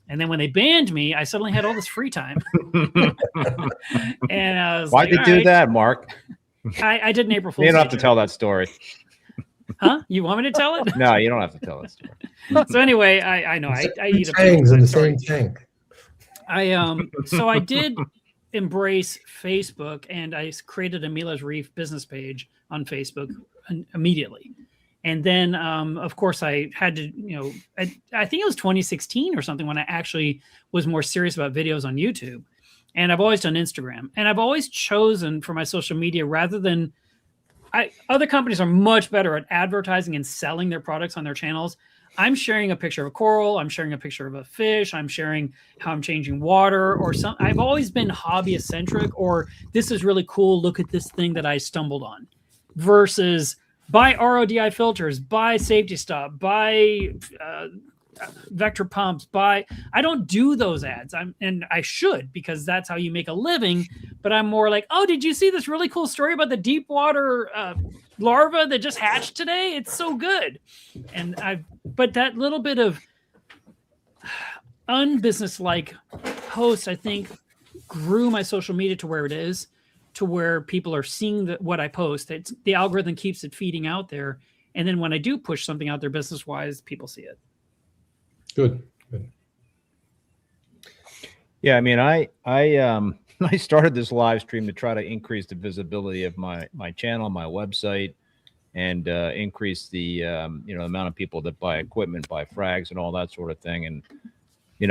And then when they banned me, I suddenly had all this free time. And I was Why'd they do that, Mark? I did an April Fool's. You don't have to tell that story. Huh? You want me to tell it? No, you don't have to tell that story. So anyway, I know I eat a tangs in the same tank. So I did embrace Facebook, and I created a Melevs Reef business page on Facebook immediately. And then, of course, I had to, you know, I think it was 2016 or something when I actually was more serious about videos on YouTube. And I've always done Instagram, and I've always chosen for my social media rather than other companies are much better at advertising and selling their products on their channels. I'm sharing a picture of a coral. I'm sharing a picture of a fish. I'm sharing how I'm changing water or something. I've always been hobbyist centric, or this is really cool. Look at this thing that I stumbled on, versus buy RODI filters, buy safety stop, buy vector pumps, I don't do those ads. And I should, because that's how you make a living. But I'm more like, oh, did you see this really cool story about the deep water larva that just hatched today? It's so good. But that little bit of unbusinesslike post, I think, grew my social media to where it is, to where people are seeing what I post. The algorithm keeps it feeding out there. And then when I do push something out there business-wise, people see it. Good. Yeah, I mean, I started this live stream to try to increase the visibility of my channel, my website, and increase the amount of people that buy equipment, buy frags, and all that sort of thing. And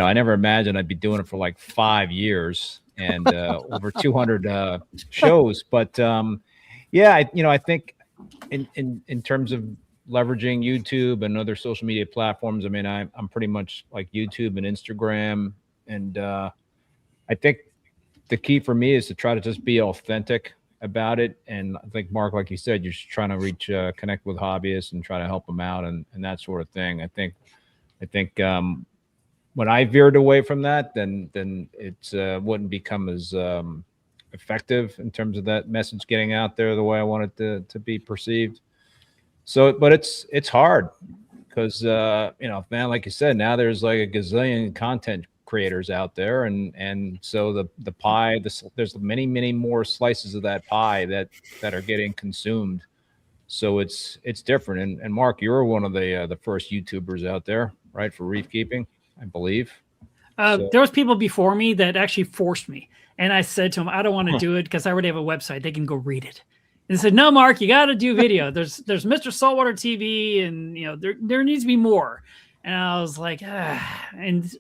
I never imagined I'd be doing it for like 5 years and over 200 shows. But yeah, I think in terms of leveraging YouTube and other social media platforms, I mean, I'm pretty much like YouTube and Instagram, and I think the key for me is to try to just be authentic about it. And I think, Mark, like you said, you're just trying to connect with hobbyists and try to help them out and that sort of thing. I think when I veered away from that, then it wouldn't become as effective in terms of that message getting out there the way I want it to be perceived. So, but it's hard because, man, like you said, now there's like a gazillion content creators out there. And so the pie, there's many, many more slices of that pie that are getting consumed. So it's different. And Mark, you're one of the first YouTubers out there, right? For reef keeping, I believe. There was people before me that actually forced me. And I said to them, I don't want to do it because I already have a website. They can go read it. And said, no, Mark, you got to do video. There's Mr. Saltwater TV, and there needs to be more. And I was like, and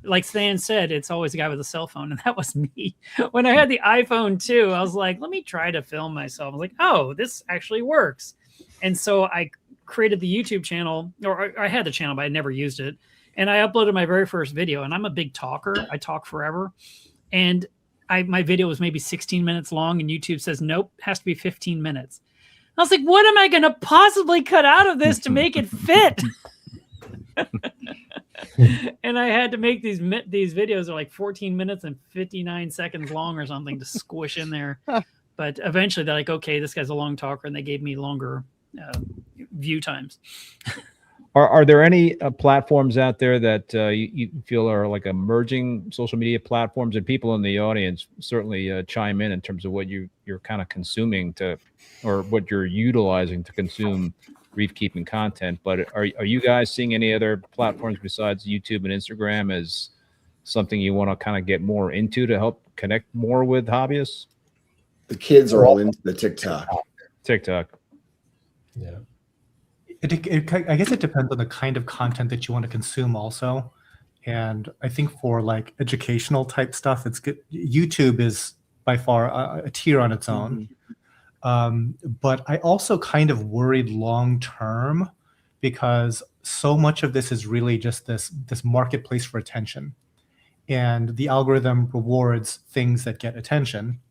like Than said, it's always a guy with a cell phone, and that was me. When I had the iPhone too, I was like, let me try to film myself. I was like, oh, this actually works. And so I created the YouTube channel, or I had the channel, but I never used it. And I uploaded my very first video, and I'm a big talker. I talk forever. And my video was maybe 16 minutes long, and YouTube says, nope, it has to be 15 minutes. I was like, what am I going to possibly cut out of this to make it fit? And I had to make these videos are like 14 minutes and 59 seconds long or something to squish in there. But eventually they're like, okay, this guy's a long talker, and they gave me longer view times. Are there any platforms out there that you feel are like emerging social media platforms, and people in the audience certainly chime in terms of what you're kind of consuming or what you're utilizing to consume reef keeping content? But are you guys seeing any other platforms besides YouTube and Instagram as something you want to kind of get more into to help connect more with hobbyists? The kids are all into the TikTok. Yeah. I guess it depends on the kind of content that you want to consume also. And I think for like educational type stuff, it's good. YouTube is by far a tier on its own. But I also kind of worried long term, because so much of this is really just this marketplace for attention. And the algorithm rewards things that get attention.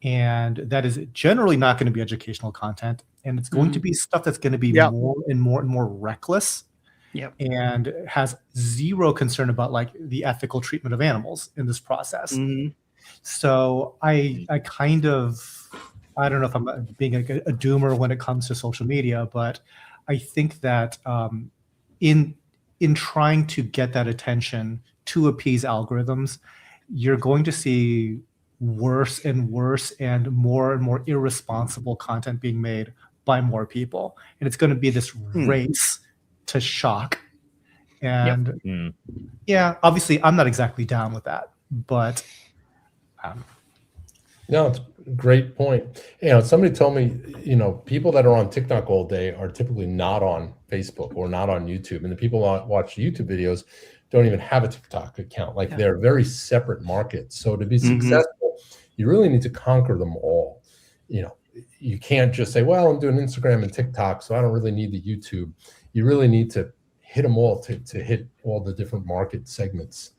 And that is generally not going to be educational content. And it's going to be stuff that's going to be more and more reckless. And has zero concern about like the ethical treatment of animals in this process. So I kind of, I don't know if I'm being a doomer when it comes to social media, but I think that in trying to get that attention to appease algorithms, you're going to see worse and worse and more irresponsible content being made by more people. And it's going to be this race to shock. And yeah, obviously I'm not exactly down with that, but no, it's a great point. You know, somebody told me, you know, people that are on TikTok all day are typically not on Facebook or not on YouTube. And the people that watch YouTube videos don't even have a TikTok account. Like they're very separate markets. So to be successful, you really need to conquer them all. You know, you can't just say, well, I'm doing Instagram and TikTok, so I don't really need the YouTube. You really need to hit them all to hit all the different market segments.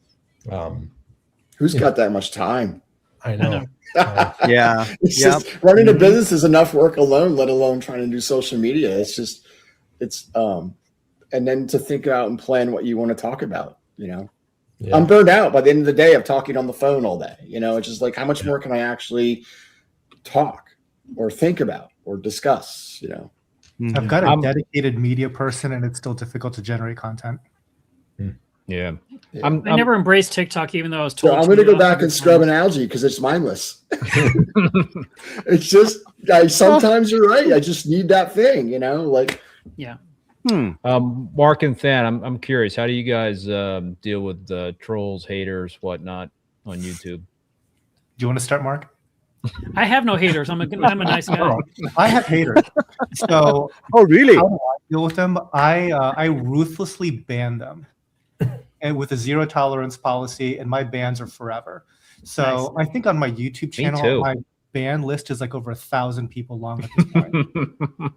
Who's got that much time? I know. It's just running a business is enough work alone, let alone trying to do social media. It's and then to think out and plan what you want to talk about, you know. I'm burned out by the end of the day of talking on the phone all day. You know, it's just like, how much more can I actually talk or think about or discuss, you know? I've got a dedicated media person, and it's still difficult to generate content. I never embraced TikTok, even though I was told. So I'm going to go back and scrub an algae because it's mindless. It's just, sometimes you're right. I just need that thing, you know, like. Marc and Than, I'm curious, how do you guys deal with trolls, haters, whatnot on YouTube? Do you want to start, Marc? I have no haters. I'm a nice guy. I have haters. So, really? How do I deal with them? I ruthlessly ban them, and with a zero tolerance policy, and my bans are forever. So I think on my YouTube channel, my ban list is like over 1,000 people long at this point.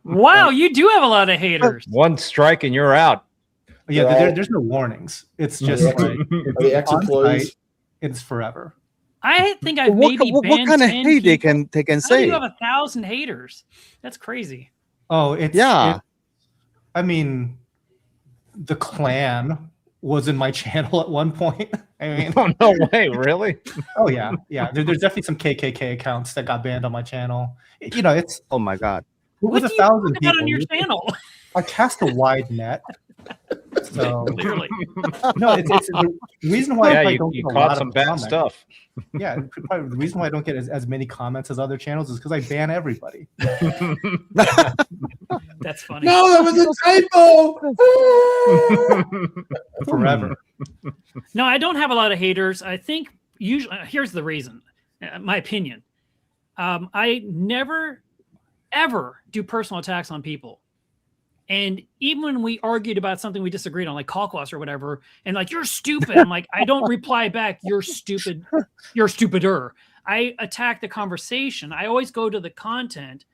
Wow, you do have a lot of haters. One strike and you're out. Yeah, there's no warnings. It's just like it's forever. I think I've maybe banned what kind of hate they can say? How do you have 1,000 haters? That's crazy. Oh, it's I mean, the clan was in my channel at one point. I mean, oh, no way, really? Oh yeah. There's definitely some KKK accounts that got banned on my channel. You know, it's oh my god. What do you talk about on your channel? I cast a wide net. So clearly, no, it's the reason why I don't you get a caught lot some of bad comments. stuff. Yeah, probably the reason why I don't get as many comments as other channels is because I ban everybody. That's funny. No, that was a typo. Forever. No, I don't have a lot of haters. I think usually here's the reason. My opinion. I never ever do personal attacks on people. And even when we argued about something we disagreed on, like Kalk or whatever, and like, you're stupid, I'm like, I don't reply back, you're stupid, you're stupider. I attack the conversation. I always go to the content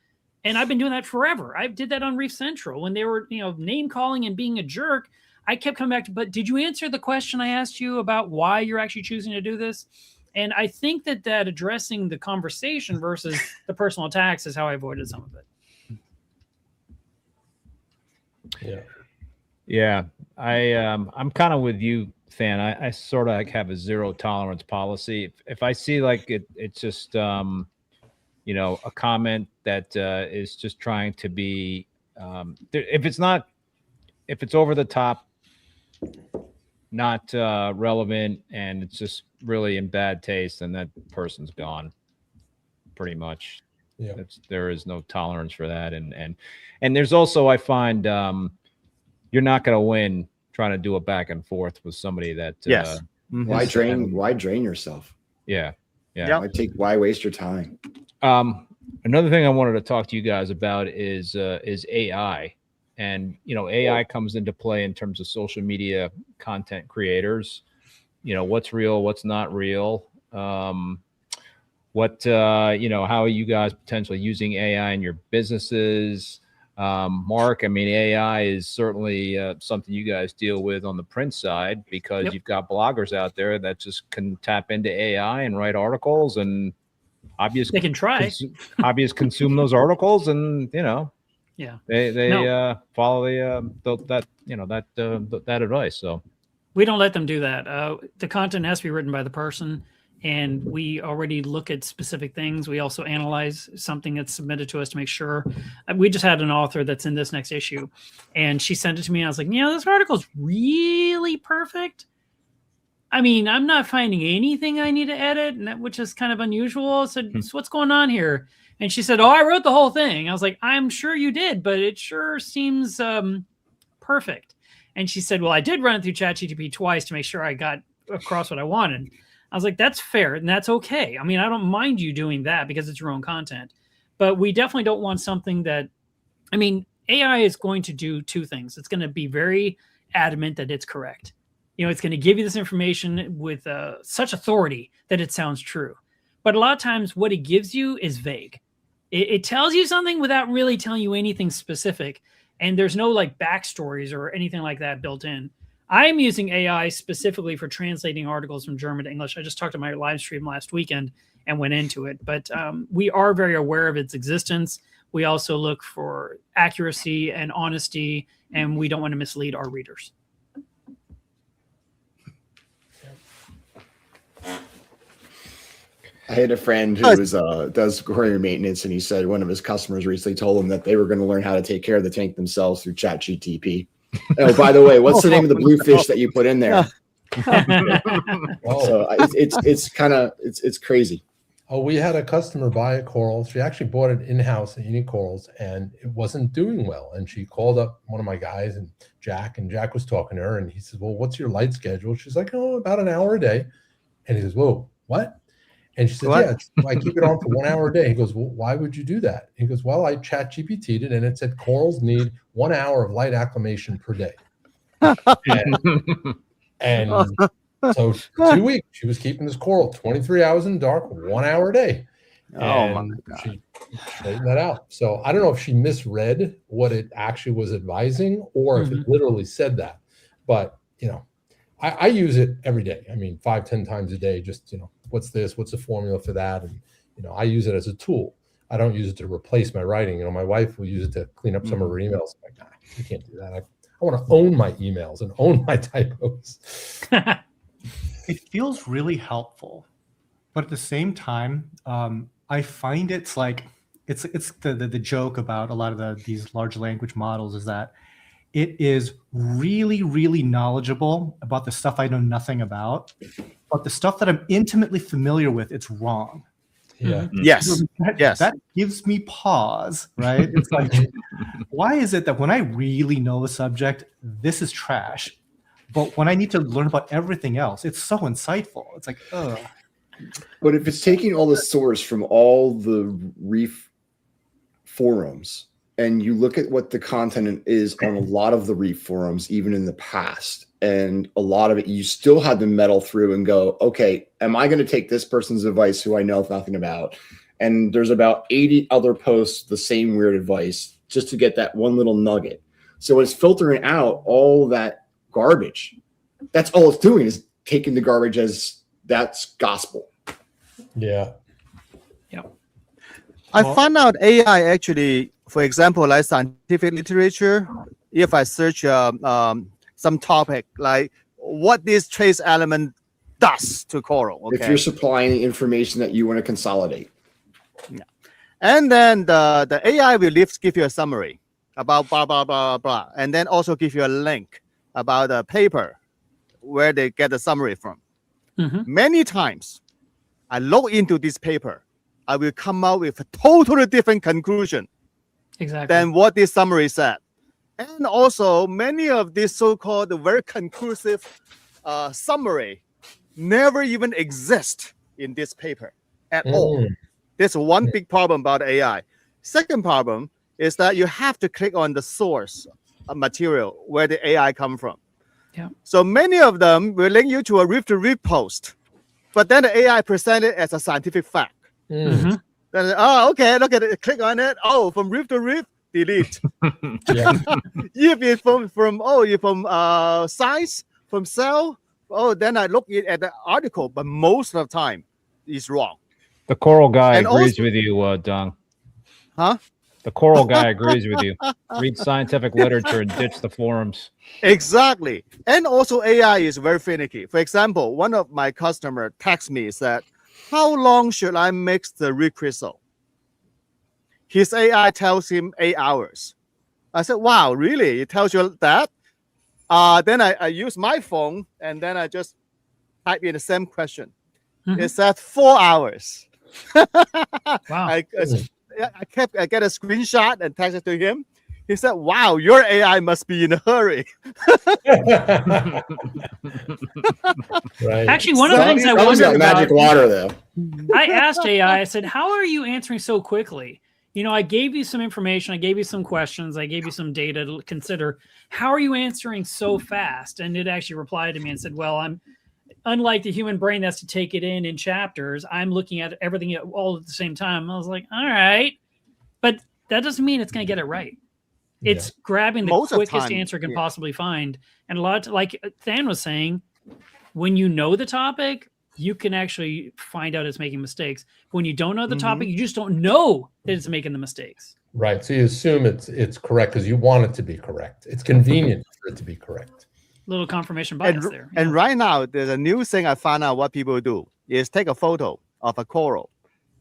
And I've been doing that forever. I did that on Reef Central when they were, name calling and being a jerk. I kept coming back to, but did you answer the question I asked you about why you're actually choosing to do this? And I think that addressing the conversation versus the personal attacks is how I avoided some of it. Yeah. Yeah. I'm kind of with you, Than. I sort of have a zero tolerance policy. If I see like it's just, a comment that is just trying to be, if it's over the top, not relevant, and it's just really in bad taste, then that person's gone pretty much. Yeah. There is no tolerance for that. And there's also, I find, you're not going to win trying to do a back and forth with somebody that, Yes. Why drain yourself? Yeah. Why waste your time? Another thing I wanted to talk to you guys about is AI. And, AI comes into play in terms of social media content creators, what's real, what's not real. How are you guys potentially using AI in your businesses? Mark, I mean, AI is certainly something you guys deal with on the print side, because you've got bloggers out there that just can tap into AI and write articles, and hobbyists They can try. Hobbyists consume those articles, and they follow that advice. So we don't let them do that. The content has to be written by the person, and we already look at specific things. We also analyze something that's submitted to us to make sure. We just had an author that's in this next issue, and she sent it to me. And I was like, this article's really perfect. I mean, I'm not finding anything I need to edit, which is kind of unusual. I said, so what's going on here? And she said, I wrote the whole thing. I was like, I'm sure you did, but it sure seems perfect. And she said, well, I did run it through ChatGPT twice to make sure I got across what I wanted. I was like, that's fair, and that's okay. I mean, I don't mind you doing that because it's your own content. But we definitely don't want something that, AI is going to do two things. It's going to be very adamant that it's correct. It's going to give you this information with such authority that it sounds true. But a lot of times what it gives you is vague. It tells you something without really telling you anything specific. And there's no like backstories or anything like that built in. I'm using AI specifically for translating articles from German to English. I just talked to my live stream last weekend and went into it. But we are very aware of its existence. We also look for accuracy and honesty, and we don't want to mislead our readers. I had a friend who does courier maintenance, and he said one of his customers recently told him that they were going to learn how to take care of the tank themselves through ChatGPT. Oh, by the way, what's the name of the bluefish that you put in there? So it's crazy. Oh, we had a customer buy a coral. She actually bought it in-house at Uni Corals, and it wasn't doing well. And she called up one of my guys, and Jack was talking to her, and he says, well, what's your light schedule? She's like, oh, about an hour a day. And he says, whoa, what? And she said, yeah, I keep it on for 1 hour a day. He goes, well, why would you do that? He goes, well, I ChatGPT'd it, and it said corals need 1 hour of light acclimation per day. And so 2 weeks, she was keeping this coral 23 hours in the dark, 1 hour a day. Oh, my God. She straightened that out. So I don't know if she misread what it actually was advising or if it literally said that. But, I use it every day. 5-10 times a day, just, what's this? What's the formula for that? And, I use it as a tool. I don't use it to replace my writing. My wife will use it to clean up some of her emails. I'm like, nah, you can't do that. I want to own my emails and own my typos. It feels really helpful, but at the same time, I find it's like it's the joke about a lot of these large language models is that it is really, really knowledgeable about the stuff I know nothing about, but the stuff that I'm intimately familiar with, it's wrong. Yeah. Yes. That gives me pause, right? It's like, why is it that when I really know a subject, this is trash, but when I need to learn about everything else, it's so insightful. It's like, ugh. But if it's taking all the source from all the reef forums, and you look at what the content is on a lot of the reef forums, even in the past, and a lot of it, you still had to meddle through and go, okay, am I going to take this person's advice who I know nothing about and there's about 80 other posts the same weird advice just to get that one little nugget. So it's filtering out all that garbage. That's all it's doing, is taking the garbage as that's gospel. Yeah. I found out AI actually, for example, like scientific literature, if I search some topic like what this trace element does to coral. Okay? If you're supplying the information that you want to consolidate. Yeah. And then the AI will give you a summary about blah, blah, blah, blah, and then also give you a link about a paper where they get the summary from. Many times I look into this paper, I will come out with a totally different conclusion than what this summary said. And also, many of these so-called very conclusive summary never even exist in this paper at all. There's one big problem about AI. Second problem is that you have to click on the source material where the AI come from. Yeah. So many of them will link you to a reef-to-reef post, but then the AI present it as a scientific fact. Then, okay, look at it, click on it. Oh, from reef to reef, delete. If it's from you're from size, from cell, then I look at the article, but most of the time it's wrong. The coral guy And agrees also- with you, Dong. Huh? The coral guy agrees with you. Read scientific literature and ditch the forums. Exactly. And also AI is very finicky. For example, one of my customer texted me, said, how long should I mix the reef crystal? His AI tells him 8 hours. I said, wow, really? It tells you that? Then I use my phone, and then I just type in the same question. It said 4 hours. Wow. I get a screenshot and text it to him. He said, wow, your AI must be in a hurry. Right. Actually, one of the things I That was wondered that magic about, water, though. I asked AI, I said, how are you answering so quickly? You know, I gave you some information, I gave you some questions, I gave you some data to consider. How are you answering so fast? And it actually replied to me and said, well, I'm unlike the human brain that's to take it in chapters, I'm looking at everything all at the same time. I was like, all right. But that doesn't mean it's going to get it right. It's grabbing the Most of the quickest time, answer it can possibly find. And a lot, like Than was saying, when you know the topic, you can actually find out it's making mistakes. When you don't know the topic, you just don't know that it's making the mistakes. Right. So you assume it's correct because you want it to be correct. It's convenient for it to be correct. Little confirmation bias there. And right now, there's a new thing I found out what people do is take a photo of a coral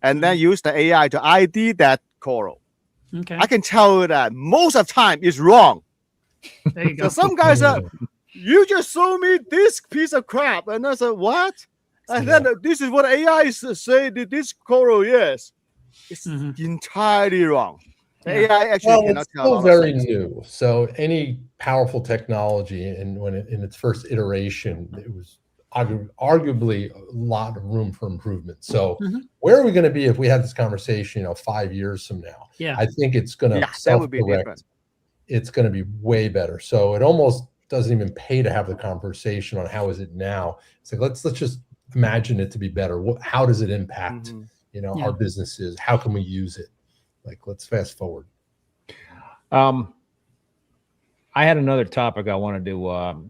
and then use the AI to ID that coral. Okay. I can tell you that most of the time it's wrong. There you go. So some guys are, you just showed me this piece of crap. And I said, what? And then this is what AI say that this coral is. It's entirely wrong. The AI actually cannot it's tell. still very new. So any powerful technology, and when in its first iteration, it was arguably a lot of room for improvement. So where are we going to be if we had this conversation, 5 years from now? Yeah. I think it's going to that would be different. self-correct. It's going to be way better. So it almost doesn't even pay to have the conversation on how is it now. It's like let's just imagine it to be better. How does it impact our businesses? How can we use it? Like, let's fast forward. I had another topic I wanted to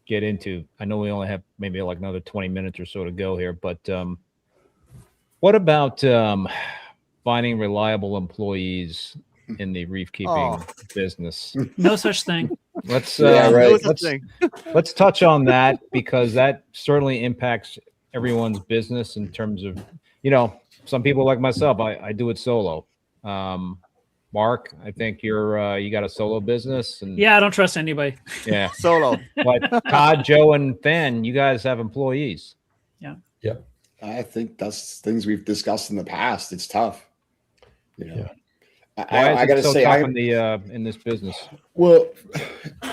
get into. I know we only have maybe like another 20 minutes or so to go here, but what about finding reliable employees in the reef keeping business? No such thing. Let's let's touch on that, because that certainly impacts everyone's business in terms of, some people like myself, I do it solo. Mark, I think you got a solo business, and I don't trust anybody. Yeah, solo. But Todd, Joe, and Than, you guys have employees. Yeah. I think that's things we've discussed in the past. It's tough. I got to say, in this business. Well,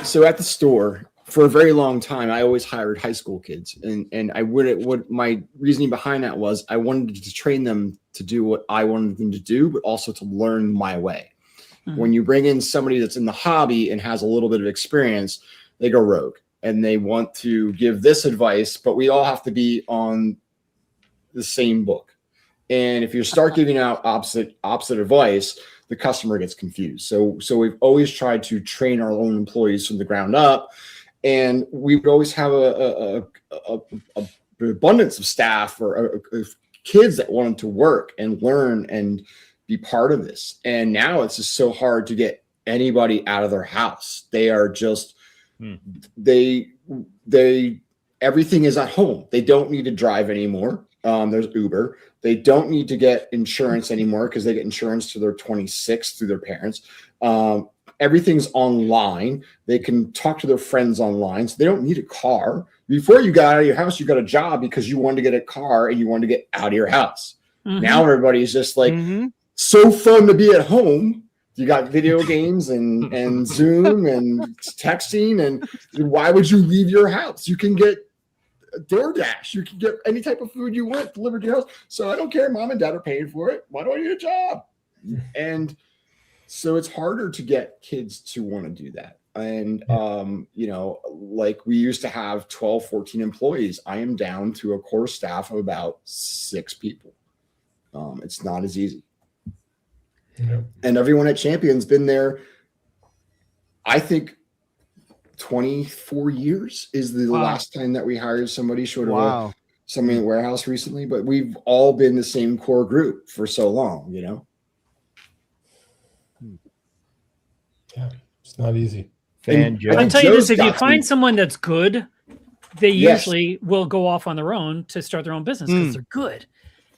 so at the store for a very long time, I always hired high school kids, and what my reasoning behind that was I wanted to train them to do what I wanted them to do, but also to learn my way. When you bring in somebody that's in the hobby and has a little bit of experience, they go rogue and they want to give this advice, but we all have to be on the same book. And if you start giving out opposite advice, the customer gets confused. So we've always tried to train our own employees from the ground up, and we would always have a abundance of staff or kids that wanted to work and learn and be part of this. And now it's just so hard to get anybody out of their house. They are just they everything is at home. They don't need to drive anymore. There's Uber. They don't need to get insurance anymore because they get insurance till they're 26 through their parents. Everything's online. They can talk to their friends online. So they don't need a car. Before you got out of your house, you got a job because you wanted to get a car and you wanted to get out of your house. Now everybody's just like, so fun to be at home. You got video games and Zoom and texting. And why would you leave your house? You can get DoorDash. You can get any type of food you want delivered to your house. So I don't care. Mom and dad are paying for it. Why do I need a job? And so it's harder to get kids to want to do that. And, like we used to have 12, 14 employees. I am down to a core staff of about 6 people. It's not as easy. And everyone at Champion's been there, I think, 24 years is the last time that we hired somebody short of somebody in the warehouse recently. But we've all been the same core group for so long, Yeah, it's not easy. I'll tell you this, if you find someone that's good, they usually will go off on their own to start their own business because they're good.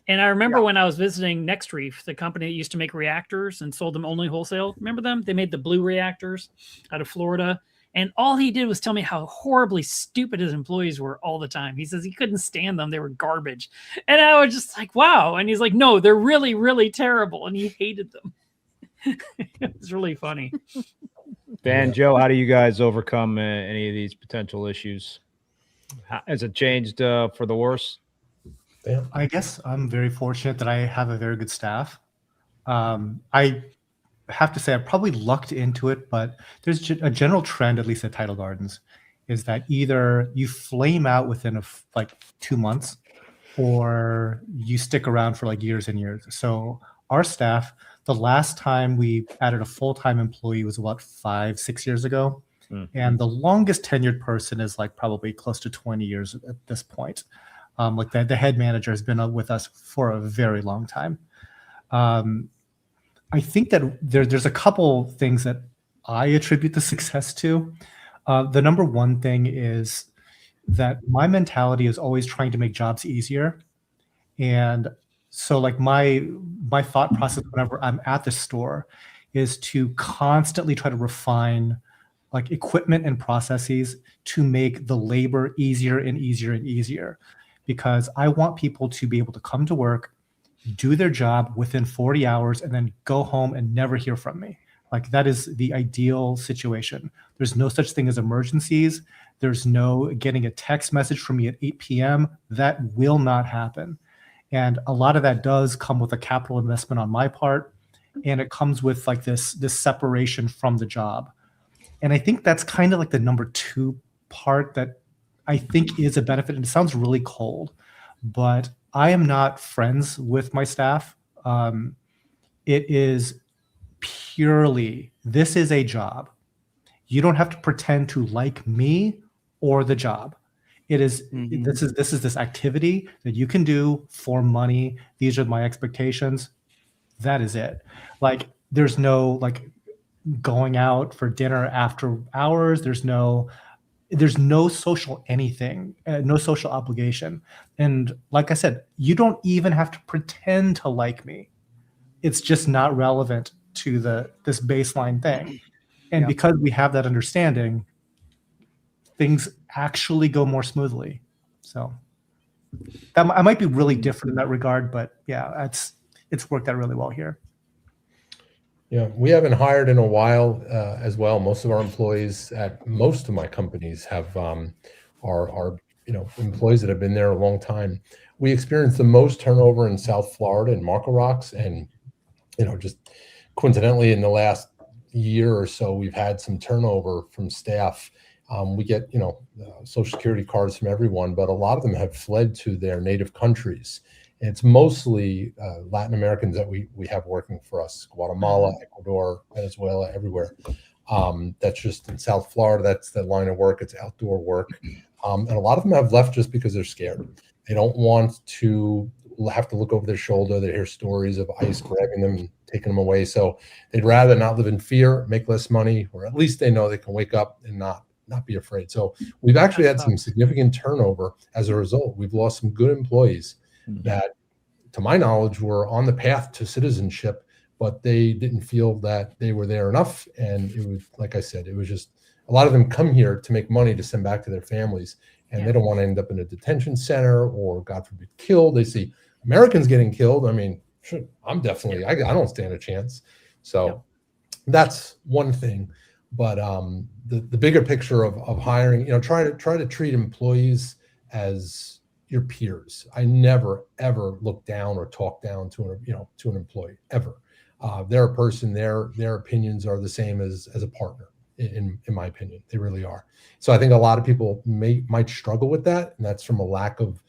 And I remember when I was visiting Next Reef, the company that used to make reactors and sold them only wholesale. Remember them? They made the blue reactors out of Florida. And all he did was tell me how horribly stupid his employees were all the time. He says he couldn't stand them. They were garbage. And I was just like, wow. And he's like, no, they're really, really terrible. And he hated them. It was really funny. Dan, Joe, how do you guys overcome any of these potential issues? Has it changed for the worse? I guess I'm very fortunate that I have a very good staff. I have to say I probably lucked into it, but there's a general trend, at least at Tidal Gardens, is that either you flame out within 2 months or you stick around for like years and years. So our staff, the last time we added a full-time employee was about 5-6 years ago. And the longest tenured person is like probably close to 20 years at this point. Like the head manager has been with us for a very long time. I think that there's a couple things that I attribute the success to. The number one thing is that my mentality is always trying to make jobs easier. And so like my thought process whenever I'm at the store is to constantly try to refine like equipment and processes to make the labor easier and easier and easier. Because I want people to be able to come to work, do their job within 40 hours, and then go home and never hear from me. Like that is the ideal situation. There's no such thing as emergencies. There's no getting a text message from me at 8 p.m. That will not happen. And a lot of that does come with a capital investment on my part. And it comes with like this separation from the job. And I think that's kind of like the number 2 part that I think is a benefit. And it sounds really cold, but I am not friends with my staff. It is purely, this is a job. You don't have to pretend to like me or the job. It is, this is this activity that you can do for money. These are my expectations. That is it. Like, there's no like going out for dinner after hours. There's no social anything, no social obligation. And like I said, you don't even have to pretend to like me. It's just not relevant to this baseline thing. And because we have that understanding, things actually go more smoothly. So I might be really different in that regard, but yeah, it's worked out really well here. Yeah, we haven't hired in a while as well. Most of our employees at most of my companies have are employees that have been there a long time. We experienced the most turnover in South Florida in Marco Rocks, and just coincidentally in the last year or so we've had some turnover from staff. We get Social Security cards from everyone, but a lot of them have fled to their native countries. It's mostly Latin Americans that we have working for us, Guatemala, Ecuador, Venezuela, everywhere. That's just in South Florida. That's the line of work. It's outdoor work. And a lot of them have left just because they're scared. They don't want to have to look over their shoulder. They hear stories of ICE grabbing them and taking them away. So they'd rather not live in fear, make less money, or at least they know they can wake up and not be afraid. So we've actually had some significant turnover as a result. We've lost some good employees that, to my knowledge, were on the path to citizenship, but they didn't feel that they were there enough. And it was, like I said, it was just a lot of them come here to make money to send back to their families, and they don't want to end up in a detention center or, God forbid, killed. They see Americans getting killed. I mean, I'm definitely, I don't stand a chance. So that's one thing. But the bigger picture of hiring, try to treat employees as your peers. I never ever look down or talk down to an employee ever. They're a person. Their opinions are the same as a partner. In my opinion, they really are. So I think a lot of people might struggle with that, and that's from a lack of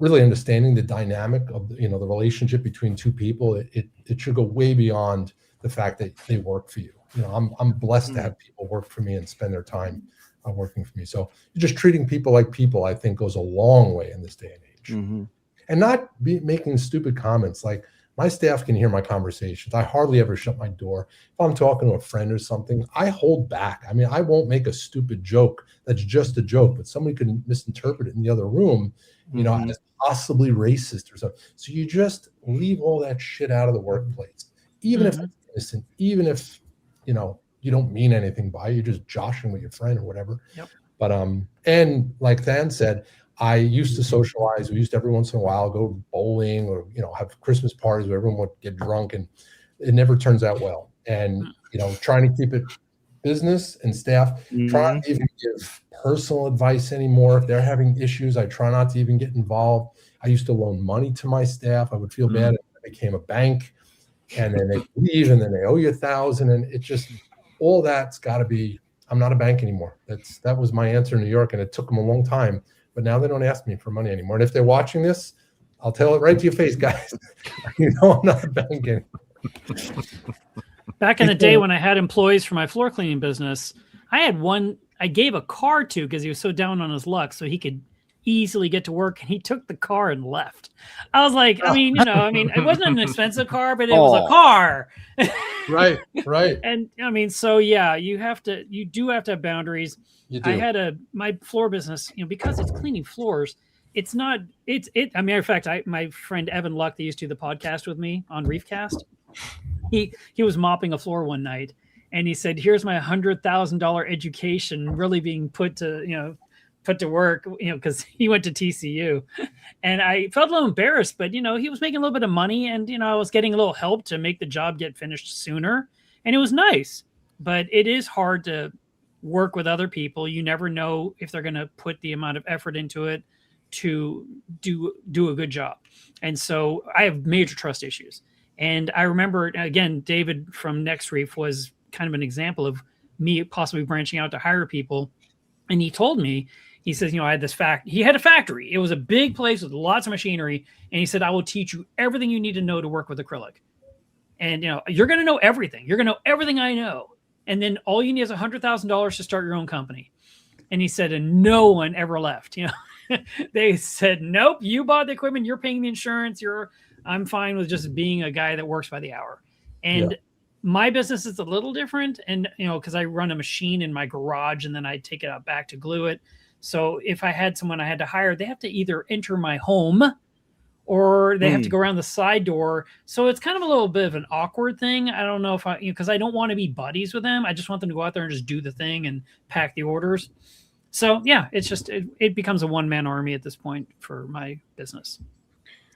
really understanding the dynamic of the relationship between two people. It should go way beyond the fact that they work for you. I'm blessed to have people work for me and spend their time working for me. So just treating people like people, I think, goes a long way in this day and age. And not making stupid comments. Like, my staff can hear my conversations. I hardly ever shut my door. If I'm talking to a friend or something, I hold back. I mean, I won't make a stupid joke that's just a joke, but somebody could misinterpret it in the other room, as possibly racist or something. So you just leave all that shit out of the workplace, even if it's innocent, even if you don't mean anything by it, you're just joshing with your friend or whatever. But and like Than said, I used to socialize. We used to every once in a while go bowling or have Christmas parties where everyone would get drunk, and it never turns out well. And trying to keep it business and staff, try not to even give personal advice anymore. If they're having issues, I try not to even get involved. I used to loan money to my staff. I would feel bad if I became a bank, and then they leave, and then they owe you $1,000, and it just, all that's got to be. I'm not a bank anymore. That was my answer in New York, and it took them a long time. But now they don't ask me for money anymore. And if they're watching this, I'll tell it right to your face, guys. I'm not a bank anymore. Back in the day when I had employees for my floor cleaning business, I had one I gave a car to because he was so down on his luck so he could easily get to work, and he took the car and left. I was like, I mean, it wasn't an expensive car, but it was a car. Right. And I mean, so yeah, you do have to have boundaries. I had my floor business, because it's cleaning floors. It's not, I mean, matter of fact, my friend Evan Luck, that used to do the podcast with me on Reefcast, he was mopping a floor one night, and he said, here's my $100,000 education really being put to work, because he went to TCU. And I felt a little embarrassed, but, he was making a little bit of money, and, I was getting a little help to make the job get finished sooner. And it was nice, but it is hard to work with other people. You never know if they're going to put the amount of effort into it to do a good job. And so I have major trust issues. And I remember, again, David from Next Reef was kind of an example of me possibly branching out to hire people. And he told me, he says, I had this he had a factory. It was a big place with lots of machinery. And he said, I will teach you everything you need to know to work with acrylic. And, you're going to know everything. You're going to know everything I know. And then all you need is $100,000 to start your own company. And he said, and no one ever left. They said, nope, you bought the equipment. You're paying the insurance. I'm fine with just being a guy that works by the hour. And my business is a little different. And, because I run a machine in my garage and then I take it out back to glue it. So if I had someone I had to hire, they have to either enter my home or they have to go around the side door. So it's kind of a little bit of an awkward thing. I don't know if because I don't want to be buddies with them. I just want them to go out there and just do the thing and pack the orders. So yeah, it's just, it becomes a one-man army at this point for my business.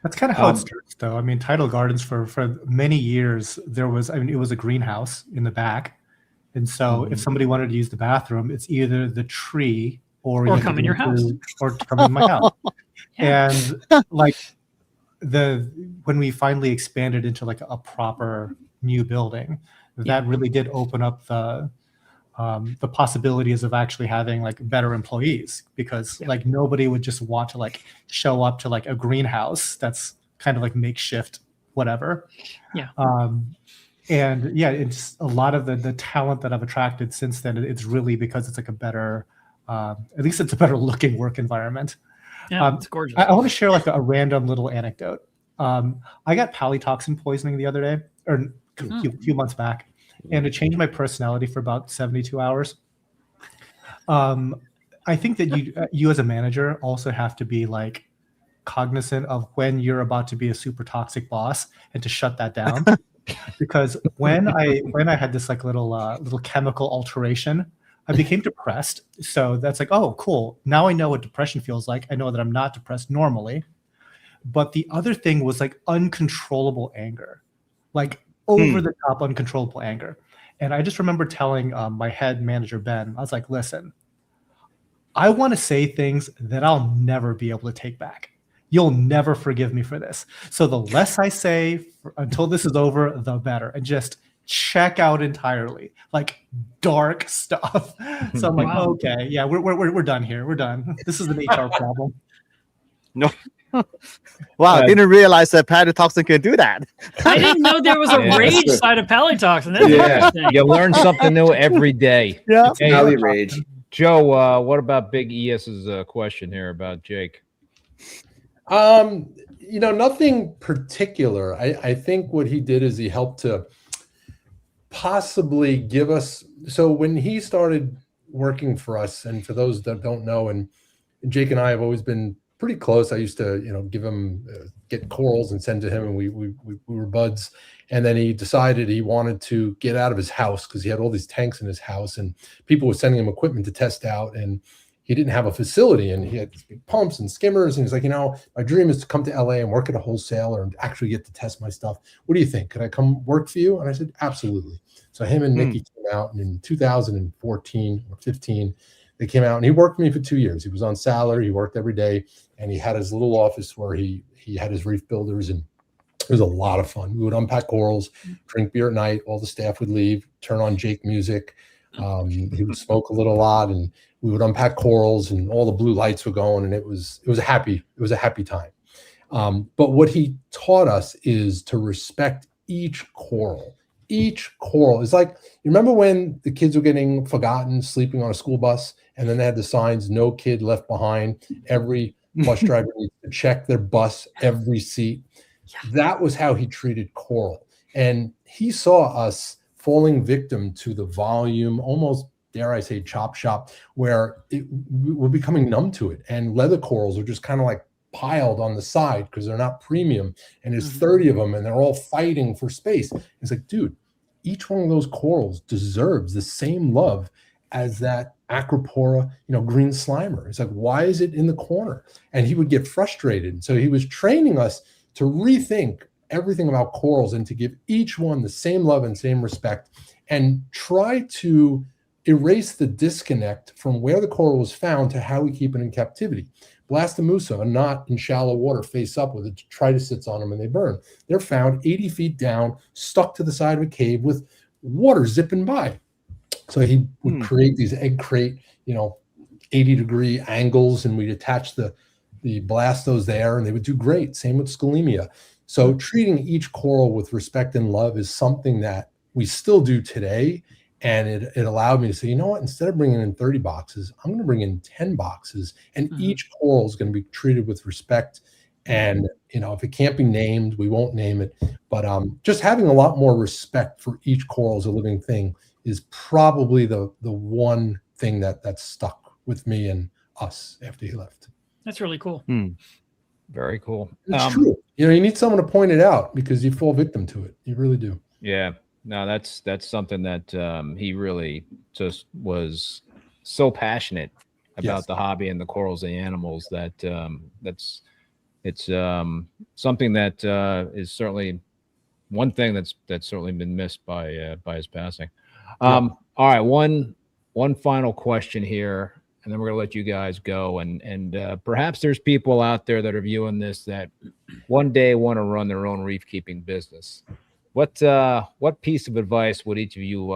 That's kind of how it starts, though. I mean, Tidal Gardens for many years, it was a greenhouse in the back. And so if somebody wanted to use the bathroom, it's either the tree or come in your house. Or come in my house. And like when we finally expanded into like a proper new building, that really did open up the the possibilities of actually having like better employees, because like nobody would just want to like show up to like a greenhouse that's kind of like makeshift, whatever. Yeah. And yeah, it's a lot of the talent that I've attracted since then. It's really because it's like a better, at least it's a better looking work environment. Yeah, it's gorgeous. I want to share like a random little anecdote. I got palytoxin poisoning the other day, or a few months back, and it changed my personality for about 72 hours. I think that you as a manager also have to be like cognizant of when you're about to be a super toxic boss and to shut that down. Because when I had this like little chemical alteration, I became depressed. So that's like, oh, cool. Now I know what depression feels like. I know that I'm not depressed normally. But the other thing was like uncontrollable anger, like over the top uncontrollable anger. And I just remember telling my head manager, Ben, I was like, listen, I want to say things that I'll never be able to take back. You'll never forgive me for this. So the less I say until this is over, the better. And just check out entirely, like dark stuff. So I'm like, okay, yeah, we're done here. We're done. This is an HR problem. No. Wow, I didn't realize that palytoxin can do that. I didn't know there was a rage side of palytoxin. That's interesting. You learn something new every day. Yeah. Hey, Pally rage. Joe, what about Big ES's question here about Jake? Nothing particular. I think what he did is he helped to possibly give us. So when he started working for us, and for those that don't know, and Jake and I have always been pretty close. I used to, give him, get corals and send to him, and we were buds. And then he decided he wanted to get out of his house because he had all these tanks in his house, and people were sending him equipment to test out, and he didn't have a facility, and he had big pumps and skimmers. And he's like, my dream is to come to LA and work at a wholesaler and actually get to test my stuff. What do you think? Could I come work for you? And I said, absolutely. So him and Nikki came out, and in 2014 or 15, they came out, and he worked for me for 2 years. He was on salary. He worked every day, and he had his little office where he had his reef builders, and it was a lot of fun. We would unpack corals, drink beer at night. All the staff would leave, turn on Jake music. He would smoke a lot, and we would unpack corals, and all the blue lights were going, and it was a happy time. But what he taught us is to respect each coral. Each coral is like, you remember when the kids were getting forgotten, sleeping on a school bus, and then they had the signs, no kid left behind. Every bus driver needs to check their bus, every seat. Yeah. That was how he treated coral. And he saw us falling victim to the volume, almost, dare I say, chop shop, where we're becoming numb to it. And leather corals are just kind of like piled on the side because they're not premium. And there's 30 of them, and they're all fighting for space. It's like, dude, each one of those corals deserves the same love as that Acropora, green slimer. It's like, why is it in the corner? And he would get frustrated. So he was training us to rethink everything about corals and to give each one the same love and same respect, and try to erase the disconnect from where the coral was found to how we keep it in captivity. Blastomussa are not in shallow water face up with detritus sits on them and they burn. They're found 80 feet down, stuck to the side of a cave with water zipping by. So he would create these egg crate, 80-degree angles, and we'd attach the blastos there, and they would do great. Same with scalemia. So treating each coral with respect and love is something that we still do today. And it allowed me to say, you know what, instead of bringing in 30 boxes, I'm going to bring in 10 boxes, and each coral is going to be treated with respect. And, if it can't be named, we won't name it. But just having a lot more respect for each coral as a living thing is probably the one thing that stuck with me and us after he left. That's really cool. Very cool. It's true. You need someone to point it out because you fall victim to it. You really do. Yeah. No, that's something that he really just was so passionate about the hobby and the corals and the animals that it's something that is certainly one thing that's certainly been missed by his passing. All right, one final question here, and then we're gonna let you guys go. And perhaps there's people out there that are viewing this that one day want to run their own reef keeping business. What piece of advice would each of you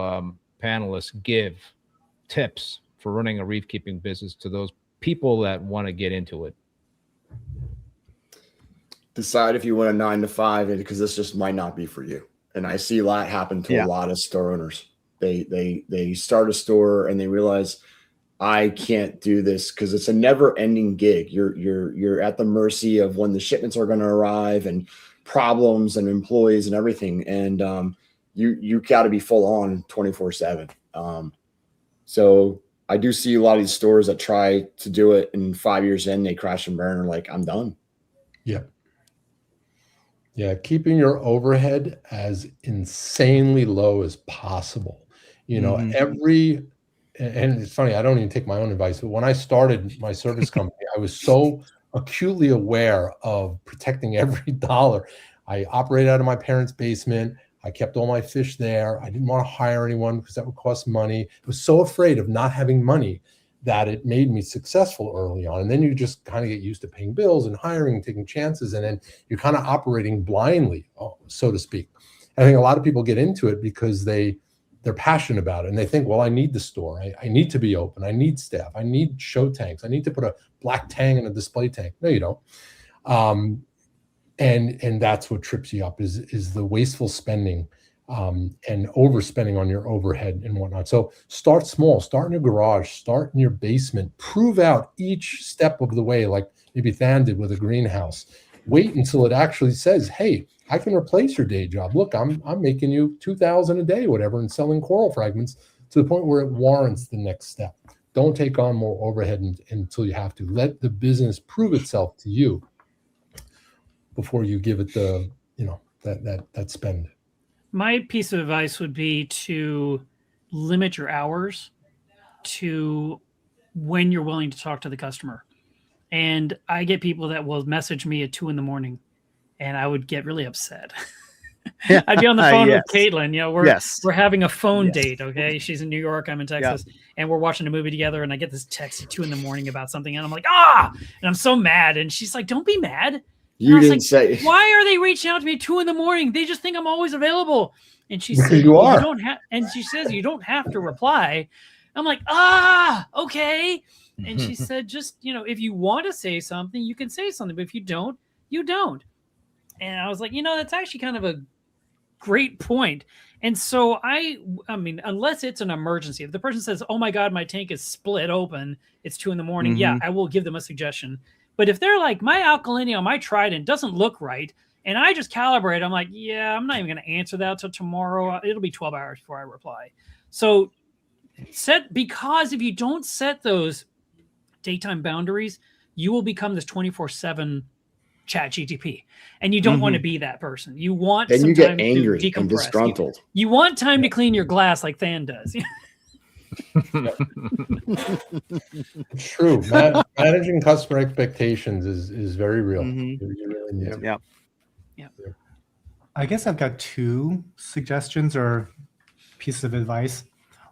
panelists give tips for running a reef keeping business to those people that want to get into it? Decide if you want a 9 to 5, because this just might not be for you. And I see a lot happen to a lot of store owners. They start a store and they realize, I can't do this, because it's a never ending gig. You're at the mercy of when the shipments are going to arrive and problems and employees and everything. And you got to be full on 24/7. So I do see a lot of these stores that try to do it, and 5 years in, they crash and burn, and like, I'm done. Yeah. Yeah. Keeping your overhead as insanely low as possible. You know, and it's funny, I don't even take my own advice, but when I started my service company, I was so acutely aware of protecting every dollar. I operated out of my parents' basement. I kept all my fish there. I didn't want to hire anyone because that would cost money. I was so afraid of not having money that it made me successful early on. And then you just kind of get used to paying bills and hiring and taking chances. And then you're kind of operating blindly, so to speak. I think a lot of people get into it because they're passionate about it. And they think, well, I need the store. I need to be open. I need staff. I need show tanks. I need to put a black tang in a display tank. No, you don't. And that's what trips you up is the wasteful spending and overspending on your overhead and whatnot. So start small, start in your garage, start in your basement, prove out each step of the way, like maybe Than did with a greenhouse. Wait until it actually says, hey, I can replace your day job. Look, I'm making you $2,000 a day, whatever, and selling coral fragments to the point where it warrants the next step. Don't take on more overhead until you have to. Let the business prove itself to you before you give it the, that spend. My piece of advice would be to limit your hours to when you're willing to talk to the customer. And I get people that will message me at 2 a.m. and I would get really upset. I'd be on the phone with Caitlin. We're having a phone date. Okay. She's in New York. I'm in Texas and we're watching a movie together. And I get this text at 2 a.m. about something. And I'm like, and I'm so mad. And she's like, don't be mad. You didn't say. Why are they reaching out to me at 2 a.m? They just think I'm always available. And she said, you are. You don't have. And she says, you don't have to reply. I'm like, okay. And she said, just, if you want to say something, you can say something. But if you don't, you don't. And I was like, that's actually kind of a great point. And so I mean, unless it's an emergency, if the person says, oh my God, my tank is split open, it's 2 a.m. Yeah, I will give them a suggestion. But if they're like, my alkalinity on my Trident doesn't look right, and I just calibrate, I'm like, yeah, I'm not even going to answer that till tomorrow. It'll be 12 hours before I reply. So because if you don't set those daytime boundaries, you will become this 24/7 chat GTP, and you don't want to be that person. You want then some you get time angry to decompress. and disgruntled. You want time to clean your glass like Than does. It's true. Managing customer expectations is very real. You really need to. I guess I've got 2 suggestions or pieces of advice.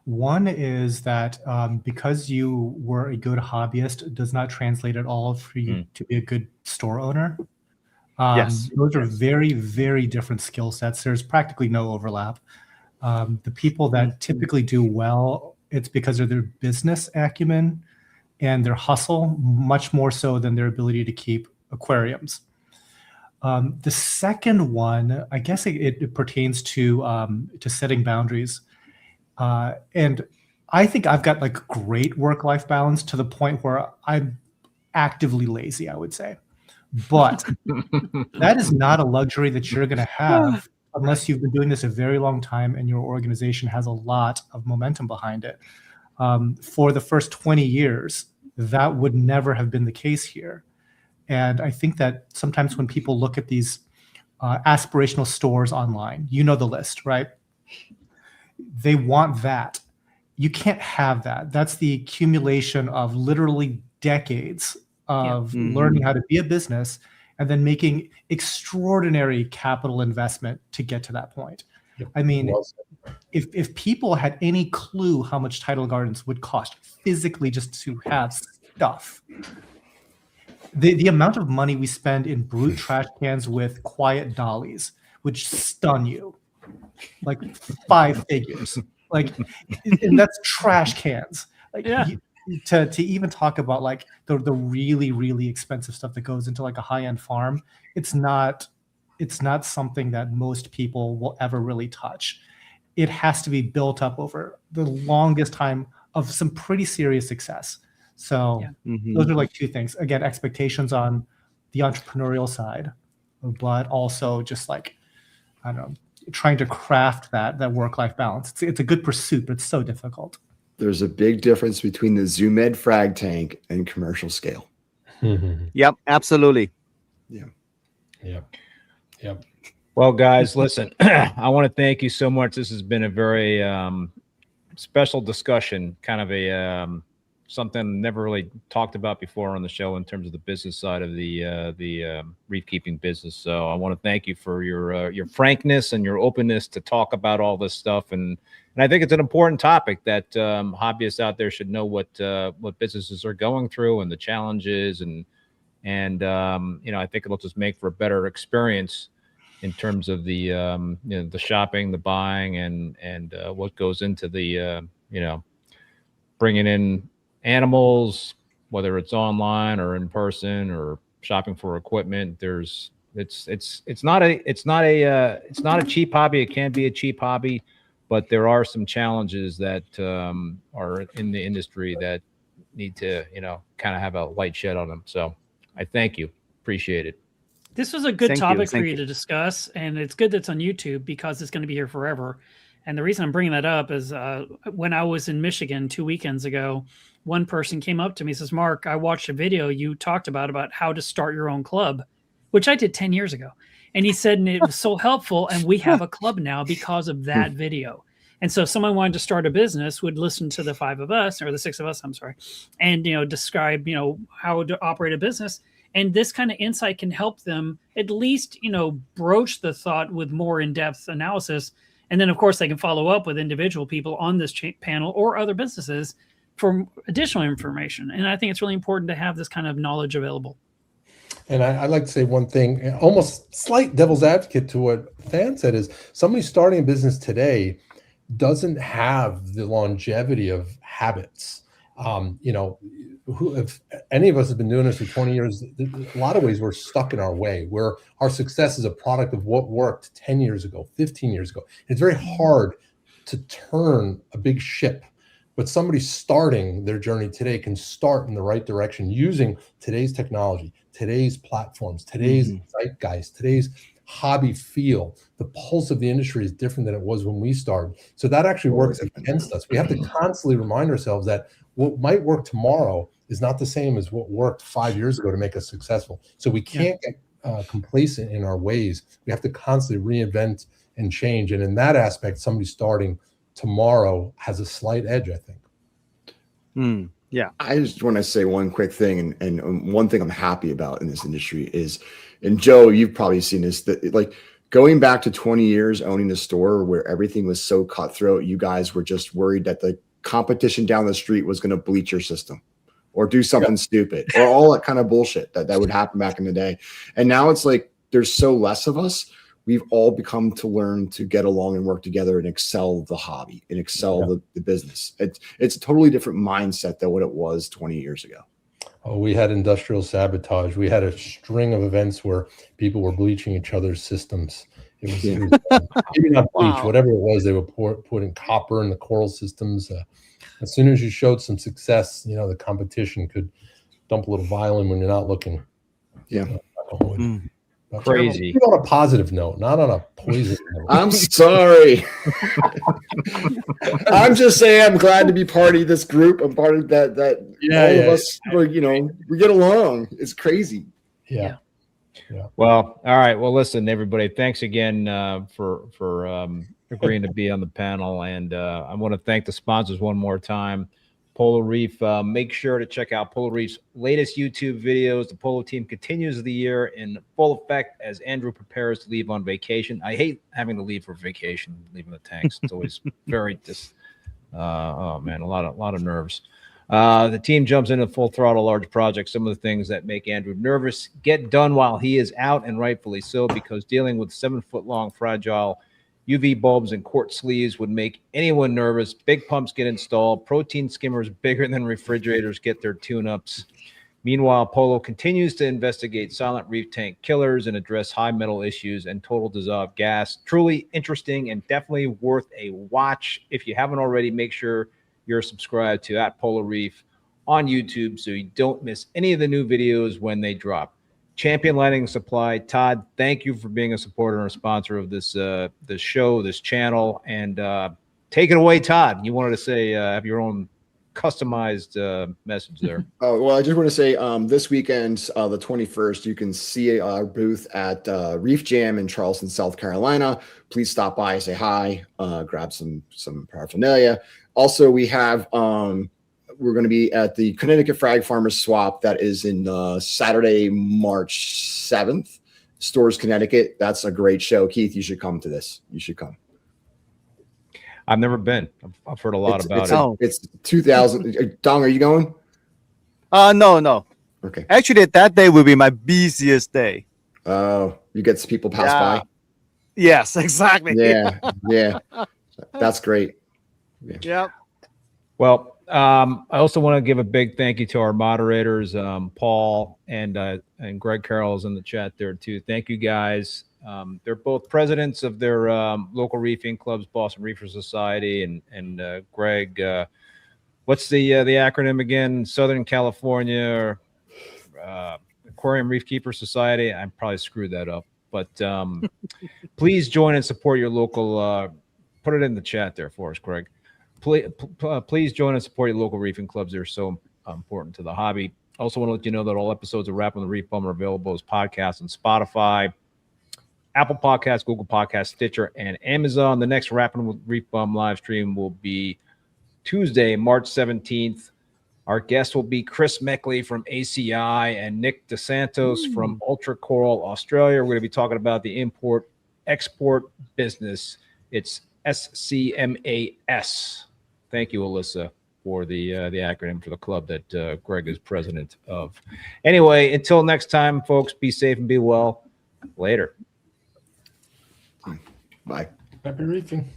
One is that because you were a good hobbyist does not translate at all for you to be a good store owner. Those are very, very different skill sets. There's practically no overlap. The people that typically do well, it's because of their business acumen and their hustle, much more so than their ability to keep aquariums. The second one, I guess it pertains to setting boundaries. And I think I've got like great work-life balance to the point where I'm actively lazy, I would say. But that is not a luxury that you're going to have unless you've been doing this a very long time and your organization has a lot of momentum behind it. For the first 20 years, that would never have been the case here. And I think that sometimes when people look at these aspirational stores online, you know the list, right? They want that. You can't have that. That's the accumulation of literally decades of learning how to be a business and then making extraordinary capital investment to get to that point. I mean, if people had any clue how much Tidal Gardens would cost physically just to have stuff, the amount of money we spend in brute trash cans with quiet dollies would stun you, like 5 figures. Like, and that's trash cans. Like, Yeah. to even talk about like the really, really expensive stuff that goes into like a high-end farm, it's not something that most people will ever really touch. It has to be built up over the longest time of some pretty serious success. So those are like two things. Again, expectations on the entrepreneurial side, but also just like, I don't know, trying to craft that work-life balance. It's a good pursuit, but it's so difficult. There's a big difference between the Zoom Ed frag tank and commercial scale. Yep, absolutely. Yep. Well, guys, listen, I want to thank you so much. This has been a very special discussion, kind of a something never really talked about before on the show in terms of the business side of the reef keeping business. So I want to thank you for your frankness and your openness to talk about all this stuff. And I think it's an important topic that hobbyists out there should know what businesses are going through and the challenges. And I think it'll just make for a better experience in terms of the the shopping, the buying, and what goes into the bringing in animals, whether it's online or in person or shopping for equipment. It's not a cheap hobby. It can be a cheap hobby, but there are some challenges that are in the industry that need to kind of have a light shed on them. So I thank you. Appreciate it. This was a good Thank topic you. for you to discuss, and it's good that's on YouTube because it's going to be here forever. And the reason I'm bringing that up is when I was in Michigan 2 weekends ago, one person came up to me and says, Mark, I watched a video you talked about how to start your own club, which I did 10 years ago. And he said, and it was so helpful, and we have a club now because of that video. And so if someone wanted to start a business, would listen to the 5 of us, or the 6 of us, I'm sorry, and describe how to operate a business. And this kind of insight can help them at least broach the thought with more in-depth analysis. And then, of course, they can follow up with individual people on this panel or other businesses for additional information. And I think it's really important to have this kind of knowledge available. And I'd like to say one thing, almost slight devil's advocate to what Than said, is somebody starting a business today doesn't have the longevity of habits. If any of us have been doing this for 20 years, a lot of ways we're stuck in our way, where our success is a product of what worked 10 years ago, 15 years ago. It's very hard to turn a big ship, but somebody starting their journey today can start in the right direction using today's technology, today's platforms, today's zeitgeist, today's hobby feel. The pulse of the industry is different than it was when we started. So that actually works against us. We have to constantly remind ourselves that what might work tomorrow is not the same as what worked 5 years ago to make us successful. So we can't get complacent in our ways. We have to constantly reinvent and change. And in that aspect, somebody starting tomorrow has a slight edge, I think. Yeah. I just want to say one quick thing, and one thing I'm happy about in this industry is, and Joe, you've probably seen this, that like going back to 20 years owning a store where everything was so cutthroat, you guys were just worried that the competition down the street was going to bleach your system or do something stupid or all that kind of bullshit that would happen back in the day. And now it's like there's so less of us. We've all become to learn to get along and work together and excel the hobby and excel the business. It's a totally different mindset than what it was 20 years ago. Oh, we had industrial sabotage. We had a string of events where people were bleaching each other's systems. It was maybe not bleach, whatever it was. They were putting copper in the coral systems. As soon as you showed some success, the competition could dump a little violin when you're not looking. Yeah. Crazy. On a positive note, not on a poison note. I'm sorry. I'm just saying I'm glad to be part of this group. I'm part of that all of us we get along. It's crazy. Yeah. Well, all right. Well, listen, everybody, thanks again for agreeing to be on the panel. And I want to thank the sponsors one more time. Polo Reef. Make sure to check out Polo Reef's latest YouTube videos. The Polo team continues the year in full effect as Andrew prepares to leave on vacation. I hate having to leave for vacation, leaving the tanks. It's always very oh man, a lot of nerves. The team jumps into full throttle large projects. Some of the things that make Andrew nervous get done while he is out, and rightfully so, because dealing with 7-foot long fragile UV bulbs and quart sleeves would make anyone nervous. Big pumps get installed. Protein skimmers bigger than refrigerators get their tune-ups. Meanwhile, Polo continues to investigate silent reef tank killers and address high metal issues and total dissolved gas. Truly interesting and definitely worth a watch. If you haven't already, make sure you're subscribed to @Polo Reef on YouTube so you don't miss any of the new videos when they drop. Champion Lighting Supply, Todd, thank you for being a supporter and a sponsor of this this show, this channel, and take it away, Todd. You wanted to say have your own customized message there. Oh, well, I just want to say this weekend, the 21st, you can see our booth at Reef Jam in Charleston, South Carolina. Please stop by, say hi, grab some paraphernalia. Also, we have we're going to be at the Connecticut Frag Farmers Swap. That is in Saturday, March 7th, Stores, Connecticut. That's a great show. Keith, you should come to this. You should come. I've never been. I've heard a lot about it. It's 2000. Dong, are you going? No. Okay. Actually, that day will be my busiest day. Oh, you get some people pass by? Yes, exactly. Yeah. That's great. Yep. Well, I also want to give a big thank you to our moderators, Paul and Greg Carroll is in the chat there too. Thank you guys. They're both presidents of their local reefing clubs, Boston Reefer Society, and Greg. What's the acronym again? Southern California Aquarium Reef Keeper Society. I probably screwed that up, but please join and support your local. Put it in the chat there for us, Greg. Please join and support your local reefing clubs. They're so important to the hobby. Also want to let you know that all episodes of Rappin' With ReefBum are available as podcasts on Spotify, Apple Podcasts, Google Podcasts, Stitcher, and Amazon. The next Rappin' With ReefBum live stream will be Tuesday, March 17th. Our guest will be Chris Meckley from ACI and Nick DeSantos from Ultra Coral, Australia. We're going to be talking about the import-export business. It's SCMAS. Thank you, Alyssa, for the acronym for the club that Greg is president of. Anyway, until next time, folks, be safe and be well. Later. Bye. Happy reefing.